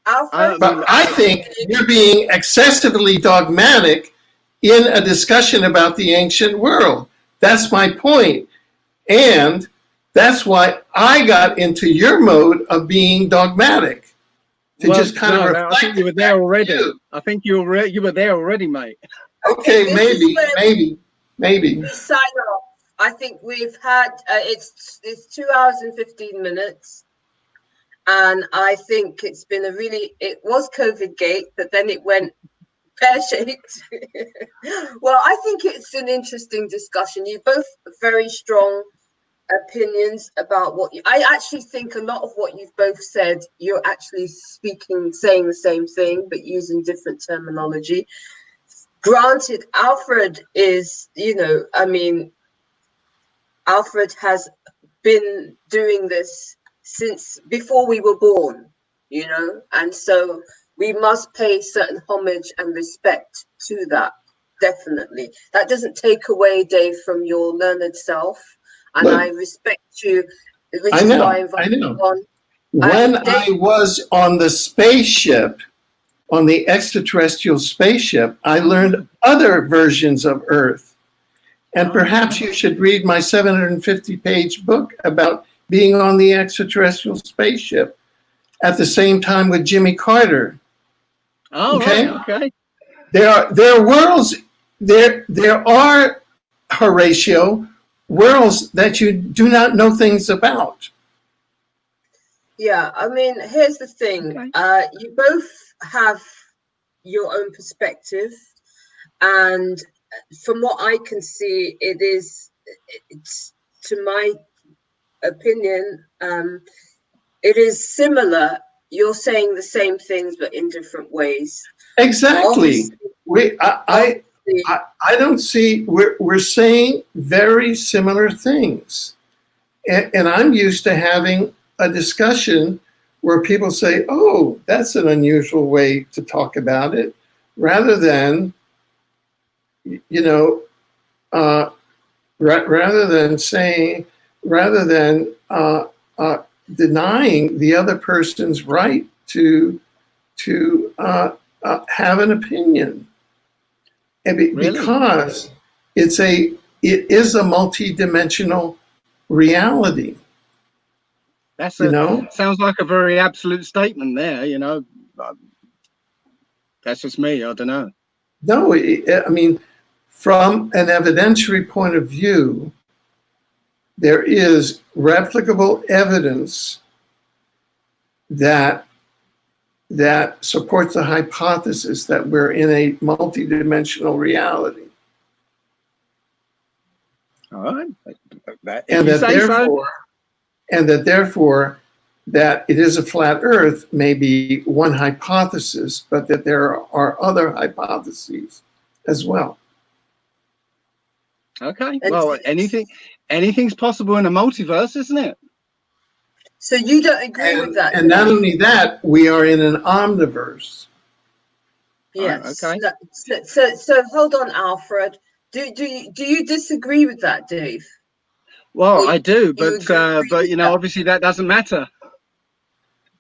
Alfred, But I think you're being excessively dogmatic in a discussion about the ancient world. That's my point. And that's why I got into your mode of being dogmatic. To well, just kind of reflect. I think you were there already. I think you were there already, mate. Okay, maybe. we sign off. I think we've had it's 2 hours and 15 minutes. And I think it's been it was COVIDGATE, but then it went pear-shaped. Well, I think it's an interesting discussion. You both very strong opinions about I actually think a lot of what you've both said, you're actually saying the same thing, but using different terminology. Granted, Alfred is, I mean, Alfred has been doing this since before we were born, and so we must pay certain homage and respect to that. Definitely. That doesn't take away, Dave, from your learned self, and I respect you, which is why I invited you on. When I was on the spaceship, on the extraterrestrial spaceship, I learned other versions of Earth. And perhaps you should read my 750-page book about being on the extraterrestrial spaceship at the same time with Jimmy Carter. Oh, okay. Right, okay. There are worlds. There are, Horatio, worlds that you do not know things about. Yeah, I mean, here's the thing. Okay. You both have your own perspective, and from what I can see, it's to my opinion, it is similar. You're saying the same things, but in different ways. Exactly. I don't see. We're saying very similar things, and I'm used to having a discussion where people say, "Oh, that's an unusual way to talk about it," rather than, rather than denying the other person's right to have an opinion, and because it is a multidimensional reality. Sounds like a very absolute statement there. That's just me. I don't know. No, I mean, from an evidentiary point of view, there is replicable evidence that supports the hypothesis that we're in a multidimensional reality. All right. And that therefore that it is a flat Earth may be one hypothesis, but that there are other hypotheses as well. Okay. Well, anything's possible in a multiverse, isn't it? So you don't agree with that? And not only that, we are in an omniverse. Yes. Okay. So hold on, Alfred. Do you disagree with that, Dave? Well, I do, but obviously that doesn't matter.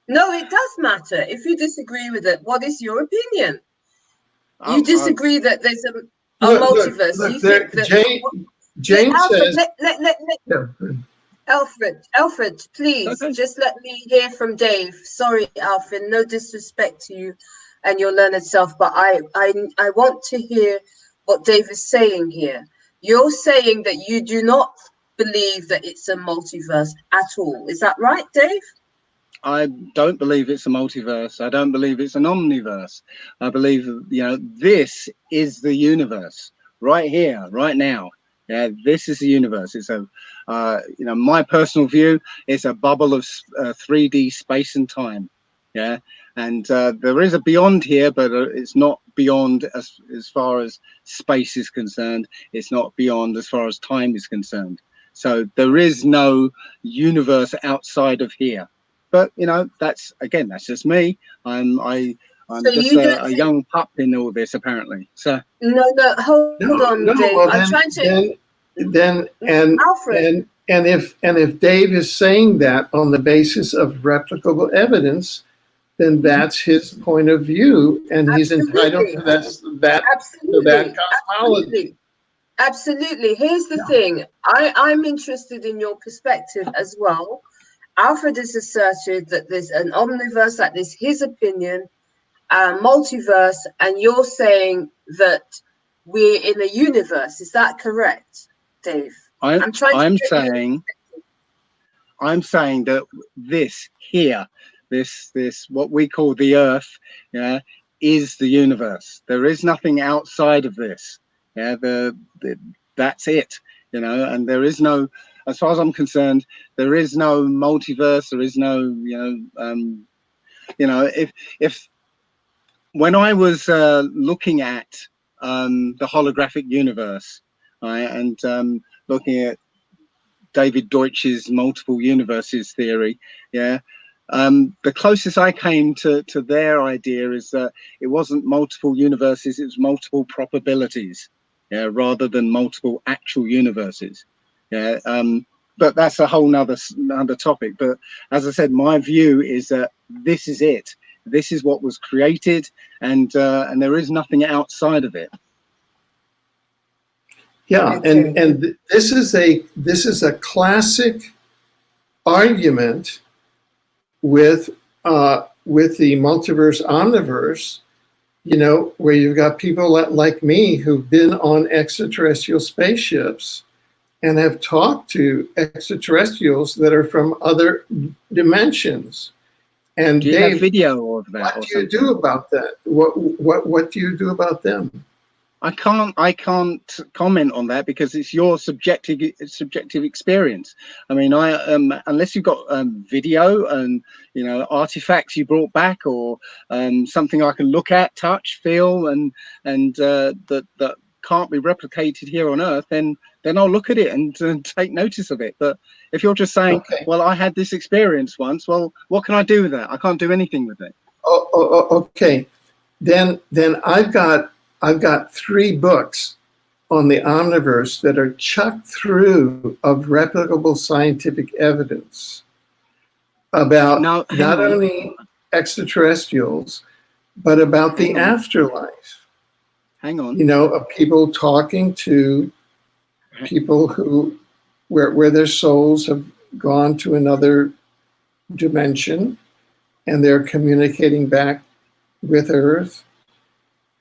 No, it does matter. If you disagree with it, what is your opinion? You disagree that there's a multiverse. You think that Jane says. Alfred, please, just let me hear from Dave. Sorry, Alfred, no disrespect to you and your learned self, but I want to hear what Dave is saying here. You're saying that you do not believe that it's a multiverse at all. Is that right, Dave? I don't believe it's a multiverse. I don't believe it's an omniverse. I believe, you know, this is the universe right here, right now. Yeah, this is the universe. It's a, you know, my personal view, it's a bubble of 3D space and time. Yeah, and there is a beyond here, but it's not beyond as far as space is concerned. It's not beyond as far as time is concerned. So there is no universe outside of here. But you know, that's again, that's just me. I'm So just you don't a think? young pup in all this, apparently. So No, no, hold No, on, no. Dave. Well, I'm trying to. then, Alfred. and if Dave is saying that on the basis of replicable evidence, then that's his point of view, and he's entitled Absolutely, to that to that absolutely, cosmology. absolutely. Here's the thing. I'm interested in your perspective as well. Alfred has asserted that there's an omniverse, that is his opinion, multiverse, and you're saying that we're in a universe. Is that correct, Dave? I'm trying to I'm get you. saying that this here, this what we call the Earth, yeah, is the universe. There is nothing outside of this. Yeah, that's it. You know, and there is no, as far as I'm concerned, there is no multiverse. There is no, you know, if when I was looking at the holographic universe, right, and looking at David Deutsch's multiple universes theory, yeah, the closest I came to their idea is that it wasn't multiple universes; it was multiple probabilities, yeah, rather than multiple actual universes, yeah. But that's a whole nother topic. But as I said, my view is that this is it. This is what was created, and there is nothing outside of it. Yeah, Okay. and this is a classic argument with the multiverse omniverse, you know, where you've got people like me who've been on extraterrestrial spaceships and have talked to extraterrestrials that are from other dimensions. And Do you Dave, have video of that? what do you do about that? What do you do about them? I can't comment on that because it's your subjective experience. I mean, unless you've got video and, you know, artifacts you brought back, or something I can look at, touch, feel, and that can't be replicated here on Earth, then I'll look at it and take notice of it. But if you're just saying, Okay. well, I had this experience once, well, what can I do with that? I can't do anything with it. Okay. Then I've got 3 books on the omniverse that are chucked through of replicable scientific evidence about not only extraterrestrials, but about the afterlife. Hang on. You know, of people talking to people where their souls have gone to another dimension and they're communicating back with Earth.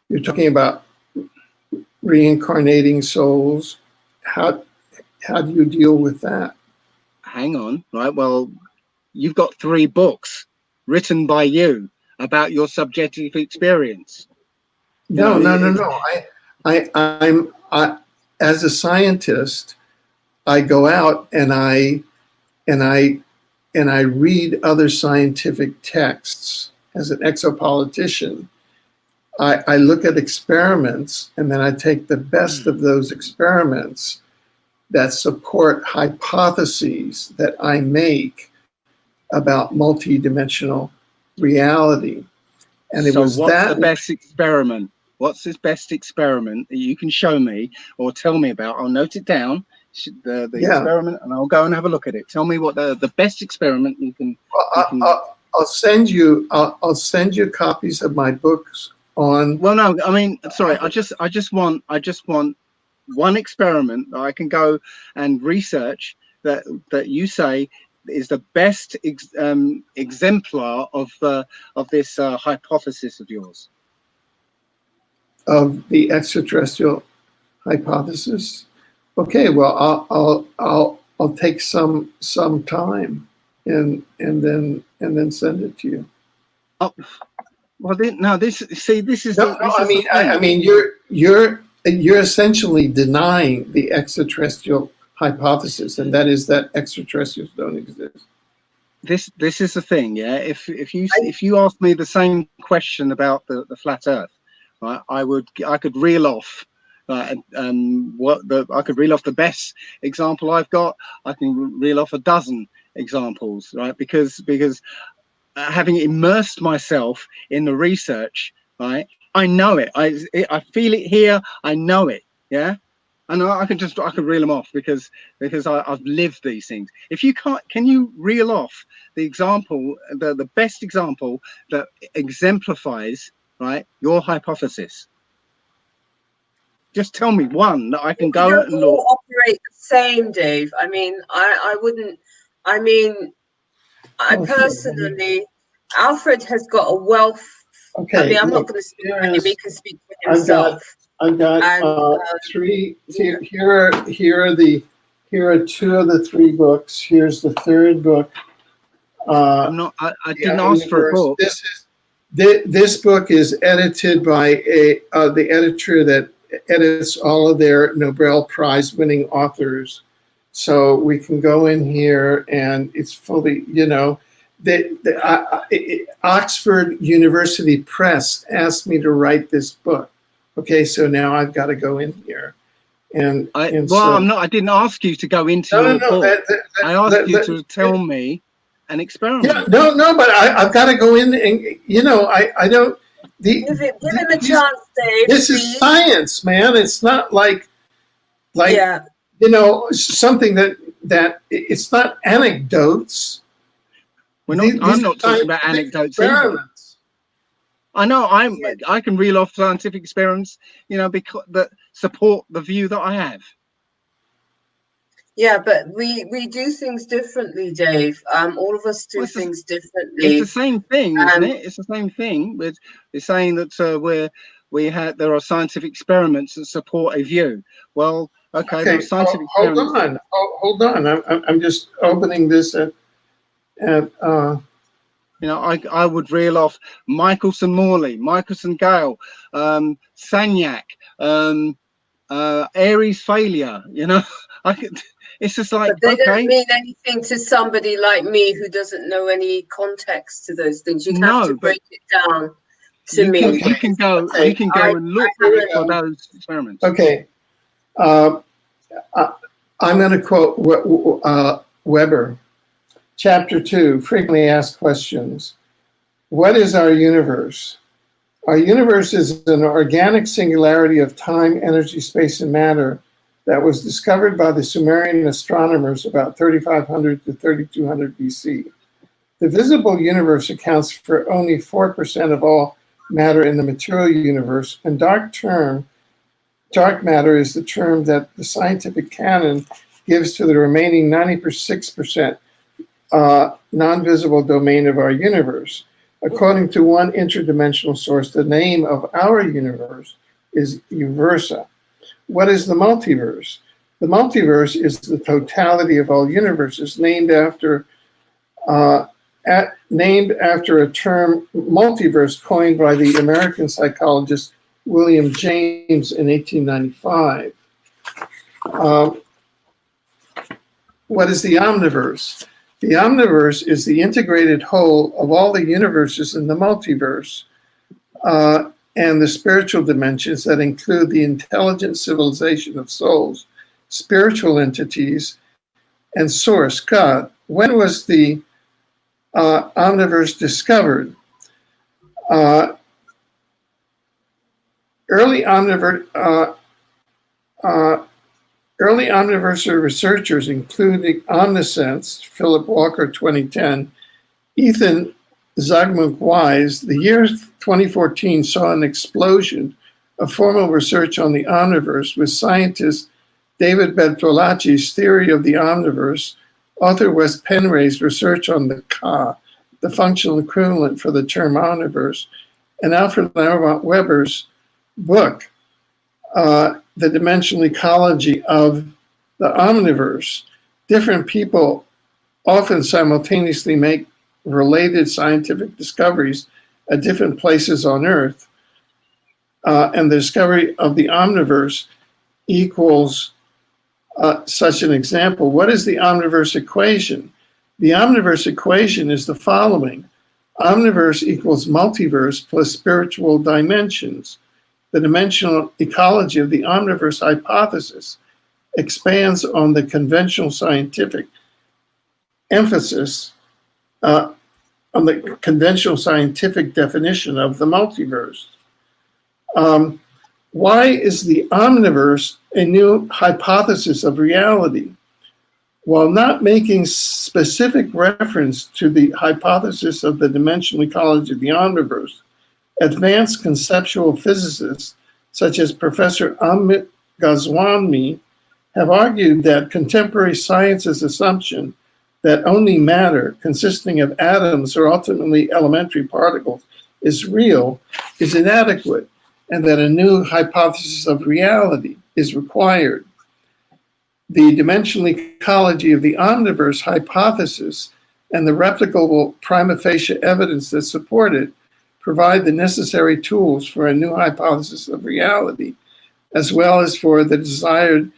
You're talking about reincarnating souls. How do you deal with that? Hang on, right? Well, you've got 3 books written by you about your subjective experience. No. I'm as a scientist, I go out and I read other scientific texts. As an exopolitician, I look at experiments and then I take the best of those experiments that support hypotheses that I make about multidimensional reality. And it was what's the best experiment? What's the best experiment that you can show me or tell me about? I'll note it down, the experiment, and I'll go and have a look at it. Tell me what the best experiment you can. I'll send you copies of my books on. Well, no, I mean, sorry, I just want one experiment that I can go and research that you say is the best exemplar of this hypothesis of yours. Of the extraterrestrial hypothesis. Okay, well, I'll take some time. and then send it to you. Oh, well, no. This is No, no. I mean, you're essentially denying the extraterrestrial hypothesis, and that is that extraterrestrials don't exist. This is the thing, yeah. If you ask me the same question about the flat Earth, right, I could reel off. I could reel off the best example I've got. I can reel off a dozen examples, right? Because having immersed myself in the research, right, I know it. I feel it here. I know it. Yeah, and I can reel them off because I've lived these things. If you can't, can you reel off the example, the best example that exemplifies, right, your hypothesis? Just tell me one that I can go and look. All operate the same, Dave. I mean, I wouldn't. I mean, I personally, Alfred has got a wealth. Okay. I mean, I'm not going to speak for him. He can speak for himself. I've got three. Here are two of the three books. Here's the third book. I didn't ask for a book. This book is edited by the editor that edits all of their Nobel Prize winning authors. So we can go in here and it's fully, Oxford University Press asked me to write this book. Okay, so now I've got to go in here. I didn't ask you to go into your book. I asked you to tell me an experiment. Yeah, no, but I've got to go in and, I don't. Give him a chance, Dave. This is science, man. It's not like something that it's not anecdotes. I'm not talking about anecdotes either. I know I can reel off scientific experiments, because that support the view that I have. Yeah, but we do things differently, Dave. All of us do things differently. It's the same thing, isn't it? It's the same thing. We're saying that there are scientific experiments that support a view. Well, okay. There are scientific experiments. Hold on. I'm just opening this at I would reel off Michelson Morley, Michelson Gale, Sagnac, Aries failure. I could. It's just like, but they don't mean anything to somebody like me who doesn't know any context to those things. You'd have to break it down to me. You can go and look for those experiments. Okay. I'm going to quote Weber. Chapter 2, frequently asked questions. What is our universe? Our universe is an organic singularity of time, energy, space, and matter that was discovered by the Sumerian astronomers about 3500 to 3200 BC. The visible universe accounts for only 4% of all matter in the material universe, and dark matter is the term that the scientific canon gives to the remaining 96% non-visible domain of our universe. According to one interdimensional source, the name of our universe is Uversa. What is the multiverse? The multiverse is the totality of all universes, named after a term multiverse coined by the American psychologist William James in 1895. What is the omniverse? The omniverse is the integrated whole of all the universes in the multiverse and the spiritual dimensions that include the intelligent civilization of souls, spiritual entities, and source, God. When was the omniverse discovered? Early omniverse researchers, including Omniscience, Philip Walker, 2010, Ethan Zygmunt Wise, the year 2014 saw an explosion of formal research on the omniverse with scientist David Bertolacci's theory of the omniverse, author Wes Penray's research on the Ka, the functional equivalent for the term omniverse, and Alfred Weber's book, The Dimensional Ecology of the Omniverse. Different people often simultaneously make related scientific discoveries at different places on Earth, and the discovery of the omniverse equals such an example. What is the omniverse equation? The omniverse equation is the following. Omniverse equals multiverse plus spiritual dimensions. The dimensional ecology of the omniverse hypothesis expands on the conventional scientific emphasis on the conventional scientific definition of the multiverse. Why is the omniverse a new hypothesis of reality? While not making specific reference to the hypothesis of the dimensional ecology of the omniverse, advanced conceptual physicists such as Professor Amit Goswami have argued that contemporary science's assumption that only matter consisting of atoms or ultimately elementary particles is real is inadequate, and that a new hypothesis of reality is required. The dimensional ecology of the omniverse hypothesis and the replicable prima facie evidence that support it provide the necessary tools for a new hypothesis of reality, as well as for the desired,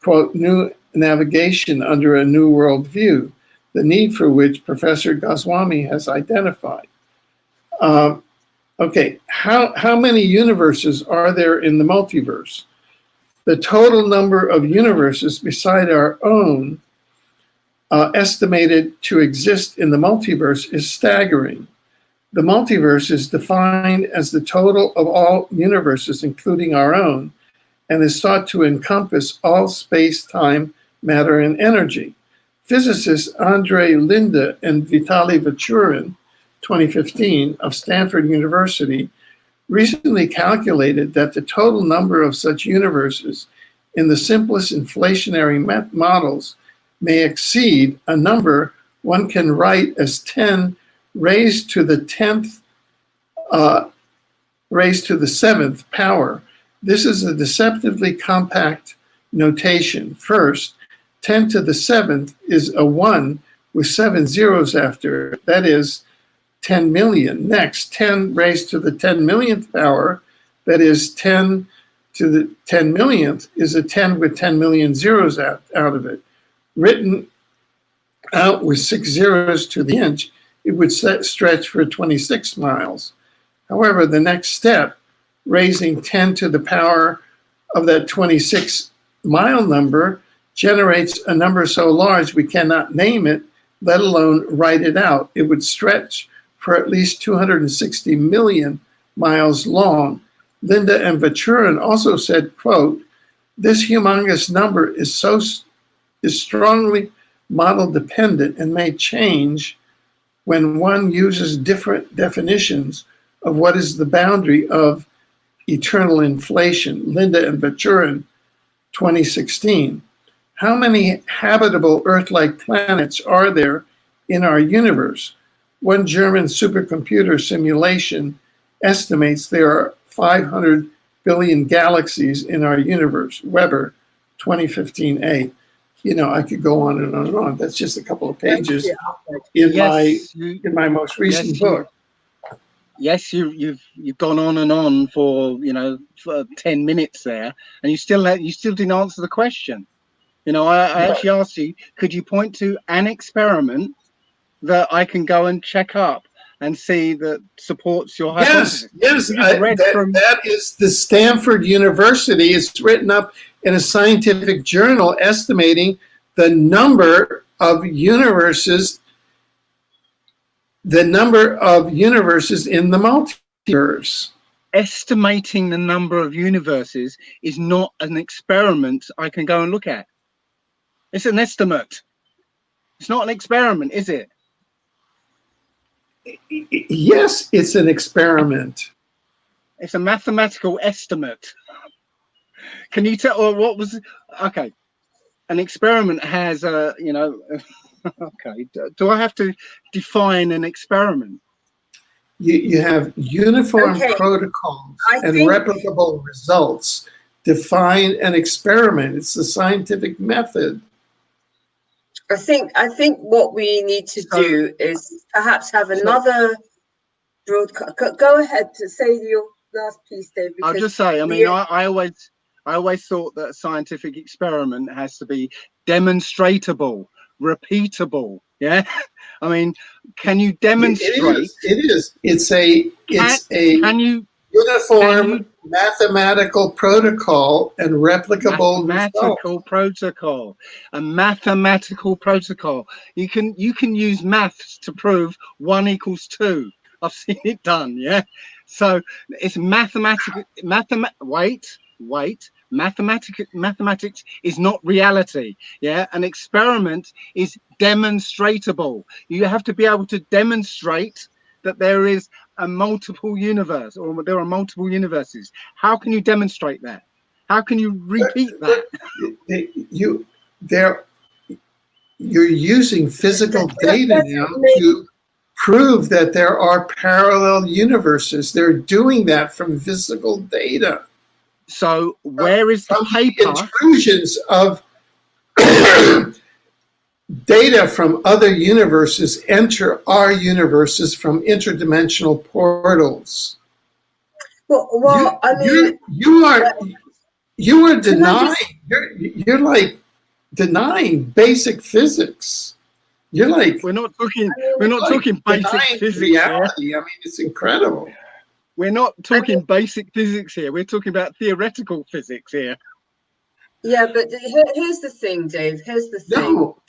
quote, new navigation under a new worldview, the need for which Professor Goswami has identified. Okay, how many universes are there in the multiverse? The total number of universes beside our own estimated to exist in the multiverse is staggering. The multiverse is defined as the total of all universes, including our own, and is thought to encompass all space, time, matter, and energy. Physicists Andre Linde and Vitaly Vechurin, 2015, of Stanford University, recently calculated that the total number of such universes in the simplest inflationary models may exceed a number one can write as 10 raised to the 10th, raised to the 7th power. This is a deceptively compact notation. First, 10 to the 7th is a 1 with 7 zeros after it. That is 10 million. Next, 10 raised to the 10 millionth power, that is 10 to the 10 millionth, is a 10 with 10 million zeros out of it. Written out with 6 zeros to the inch, it would stretch for 26 miles. However, the next step, raising 10 to the power of that 26 mile number, generates a number so large we cannot name it, let alone write it out. It would stretch for at least 260 million miles long. Linde and Vechurin also said, quote, this humongous number is strongly model dependent and may change when one uses different definitions of what is the boundary of eternal inflation. Linde and Vechurin, 2016. How many habitable Earth-like planets are there in our universe? One German supercomputer simulation estimates there are 500 billion galaxies in our universe. Webre, 2015a. You know, I could go on and on and on. That's just a couple of pages in my most recent book. Yes, you've gone on and on for for 10 minutes there, and you still didn't answer the question. I actually asked you, could you point to an experiment that I can go and check up and see that supports your hypothesis? Yes, that is the Stanford University. It's written up in a scientific journal estimating the number of universes, in the multiverse. Estimating the number of universes is not an experiment I can go and look at. It's an estimate. It's not an experiment, is it? Yes, it's an experiment. It's a mathematical estimate. Can you tell, or what was, okay, an experiment has a, okay, do I have to define an experiment? You have uniform protocols and replicable results. Define an experiment. It's the scientific method. I think what we need to do is perhaps have another broadcast. Go ahead to say your last piece, Dave. I'll just say, I mean, I always thought that a scientific experiment has to be demonstratable, repeatable. Yeah, I mean, can you demonstrate? It is. It's a uniform mathematical protocol and replicable mathematical protocol. A mathematical protocol. You can use maths to prove 1 = 2. I've seen it done. Yeah, so it's mathematical. Mathematics is not reality. Yeah, an experiment is demonstratable. You have to be able to demonstrate that there is a multiple universe, or there are multiple universes. How can you demonstrate that? How can you repeat that? You're using physical data now to prove that there are parallel universes. They're doing that from physical data. So where is the paper? Intrusions of data from other universes enter our universes from interdimensional portals. Well, I mean, you are denying. You're like denying basic physics. You're like, we're not talking basic physics reality. Here. I mean, it's incredible. We're not talking basic physics here. We're talking about theoretical physics here. Yeah, but here's the thing, Dave. Here's the thing. No.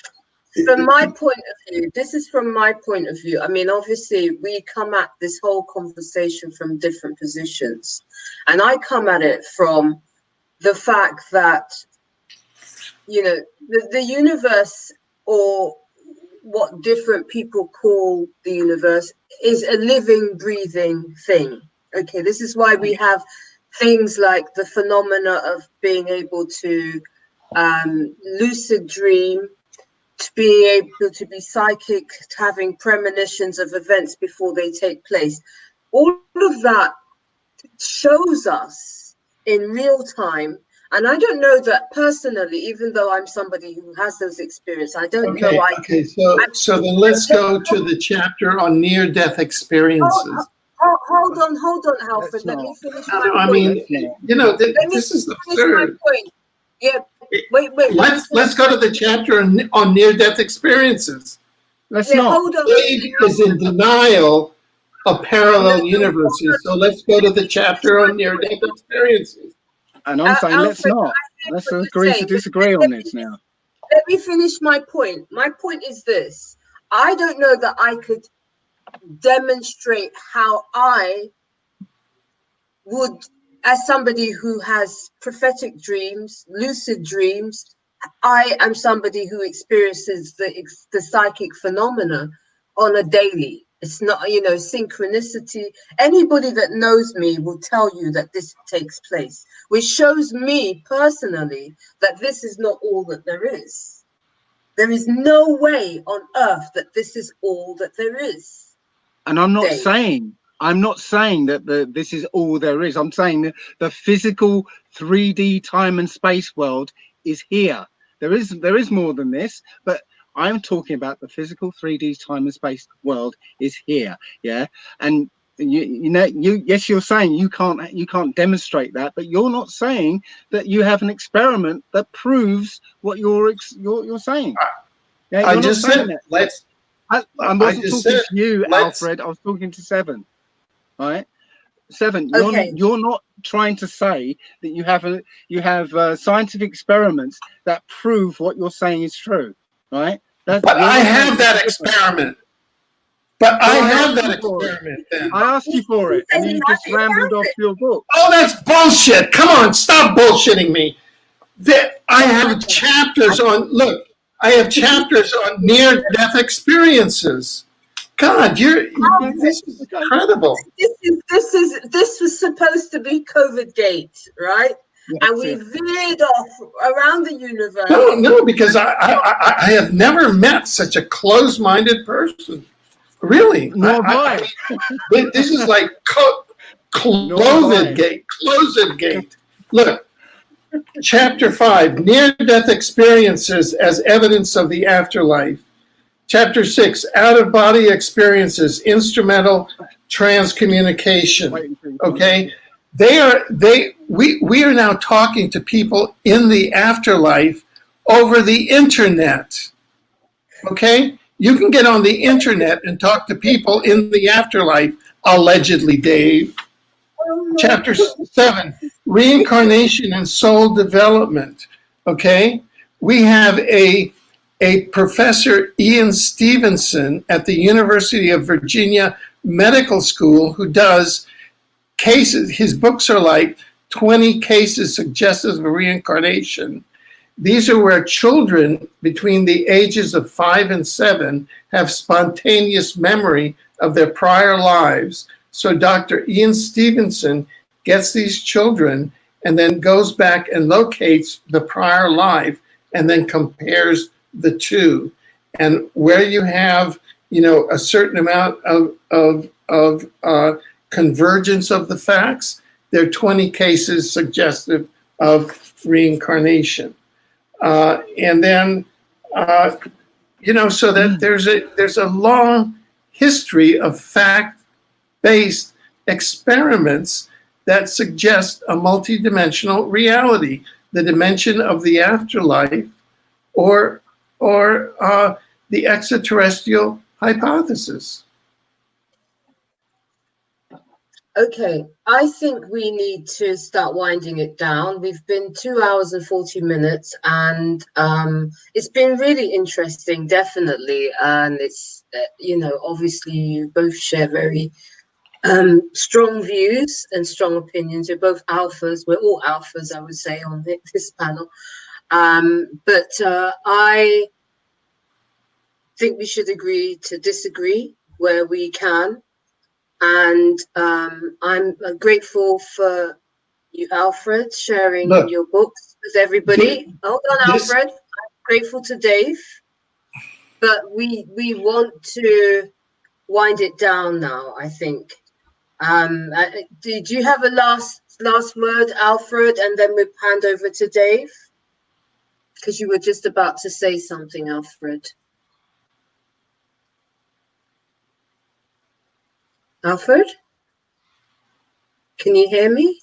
From my point of view, this is from my point of view. I mean, obviously, we come at this whole conversation from different positions. And I come at it from the fact that, you know, the universe, or what different people call the universe, is a living, breathing thing. Okay, this is why we have things like the phenomena of being able to lucid dream, to being able to be psychic, to having premonitions of events before they take place. All of that shows us in real time. And I don't know that personally, even though I'm somebody who has those experiences, I don't know. Okay, so then let's go to the chapter on near-death experiences. Hold on, Alfred. Let me finish my point. I mean, you know, this is absurd. Yeah, wait. Let's go to the chapter on near-death experiences. Hold on. Dave is in denial of parallel universes, so let's go to the chapter on near-death experiences. And I'm saying Alfred, let's agree to disagree on this now. Let me finish my point. My point is this. I don't know that I could demonstrate how I would, as somebody who has prophetic dreams, lucid dreams, I am somebody who experiences the psychic phenomena on a daily. It's not, you know, synchronicity. Anybody that knows me will tell you that this takes place, which shows me personally that this is not all that there is. There is no way on earth that this is all that there is. And I'm not saying that this is all there is. I'm saying that the physical 3D time and space world is here. There is more than this, but I'm talking about the physical 3D time and space world is here. Yeah. And yes, you're saying you can't demonstrate that, but you're not saying that you have an experiment that proves what you're saying. Yeah, I just said that. I wasn't talking to you, Alfred. I was talking to Seven. Right, Seven. You're not trying to say that you have scientific experiments that prove what you're saying is true. Right. But I have that experiment. Then. I asked you for it, and you just rambled off your book. Oh, that's bullshit! Come on, stop bullshitting me. I have chapters on. Look. I have chapters on near-death experiences. God, this is incredible. This was supposed to be COVIDGATE, right? And we veered off around the universe. No, because I have never met such a closed-minded person. Really. This is like COVIDGATE. Close-it-gate. Look. Chapter 5, near-death experiences as evidence of the afterlife. Chapter 6, out-of-body experiences, instrumental transcommunication. Okay, we are now talking to people in the afterlife over the internet. Okay, you can get on the internet and talk to people in the afterlife, allegedly, Dave. Chapter 7, reincarnation and soul development. Okay, we have a Professor Ian Stevenson at the University of Virginia Medical School who does cases. His books are like 20 cases suggestive of reincarnation. These are where children between the ages of 5 and 7 have spontaneous memory of their prior lives. So Dr. Ian Stevenson gets these children and then goes back and locates the prior life and then compares the two. And where you have, a certain amount of convergence of the facts, there are 20 cases suggestive of reincarnation. And then, so that there's a long history of fact-based experiments that suggest a multidimensional reality, the dimension of the afterlife, or the extraterrestrial hypothesis. Okay, I think we need to start winding it down. We've been 2 hours and 40 minutes, and it's been really interesting, definitely. And it's, obviously you both share very strong views and strong opinions. You're both alphas. We're all alphas, I would say, on this panel. But I think we should agree to disagree where we can. And I'm grateful for you, Alfred, sharing your books with everybody. Hold on, Alfred. I'm grateful to Dave. But we want to wind it down now, I think. Did you have a last word, Alfred, and then we'll hand over to Dave? Because you were just about to say something, Alfred. Alfred? Can you hear me?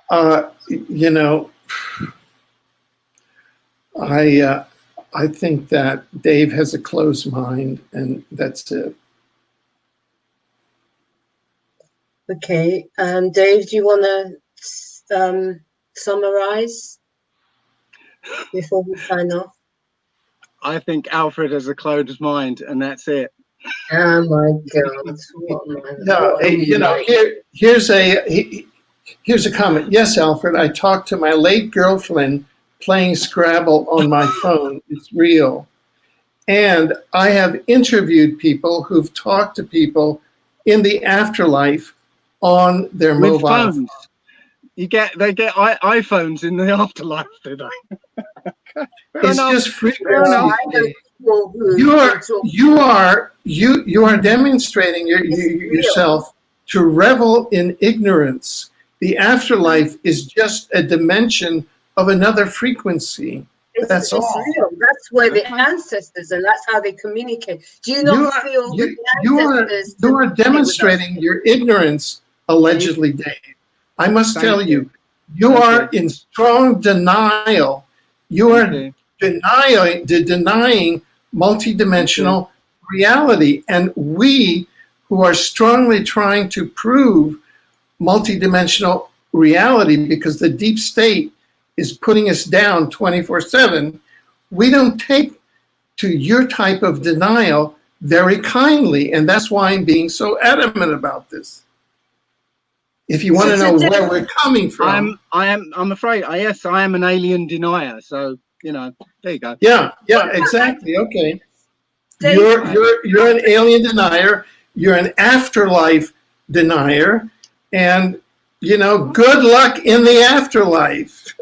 I think that Dave has a closed mind, and that's it. Okay, Dave, do you want to summarize before we sign off? I think Alfred has a closed mind, and that's it. Oh my God! Here's a comment. Yes, Alfred, I talked to my late girlfriend playing Scrabble on my phone. It's real. And I have interviewed people who've talked to people in the afterlife on their mobile phones. They get iPhones in the afterlife, do they? It's just frequency. You are demonstrating yourself to revel in ignorance. The afterlife is just a dimension of another frequency. That's all. Real. That's where the ancestors, and that's how they communicate. Do you not feel that the ancestors? You are demonstrating your ignorance, allegedly, Dave. I must tell you, you are in strong denial. You are denying multidimensional reality. And we, who are strongly trying to prove multidimensional reality because the deep state is putting us down 24/7, we don't take to your type of denial very kindly. And that's why I'm being so adamant about this. If you want to know where we're coming from. I'm afraid, yes, I am an alien denier. So, there you go. Yeah, exactly. Okay. You're an alien denier. You're an afterlife denier. And, good luck in the afterlife.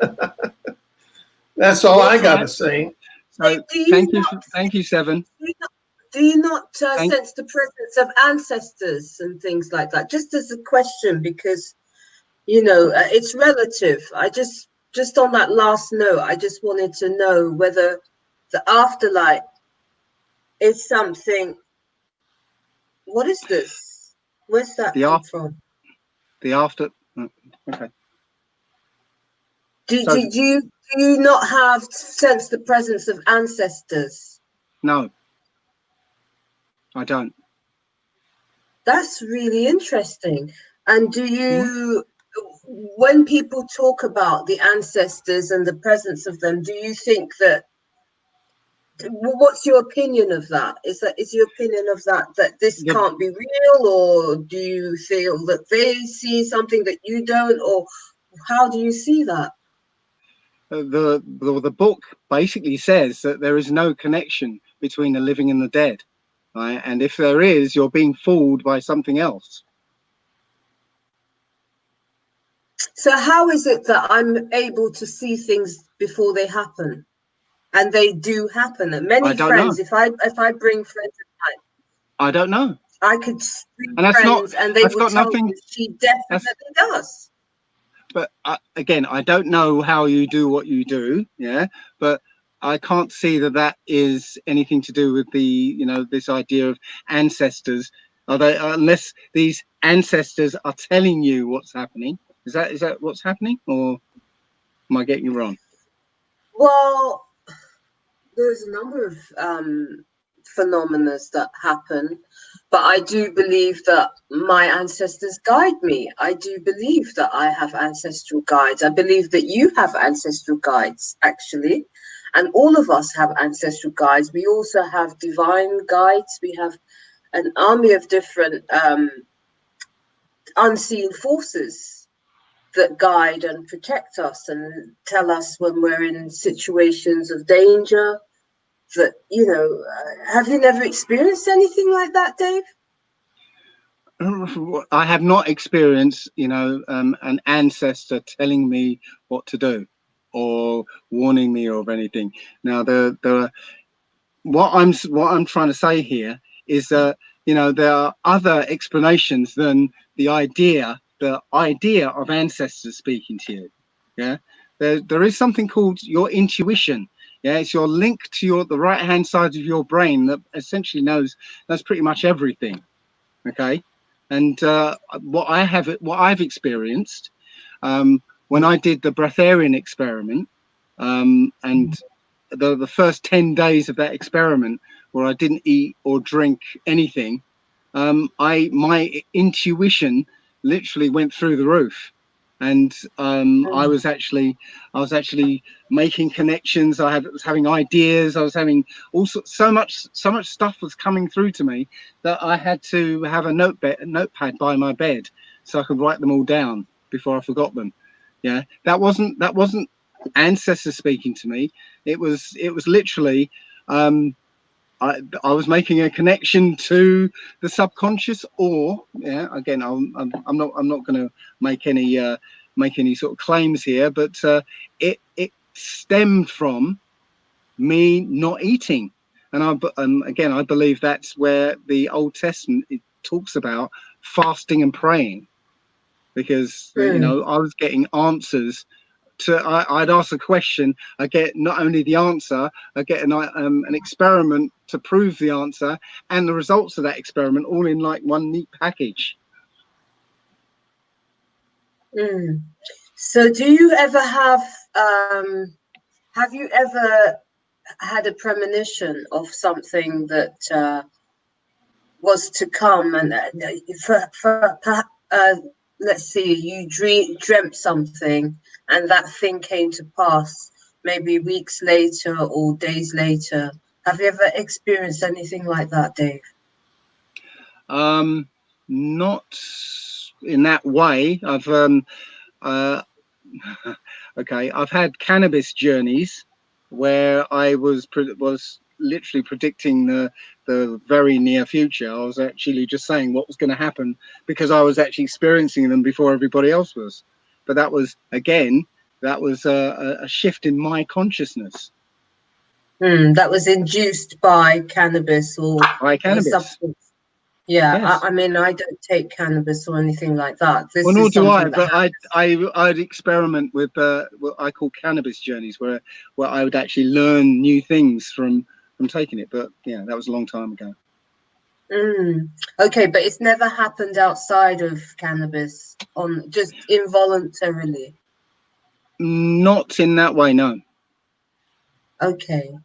That's all I got to say. So, thank you, Seven. Do you not sense the presence of ancestors and things like that? Just as a question, because, it's relative. I just just on that last note, I just wanted to know whether the afterlife is something. What is this? Where's that The come after, from? the after. Okay. Do, So do, do you do you not have sense the presence of ancestors? no, I don't. That's really interesting. And do Mhm. you, when people talk about the ancestors and the presence of them, do you think that, what's your opinion of that? Is your opinion of that this The, can't be real, or do you feel that they see something that you don't, or how do you see that? the book basically says that there is no connection between the living and the dead, right? And if there is, you're being fooled by something else. So how is it that I'm able to see things before they happen? And they do happen. And I many don't know. friends, if I bring friends of mine, I don't know. I could bring And that's not. friends and they That's would got tell nothing. me she That's. definitely does. But again, I don't know how you do what you do. Yeah. But I can't see that that is anything to do with the, this idea of ancestors. Are they, unless these ancestors are telling you what's happening? Is that what's happening, or am I getting you wrong? Well, there's a number of phenomena that happen, but I do believe that my ancestors guide me. I do believe that I have ancestral guides. I believe that you have ancestral guides, actually. And all of us have ancestral guides. We also have divine guides. We have an army of different unseen forces that guide and protect us and tell us when we're in situations of danger. That, have you never experienced anything like that, Dave? I have not experienced, an ancestor telling me what to do or warning me of anything. Now, what I'm trying to say here is that, there are other explanations than the idea of ancestors speaking to you. Yeah, there is something called your intuition. Yeah, it's your link to the right hand side of your brain that essentially knows pretty much everything. Okay. And what I've experienced, when I did the breatharian experiment, and the first 10 days of that experiment, where I didn't eat or drink anything, my intuition literally went through the roof. And I was actually making connections. Was having ideas. I was having so much stuff was coming through to me that I had to have a notepad by my bed so I could write them all down before I forgot them. Yeah, that wasn't ancestors speaking to me. It was literally I was making a connection to the subconscious, or again, I'm not going to make any sort of claims here, but it stemmed from me not eating. And again, I believe that's where the Old Testament it talks about fasting and praying, because I was getting answers. I'd ask a question, I get not only the answer, I get an experiment to prove the answer and the results of that experiment all in like one neat package. So do you ever have you ever had a premonition of something that was to come, and let's see, you dreamt something and that thing came to pass maybe weeks later or days later? Have you ever experienced anything like that, Dave? Not in that way. I've okay, I've had cannabis journeys where I was literally predicting the very near future. I was actually just saying what was going to happen because I was actually experiencing them before everybody else was. But that was a shift in my consciousness. That was induced by cannabis or By a cannabis. substance. Yeah, Yes. I mean, I don't take cannabis or anything like that. Well, This nor is do I, something but that I'd experiment with what I call cannabis journeys, where I would actually learn new things from taking it. But yeah, that was a long time ago. Okay, but it's never happened outside of cannabis, on just involuntarily. Not in that way, no. Okay.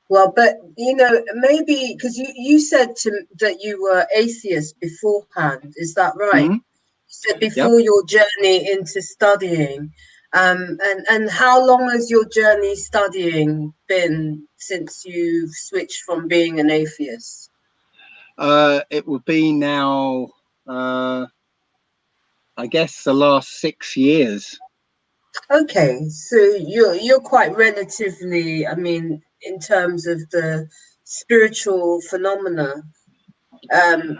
Well, but you know, maybe because you said that you were atheist beforehand. Is that right? Hmm. You said Yep. before your journey into studying. And how long has your journey studying been since you've switched from being an atheist? It would be now, I guess, the last 6 years. Okay, so you're quite relatively, I mean, in terms of the spiritual phenomena,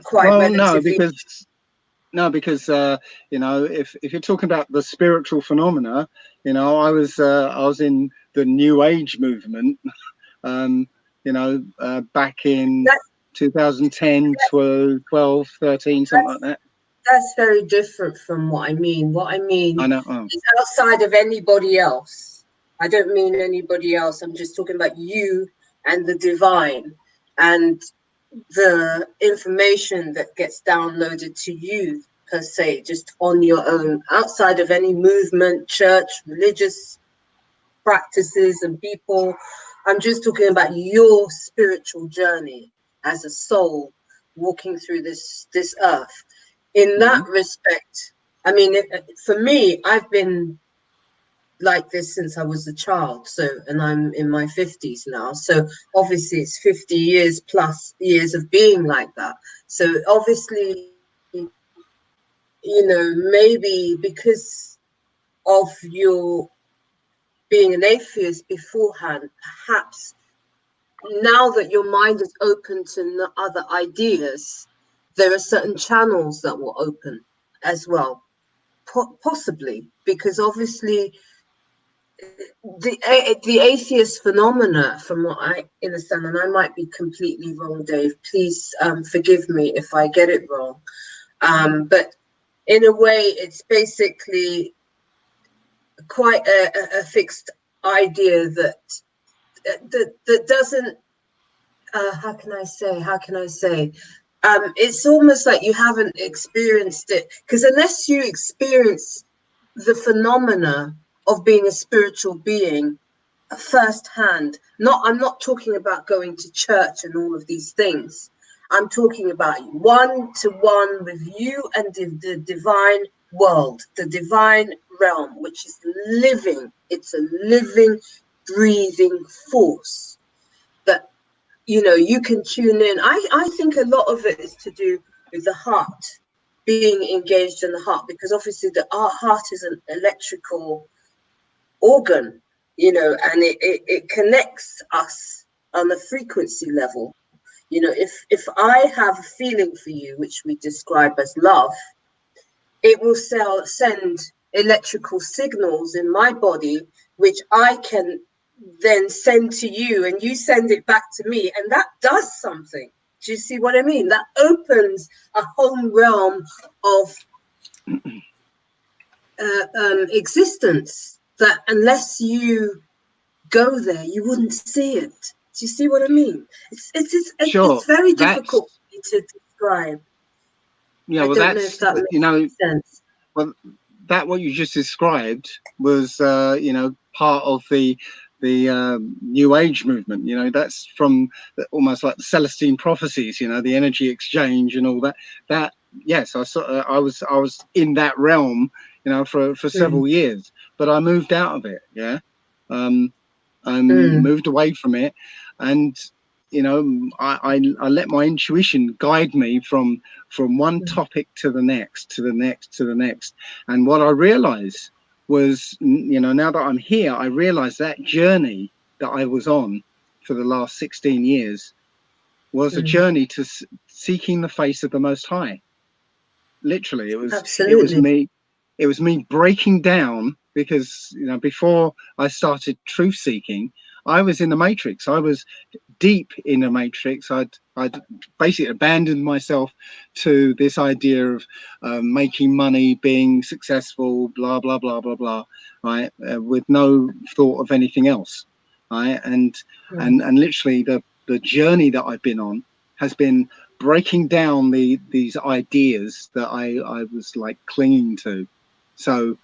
quite Well, relatively. no, because you know, if you're talking about the spiritual phenomena, you know, I was in the New Age movement, you know, back in That, 2010, 12, 13, something like that's that. that's very different from what I mean. What I I mean know. Oh. is outside of anybody else. I don't mean anybody else. I'm just talking about you and the divine and the information that gets downloaded to you per se, just on your own, outside of any movement, church, religious practices and people. I'm just talking about your spiritual journey as a soul walking through this earth. In that Mhm. respect, I mean, for me, I've been like this since I was a child. So, and I'm in my 50s now. So obviously it's 50 years plus years of being like that. So obviously, you know, maybe because of your being an atheist beforehand, perhaps now that your mind is open to other ideas, there are certain channels that will open as well, possibly, because obviously the atheist phenomena, from what I understand, and I might be completely wrong, Dave. Please forgive me if I get it wrong. But in a way, it's basically quite a fixed idea that doesn't. How can I say? How can I say? It's almost like you haven't experienced it, because unless you experience the phenomena of being a spiritual being firsthand, I'm not talking about going to church and all of these things. I'm talking about one-to-one with you and the divine world, the divine realm, which is living. It's a living, breathing force that, you know, you can tune in. I think a lot of it is to do with the heart, being engaged in the heart, because obviously our heart is an electrical organ, you know, and it connects us on a frequency level. You know, if I have a feeling for you, which we describe as love, it will send electrical signals in my body, which I can then send to you, and you send it back to me, and that does something. Do you see what I mean? That opens a whole realm of existence that unless you go there, you wouldn't see it. Do you see what I mean? Sure. It's very That's, difficult to describe. yeah. I Well, don't know if that's, that you makes know, any sense. well, that what you just described was, you know, part of the New Age movement. You know, that's from almost like the Celestine prophecies. You know, the energy exchange and all that. That, yes, I was in that realm. You know, for Mm, several years, but I moved out of it. Yeah, I mm, moved away from it, and you know, I let my intuition guide me from one mm, topic to the next, to the next, to the next. And what I realized was, you know, now that I'm here, I realized that journey that I was on for the last 16 years was a mm. journey to seeking the face of the Most High. Literally, it was Absolutely. me, it was me breaking down, because, you know, before I started truth seeking, I was in the matrix. I was deep in a matrix. I'd basically abandoned myself to this idea of making money, being successful, blah blah blah blah blah, right? With no thought of anything else, right? And literally the journey that I've been on has been breaking down these ideas that I was like clinging to. So,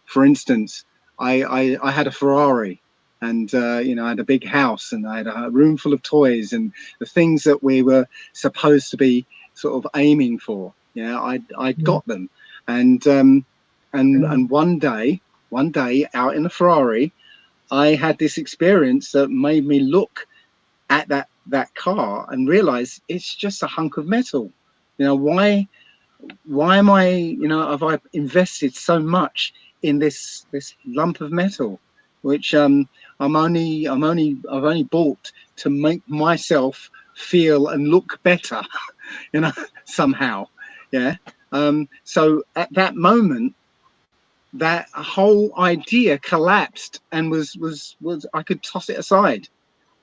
for instance, I had a Ferrari, and you know, I had a big house, and I had a room full of toys, and the things that we were supposed to be sort of aiming for. Yeah, I'd got them, and one day out in the Ferrari, I had this experience that made me look at that car and realize it's just a hunk of metal. You know, why am I, you know, have I invested so much in this lump of metal, which I've only bought to make myself feel and look better, you know, somehow. Yeah. So at that moment, that whole idea collapsed and was I could toss it aside,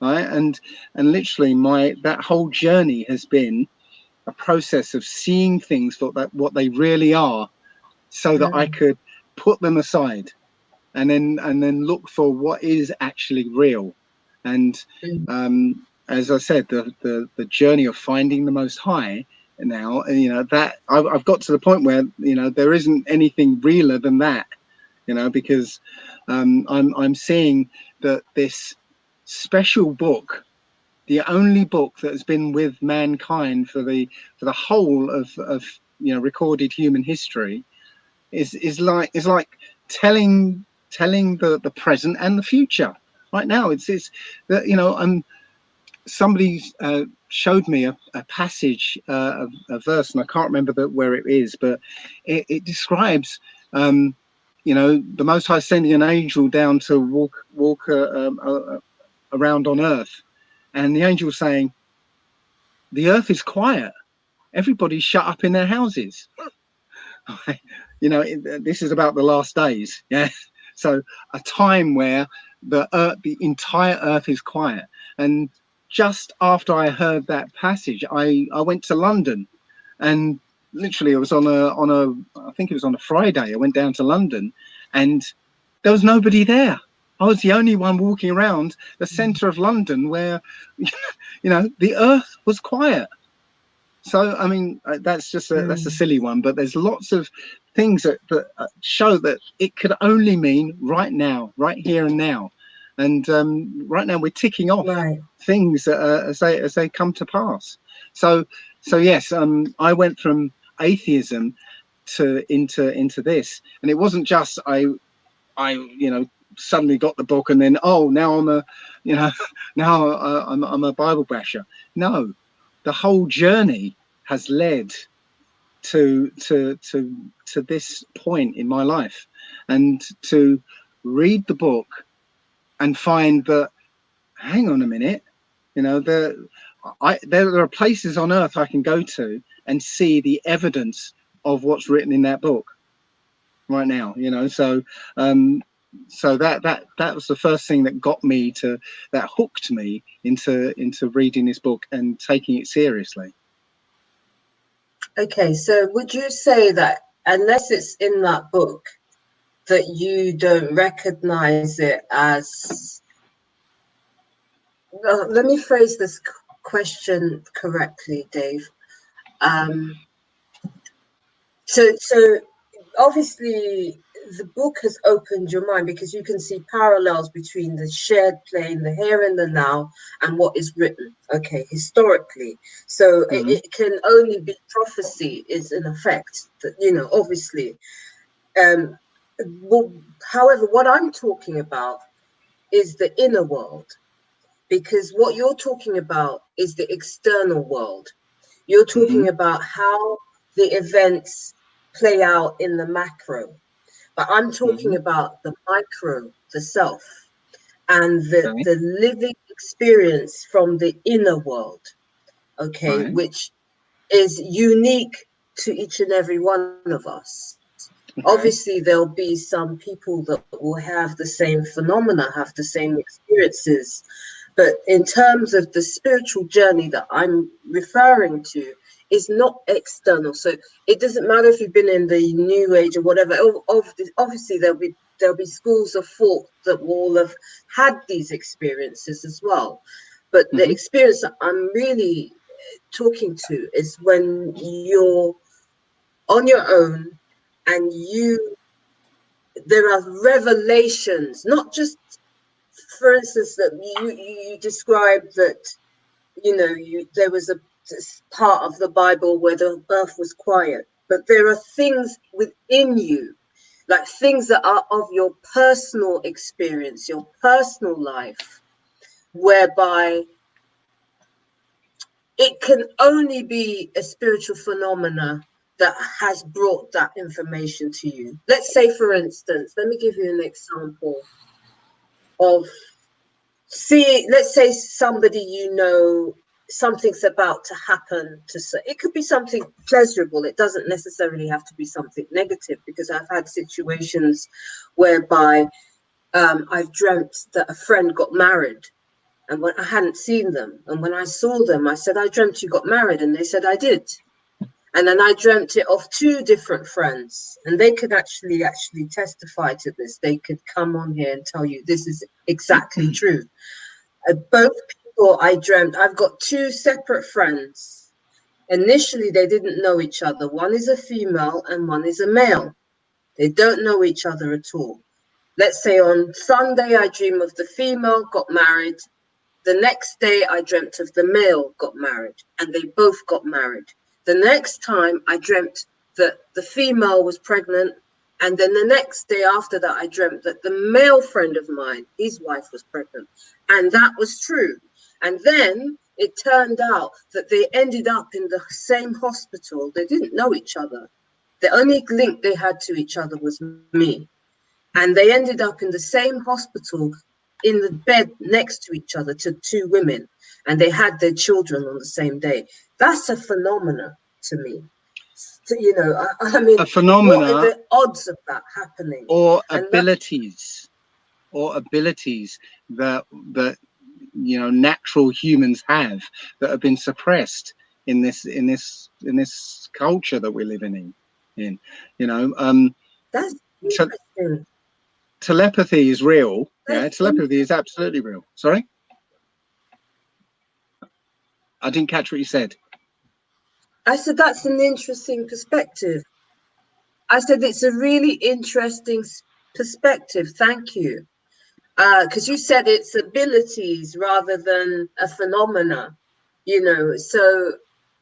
right? And literally that whole journey has been a process of seeing things for what they really are, so that I could put them aside and then look for what is actually real. And as I said, the journey of finding the Most High now, you know, that I've got to the point where, you know, there isn't anything realer than that, you know, because I'm seeing that this special book, the only book that has been with mankind for the whole of you know, recorded human history, is like telling the present and the future right now. It's that, you know, somebody showed me a passage, a verse, and I can't remember where it is, but it describes you know, the Most High sending an angel down to walk around on earth, and the angel saying, the earth is quiet, everybody's shut up in their houses. You know, this is about the last days. Yeah. So a time where the entire earth is quiet. And just after I heard that passage, I went to London, and literally it was on I think it was on a Friday. I went down to London, and there was nobody there. I was the only one walking around the centre of London where, you know, the earth was quiet. So, I mean, that's just that's a silly one, but there's lots of things that show that it could only mean right now, right here and now. And right now we're ticking off things as they come to pass. So yes, I went from atheism into this, and it wasn't just I you know, suddenly got the book and then, oh, now I'm a, you know, now I'm a Bible basher. No, the whole journey has led to this point in my life, and to read the book and find that, hang on a minute, you know, there are places on earth I can go to and see the evidence of what's written in that book right now, you know. So so that was the first thing that got me to, that hooked me into reading this book and taking it seriously. Okay, so would you say that unless it's in that book, that you don't recognize it as, well, let me phrase this question correctly, Dave. So obviously the book has opened your mind, because you can see parallels between the shared plane, the here and the now, and what is written, okay, historically. So it can only be prophecy is in effect, that, you know, obviously. Well, however, what I'm talking about is the inner world, because what you're talking about is the external world. You're talking about how the events play out in the macro, but I'm talking about the micro, the self, and the living experience from the inner world, okay, which is unique to each and every one of us. Obviously, there'll be some people that will have the same phenomena, have the same experiences, But in terms of the spiritual journey that I'm referring to, is not external. So it doesn't matter if you've been in the New Age or whatever. Obviously, there'll be schools of thought that will have had these experiences as well. But the experience that I'm really talking to is when you're on your own and there are revelations, not just, for instance, that you described that, there was a part of the Bible where the earth was quiet, but there are things within you, like things that are of your personal experience, your personal life, whereby it can only be a spiritual phenomena that has brought that information to you. Let's say, for instance, let me give you an example of, let's say somebody, something's about to happen to say. It could be something pleasurable. It doesn't necessarily have to be something negative, because I've had situations whereby I've dreamt that a friend got married, and when I hadn't seen them, and when I saw them, I said, I dreamt you got married, and they said I did. And then I dreamt it of two different friends, and they could actually testify to this. They could come on here and tell you this is exactly true. Both people I dreamt, I've got two separate friends. Initially, they didn't know each other. One is a female and one is a male. They don't know each other at all. Let's say on Sunday, I dream of the female got married. The next day, I dreamt of the male got married, and they both got married. The next time, I dreamt that the female was pregnant, and then the next day after that, I dreamt that the male friend of mine, his wife, was pregnant, and that was true. And then it turned out that they ended up in the same hospital. They didn't know each other. The only link they had to each other was me. And they ended up in the same hospital, in the bed next to each other, to two women, and they had their children on the same day. That's a phenomena to me. So, I mean, A phenomena, what are the odds of that happening? or abilities that natural humans have, that have been suppressed in this culture that we're living in. That's interesting. Telepathy is real. Yeah, telepathy is absolutely real. Sorry, I didn't catch what you said. I said that's an interesting perspective. I said it's a really interesting perspective. Thank you. Because you said it's abilities rather than a phenomena, So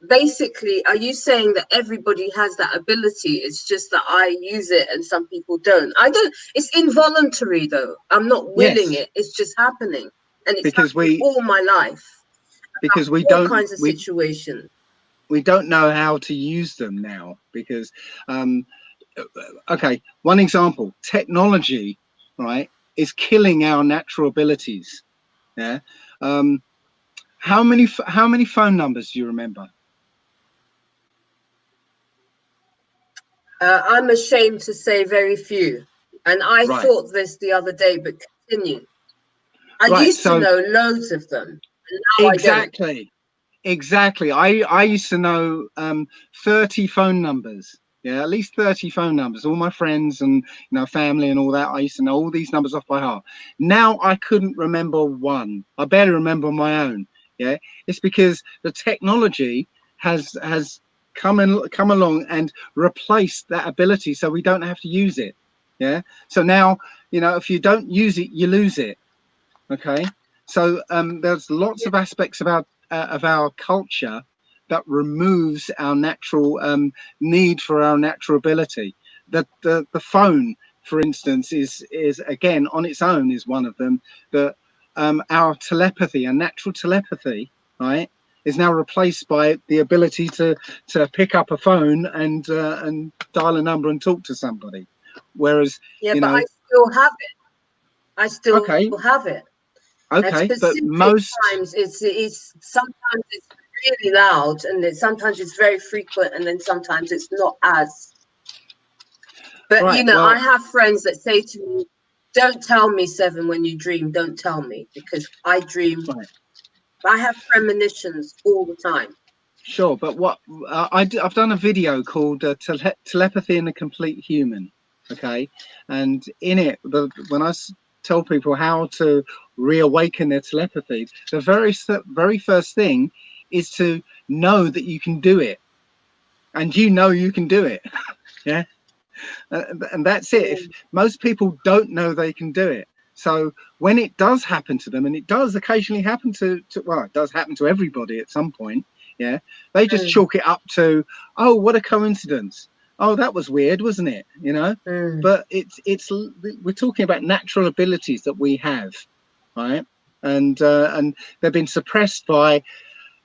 basically, are you saying that everybody has that ability? It's just that I use it and some people don't. I don't. It's involuntary, though. I'm not willing it. It's just happening, and it's because happened all my life. Because we all don't kinds of situations. We don't know how to use them now, because okay, one example: technology, right, is killing our natural abilities. Yeah. How many phone numbers do you remember? I'm ashamed to say very few. And I Right. thought this the other day, but continue. I Right, used to so know loads of them. And now exactly. I don't. Exactly. I used to know 30 phone numbers. Yeah, at least 30 phone numbers. All my friends and family and all that. I used to know all these numbers off by heart. Now I couldn't remember one. I barely remember my own. Yeah, it's because the technology has come along and replaced that ability, so we don't have to use it. Yeah. So now if you don't use it, you lose it. Okay. So there's lots of aspects of our culture that removes our natural need for our natural ability. The phone, for instance, is again on its own is one of them. That our telepathy, our natural telepathy, right, is now replaced by the ability to pick up a phone and dial a number and talk to somebody. Whereas but I still have it. I still have it. At Okay, but specific times, it's sometimes it's really loud, and sometimes it's very frequent, and then sometimes it's not as. But right, I have friends that say to me, don't tell me, Seven, when you dream. Don't tell me, because I dream. Right. I have premonitions all the time. Sure, but what I've done a video called Telepathy in a Complete Human, okay? And in it, when I tell people how to reawaken their telepathy, the very first thing is to know that you can do it. And you know you can do it, yeah? And that's it. If most people don't know they can do it. So when it does happen to them, and it does occasionally happen to well, it does happen to everybody at some point, yeah, they just chalk it up to, oh, what a coincidence. Oh, that was weird, wasn't it? You know, but we're talking about natural abilities that we have, right? And they've been suppressed by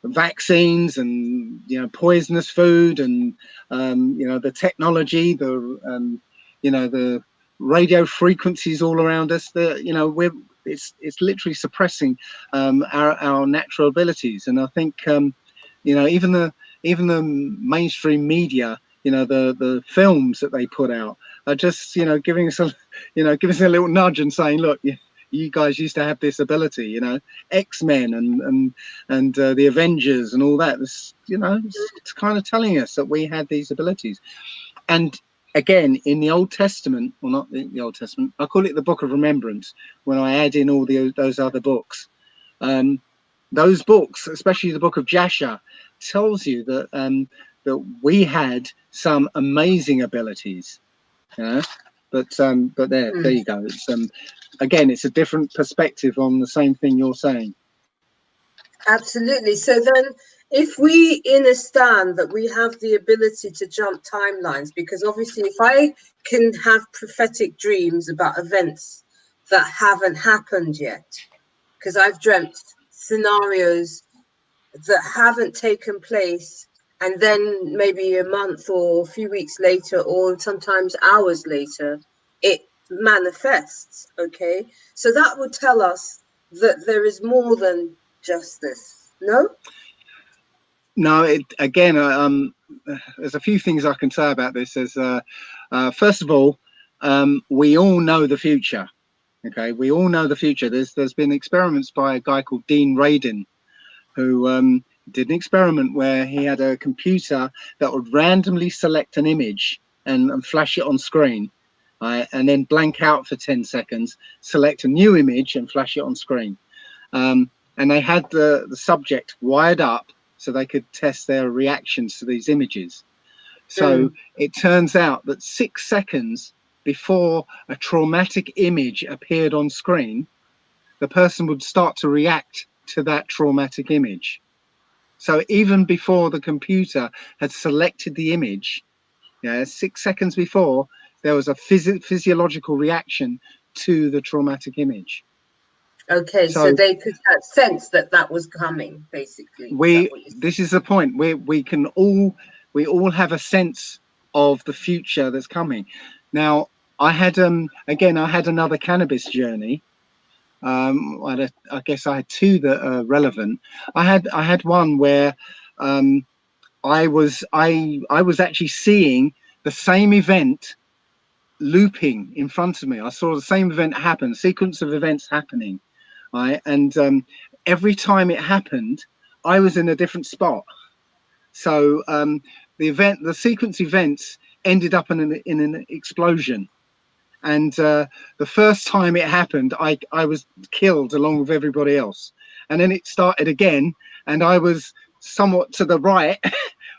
vaccines and, you know, poisonous food and, you know, the technology, the you know, the radio frequencies all around us. You know, it's literally suppressing our natural abilities. And I think you know, even the mainstream media, you know, the films that they put out are just, you know, giving us a little nudge and saying, look, you guys used to have this ability, you know, X-Men and the Avengers and all that. It's, you know, it's kind of telling us that we had these abilities. And again, in the Old Testament, well, not the Old Testament, I call it the Book of Remembrance when I add in all those other books. Those books, especially the Book of Jasher, tells you that that we had some amazing abilities, you know. But there you go. It's again, it's a different perspective on the same thing you're saying. Absolutely. So then, if we understand that we have the ability to jump timelines, because obviously if I can have prophetic dreams about events that haven't happened yet, because I've dreamt scenarios that haven't taken place, and then maybe a month or a few weeks later, or sometimes hours later, it manifests, okay? So that would tell us that there is more than just this, no? No, again, there's a few things I can say about this. First of all, we all know the future. Okay, we all know the future. There's been experiments by a guy called Dean Radin, who did an experiment where he had a computer that would randomly select an image and flash it on screen, right, and then blank out for 10 seconds, select a new image and flash it on screen. And they had the subject wired up so they could test their reactions to these images. So it turns out that 6 seconds before a traumatic image appeared on screen, the person would start to react to that traumatic image. So even before the computer had selected the image, 6 seconds before, there was a physiological reaction to the traumatic image. Okay, so they could have sense that was coming, basically. This is the point. We all have a sense of the future that's coming. Now, I had another cannabis journey. I guess I had two that are relevant. I had one where I was actually seeing the same event looping in front of me. I saw the same event happen, sequence of events happening, right? And every time it happened, I was in a different spot. So the sequence events ended up in an explosion. And the first time it happened, I was killed along with everybody else. And then it started again, and I was somewhat to the right,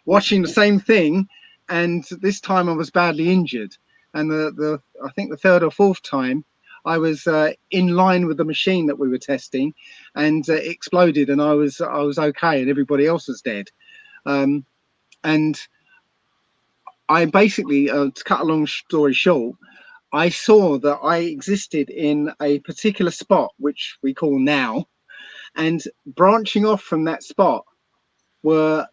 watching the same thing. And this time I was badly injured. And I think the third or fourth time, I was in line with the machine that we were testing, and it exploded, and I was okay, and everybody else was dead. And I basically, to cut a long story short, I saw that I existed in a particular spot, which we call now, and branching off from that spot were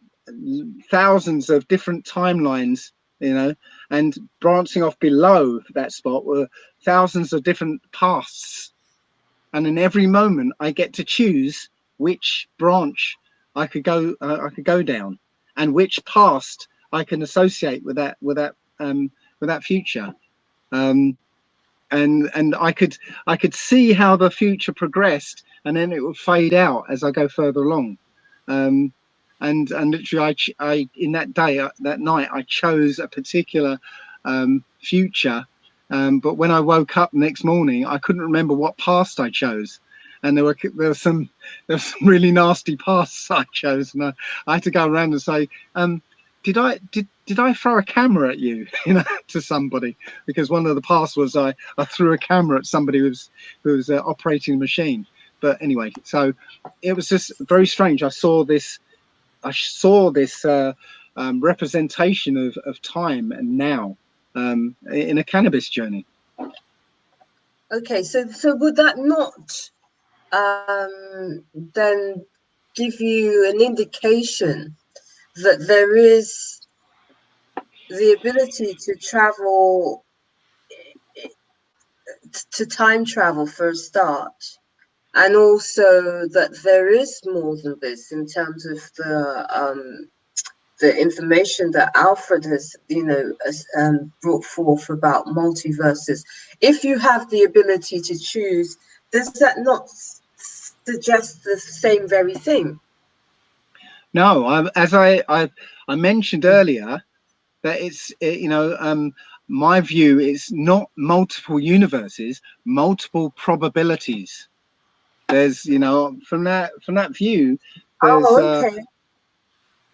thousands of different timelines, you know, and branching off below that spot were thousands of different paths. And in every moment, I get to choose which branch I could go down, and which past I can associate with that future. and I could see how the future progressed, and then it would fade out as I go further along. And literally, I in that day, that night, I chose a particular future. But when I woke up next morning, I couldn't remember what past I chose, and there were some really nasty pasts I chose, and I had to go around and say, did I throw a camera at you, to somebody? Because one of the pasts was I threw a camera at somebody who was operating a machine. But anyway, so it was just very strange. I saw this representation of time and now in a cannabis journey. Okay, so would that not then give you an indication that there is the ability to travel, to time travel for a start, and also that there is more than this in terms of the information that Alfred has, brought forth about multiverses? If you have the ability to choose, does that not suggest the same very thing? No, as I mentioned earlier, that my view is not multiple universes, multiple probabilities. There's, from that view, there's Okay.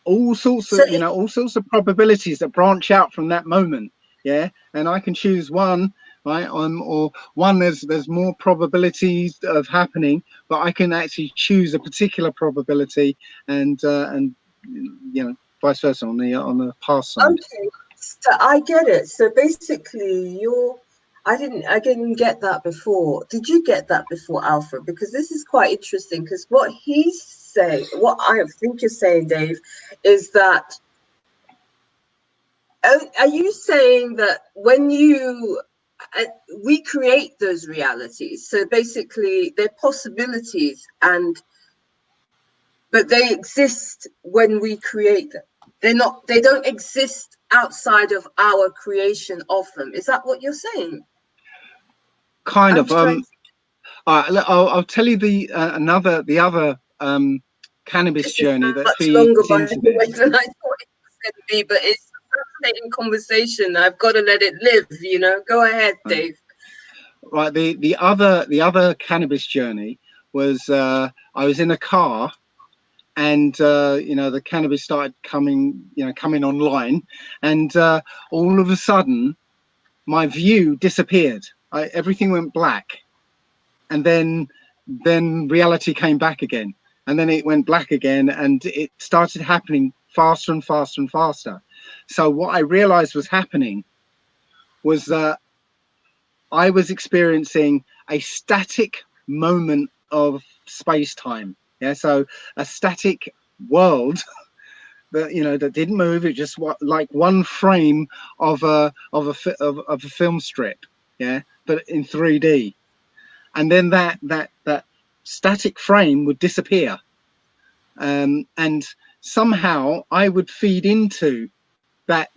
all sorts So of all sorts of probabilities that branch out from that moment. Yeah, and I can choose one, right? Or one, there's more probabilities of happening, but I can actually choose a particular probability, and vice versa on the past side. okay, so I get it. So basically, I didn't get that before. Did you get that before, Alfred? Because this is quite interesting. Because what he's saying, what I think you're saying, Dave, is that, are you saying that when we create those realities? So basically, they're possibilities, but they exist when we create them. They don't exist outside of our creation of them. Is that what you're saying? Kind of. I'll tell you the other cannabis journey that much feeds longer, by into the way, this. than I thought it was going to be, but it's a fascinating conversation. I've got to let it live. Go ahead, Dave. Right. The other cannabis journey was I was in a car, and the cannabis started coming online, and all of a sudden my view disappeared. Everything went black, and then reality came back again, and then it went black again, and it started happening faster and faster and faster. So what I realized was happening was that I was experiencing a static moment of space-time. Yeah, so a static world that didn't move. It just like one frame of a film strip. Yeah, but in 3D. And then that static frame would disappear, and somehow I would feed into that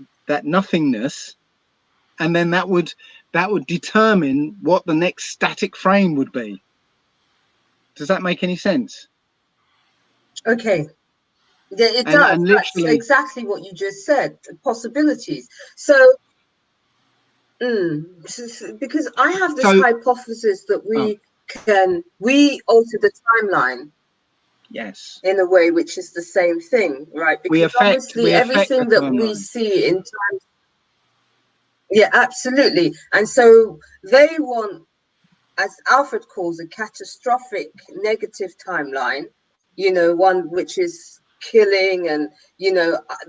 nothingness, and then that would determine what the next static frame would be. Does that make any sense? Okay. Yeah, it And does. That's literally exactly what you just said. Possibilities. So, because I have this hypothesis that we alter the timeline. Yes. In a way, which is the same thing, right? Because obviously everything that we see in time. Yeah, absolutely. And so they want, as Alfred calls, a catastrophic negative timeline, one which is killing and,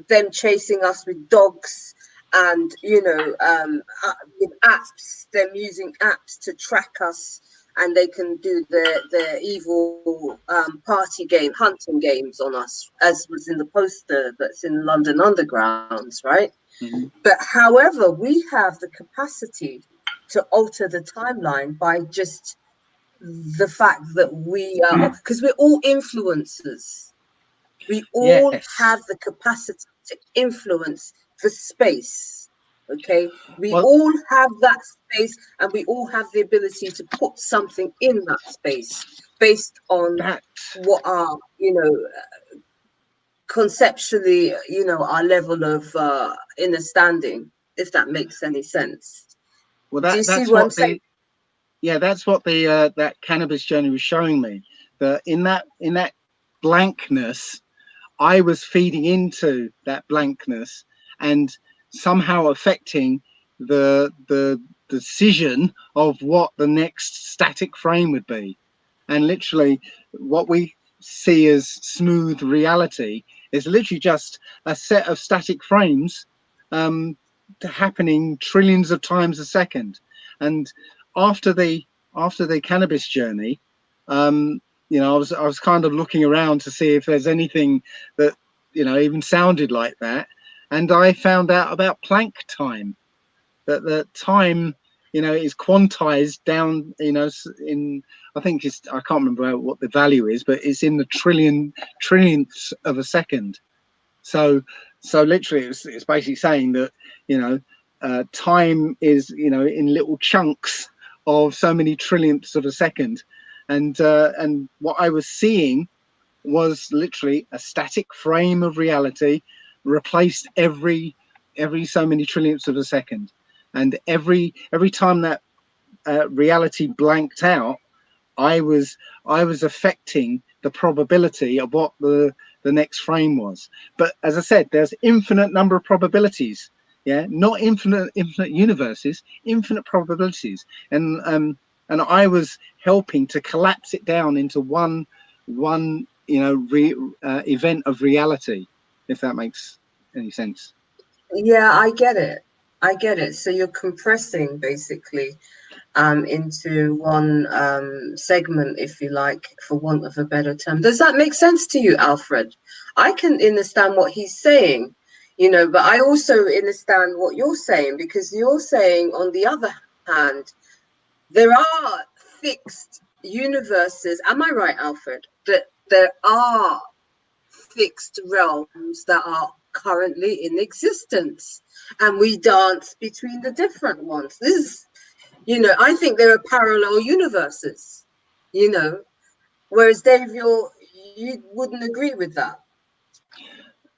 them chasing us with dogs and, with apps, them using apps to track us, and they can do their evil party game, hunting games on us, as was in the poster that's in London Undergrounds, right? Mm-hmm. But however, we have the capacity to alter the timeline by just the fact that we are, because we're all influencers. We all have the capacity to influence the space. Okay, we Well, all have that space, and we all have the ability to put something in that space based on that what our, conceptually, our level of understanding, if that makes any sense. well Do you see that's what I'm what saying? the that's what the that cannabis journey was showing me, that in that blankness, I was feeding into that blankness and somehow affecting the decision of what the next static frame would be. And literally what we see as smooth reality is literally just a set of static frames um, happening trillions of times a second. And after the cannabis journey, I was kind of looking around to see if there's anything that even sounded like that, and I found out about Planck time, that the time is quantized down, in, I think it's, I can't remember what the value is, but it's in the trillionths of a second. So literally it's basically saying that time is in little chunks of so many trillionths of a second. And what I was seeing was literally a static frame of reality replaced every so many trillionths of a second. And every time that reality blanked out, I was affecting the probability of what the next frame was. But as I said, there's infinite number of probabilities. Yeah, not infinite universes, infinite probabilities. And I was helping to collapse it down into one event of reality, if that makes any sense. Yeah, I get it. I get it. So you're compressing basically into one segment, if you like, for want of a better term. Does that make sense to you, Alfred? I can understand what he's saying, but I also understand what you're saying, because you're saying, on the other hand, there are fixed universes. Am I right, Alfred? That there are fixed realms that are currently in existence, and we dance between the different ones. This is, I think there are parallel universes, whereas Dave, you wouldn't agree with that.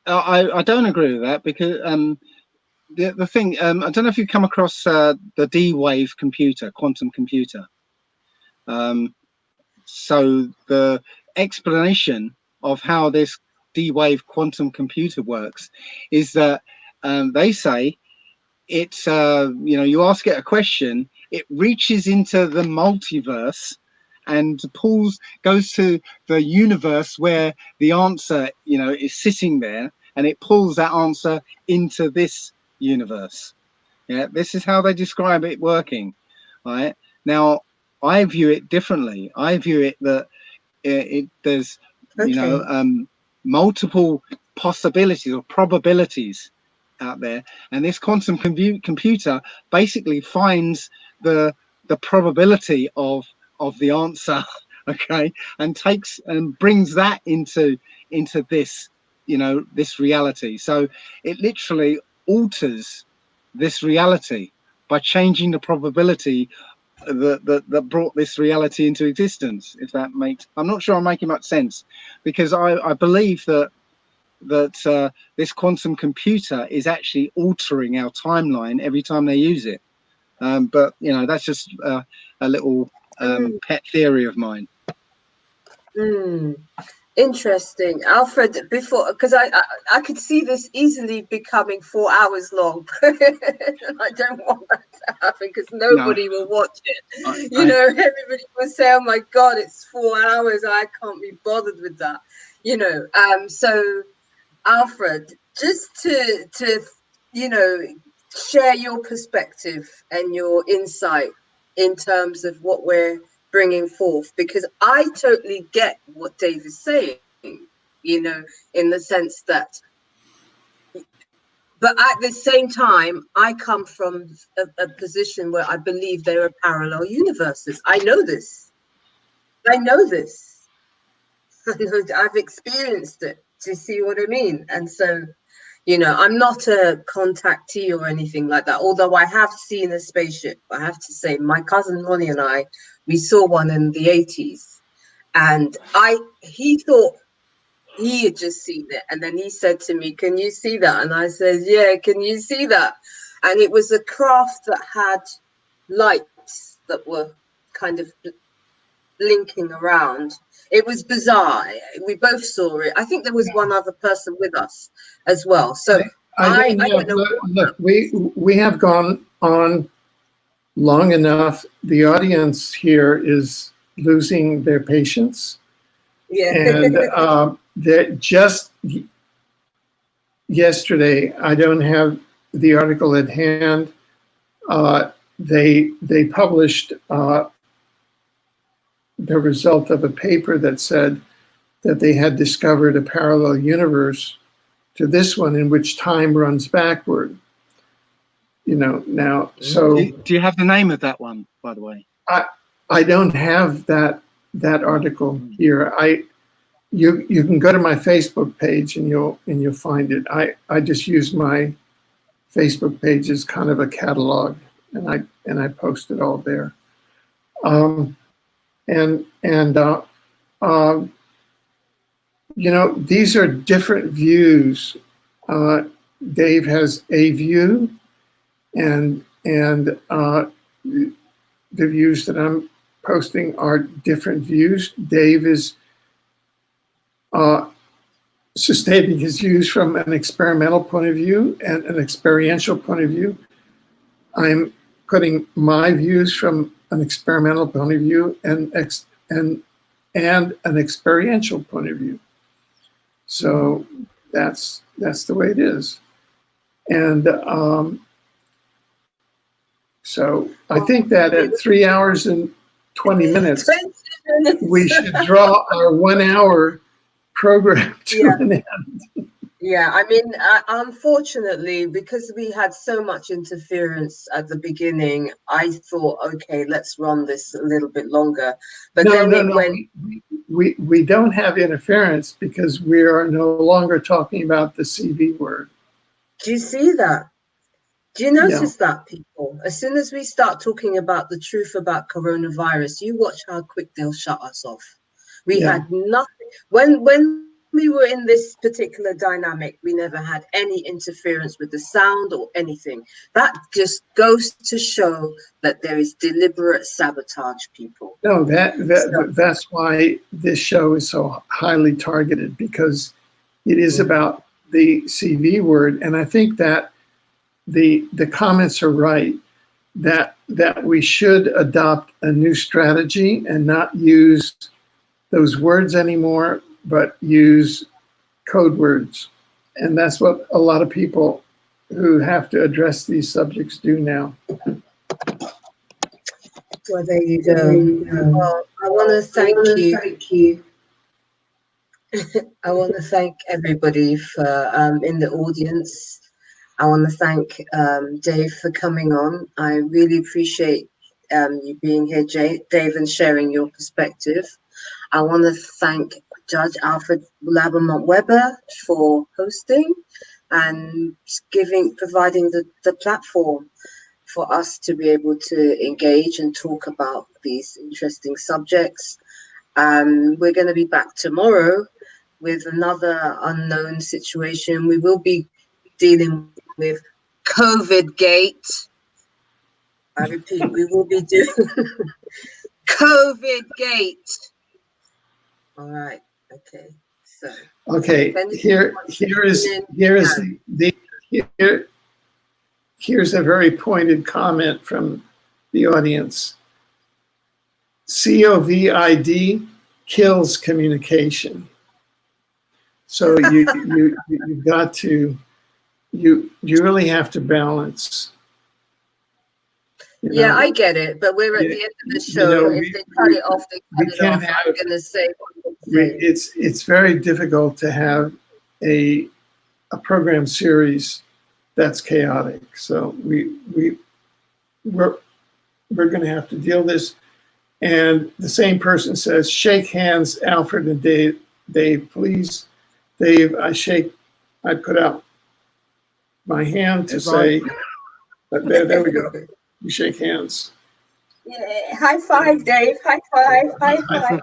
I don't agree with that, because the thing, I don't know if you've come across the D-Wave computer, quantum computer. So the explanation of how this D-Wave quantum computer works is that they say it's, you ask it a question, it reaches into the multiverse and goes to the universe where the answer, is sitting there, and it pulls that answer into this universe. Yeah, this is how they describe it working. Right now, I view it differently. I view it that there's Okay. multiple possibilities or probabilities out there, and this quantum computer basically finds the probability of the answer, okay, and takes and brings that into this this reality. So it literally alters this reality by changing the probability that brought this reality into existence. If that makes, I'm not sure I'm making much sense, because I believe that this quantum computer is actually altering our timeline every time they use it. But that's just a little pet theory of mine. Interesting, Alfred. Before, because I could see this easily becoming 4 hours long. I don't want that to happen, because No, nobody will watch it. I Everybody will say, "Oh my God, it's 4 hours. I can't be bothered with that." So Alfred, just to share your perspective and your insight in terms of what we're bringing forth, because I totally get what Dave is saying, in the sense that, but at the same time, I come from a position where I believe there are parallel universes. I know this. I've experienced it. Do you see what I mean? And so, You know, I'm not a contactee or anything like that, although I have seen a spaceship. I have to say, my cousin Ronnie and I, we saw one in the 80s, and he thought he had just seen it, and then he said to me, "Can you see that?" And I said, "Yeah, can you see that?" And it was a craft that had lights that were kind of blinking around. It was bizarre. We both saw it. I think there was one other person with us as well. So I don't know. Look, we have gone on long enough. The audience here is losing their patience. Yeah. And that just yesterday, I don't have the article at hand. They published the result of a paper that said that they had discovered a parallel universe to this one in which time runs backward. You know, now, so do you have the name of that one, by the way? I don't have that article here. You can go to my Facebook page and you'll find it. I just use my Facebook page as kind of a catalog, and I post it all there. You know, these are different views. Dave has a view, and the views that I'm posting are different views. Dave is sustaining his views from an experimental point of view and an experiential point of view. I'm putting my views from an experimental point of view and an experiential point of view. So that's the way it is. And so I think that at 3 hours and 20 minutes, we should draw our 1 hour program to an end. Yeah, I mean, unfortunately, because we had so much interference at the beginning, I thought, okay, let's run this a little bit longer. But we don't have interference because we are no longer talking about the CV word. Do you see that? Do you notice that, people? As soon as we start talking about the truth about coronavirus, you watch how quick they'll shut us off. We had nothing. When we were in this particular dynamic, we never had any interference with the sound or anything. That just goes to show that there is deliberate sabotage, people. No, that's why this show is so highly targeted, because it is about the CV word. And I think that the comments are right, that we should adopt a new strategy and not use those words anymore, but use code words. And that's what a lot of people who have to address these subjects do now. Well, there you go. Well, I want to thank you. I want to thank everybody for in the audience. I want to thank Dave for coming on. I really appreciate you being here, Dave, and sharing your perspective. I want to thank Judge Alfred Webre for hosting and providing the platform for us to be able to engage and talk about these interesting subjects. We're going to be back tomorrow with another unknown situation. We will be dealing with COVIDGATE. I repeat, we will be doing COVIDGATE. All right. Okay. So. Okay. Here's a very pointed comment from the audience. COVID kills communication. So you've got to you really have to balance. Yeah, I get it, but we're at the end of the show. If they cut it off, they cut it off. I'm going to say what I'm saying. It's very difficult to have a program series that's chaotic. So we're going to have to deal with this. And the same person says, shake hands, Alfred and Dave. Dave, please. Dave, I put out my hand to If say, there we go. You shake hands. Yeah, high five, Dave. High five. High five.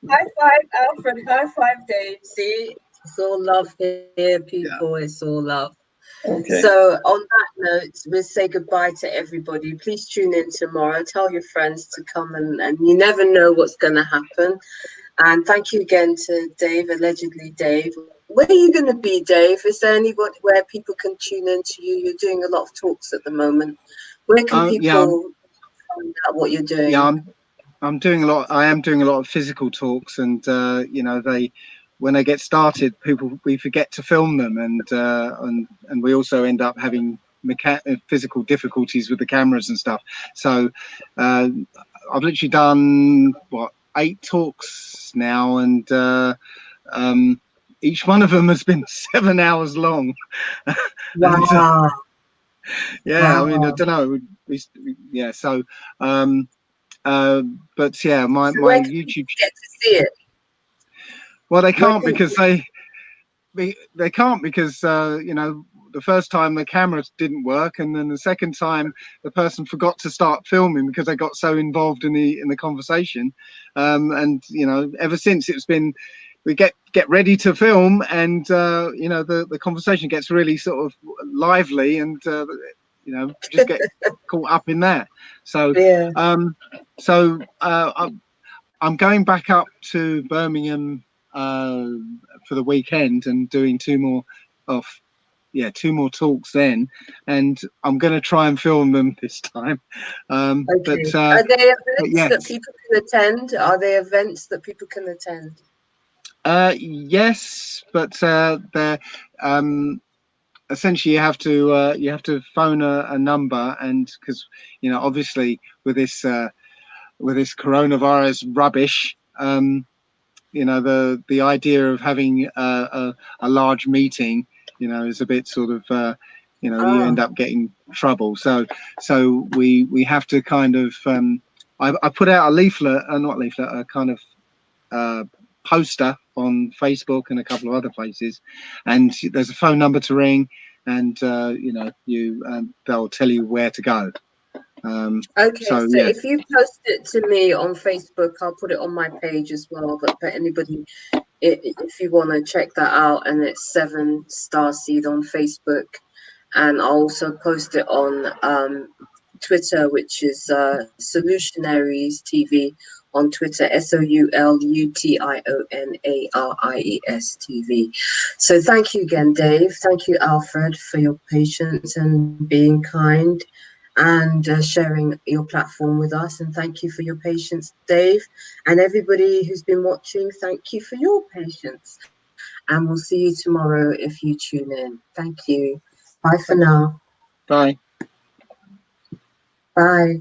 High five, Alfred. High five, Dave. See, it's all love here, people. It's all love. Okay. So on that note, we'll say goodbye to everybody. Please tune in tomorrow. Tell your friends to come, and you never know what's going to happen. And thank you again to Dave, allegedly Dave. Where are you going to be, Dave? Is there anybody where people can tune in to you? You're doing a lot of talks at the moment. Where can people find out what you're doing? Yeah, I'm doing a lot. I am doing a lot of physical talks, and you know, when they get started, we forget to film them, and we also end up having physical difficulties with the cameras and stuff. So I've literally done 8 talks now, and each one of them has been 7 hours long. Wow. Yeah, Wow. I mean, I don't know. Yeah, so but yeah, my So where can YouTube. people get to see it? Well, they can't because they can't because you know, the first time the camera didn't work, and then the second time the person forgot to start filming because they got so involved in the conversation, and you know, ever since it's been, we get ready to film, and you know, the conversation gets really sort of lively, and you know, just get caught up in that. So Yeah. I'm going back up to Birmingham for the weekend and doing 2 more talks then, and I'm going to try and film them this time. Okay. But Are there events yes, that people can attend? Are there events that people can attend? yes, but they're essentially you have to phone a number, and because you know, obviously with this coronavirus rubbish, you know, the idea of having a large meeting, you know, is a bit sort of you know, you end up getting trouble. So we have to kind of I put out a leaflet, not leaflet, a kind of poster on Facebook and a couple of other places, and there's a phone number to ring, and you know, they'll tell you where to go. Okay, so yeah. if you post it to me on Facebook, I'll put it on my page as well. But anybody, if you want to check that out, and it's 7 Starseed on Facebook, and I'll also post it on Twitter, which is Solutionaries TV on Twitter, SOULUTIONARIES TV. So thank you again, Dave. Thank you, Alfred, for your patience and being kind and sharing your platform with us. And thank you for your patience, Dave. And everybody who's been watching, thank you for your patience. And we'll see you tomorrow if you tune in. Thank you. Bye for now. Bye. Bye.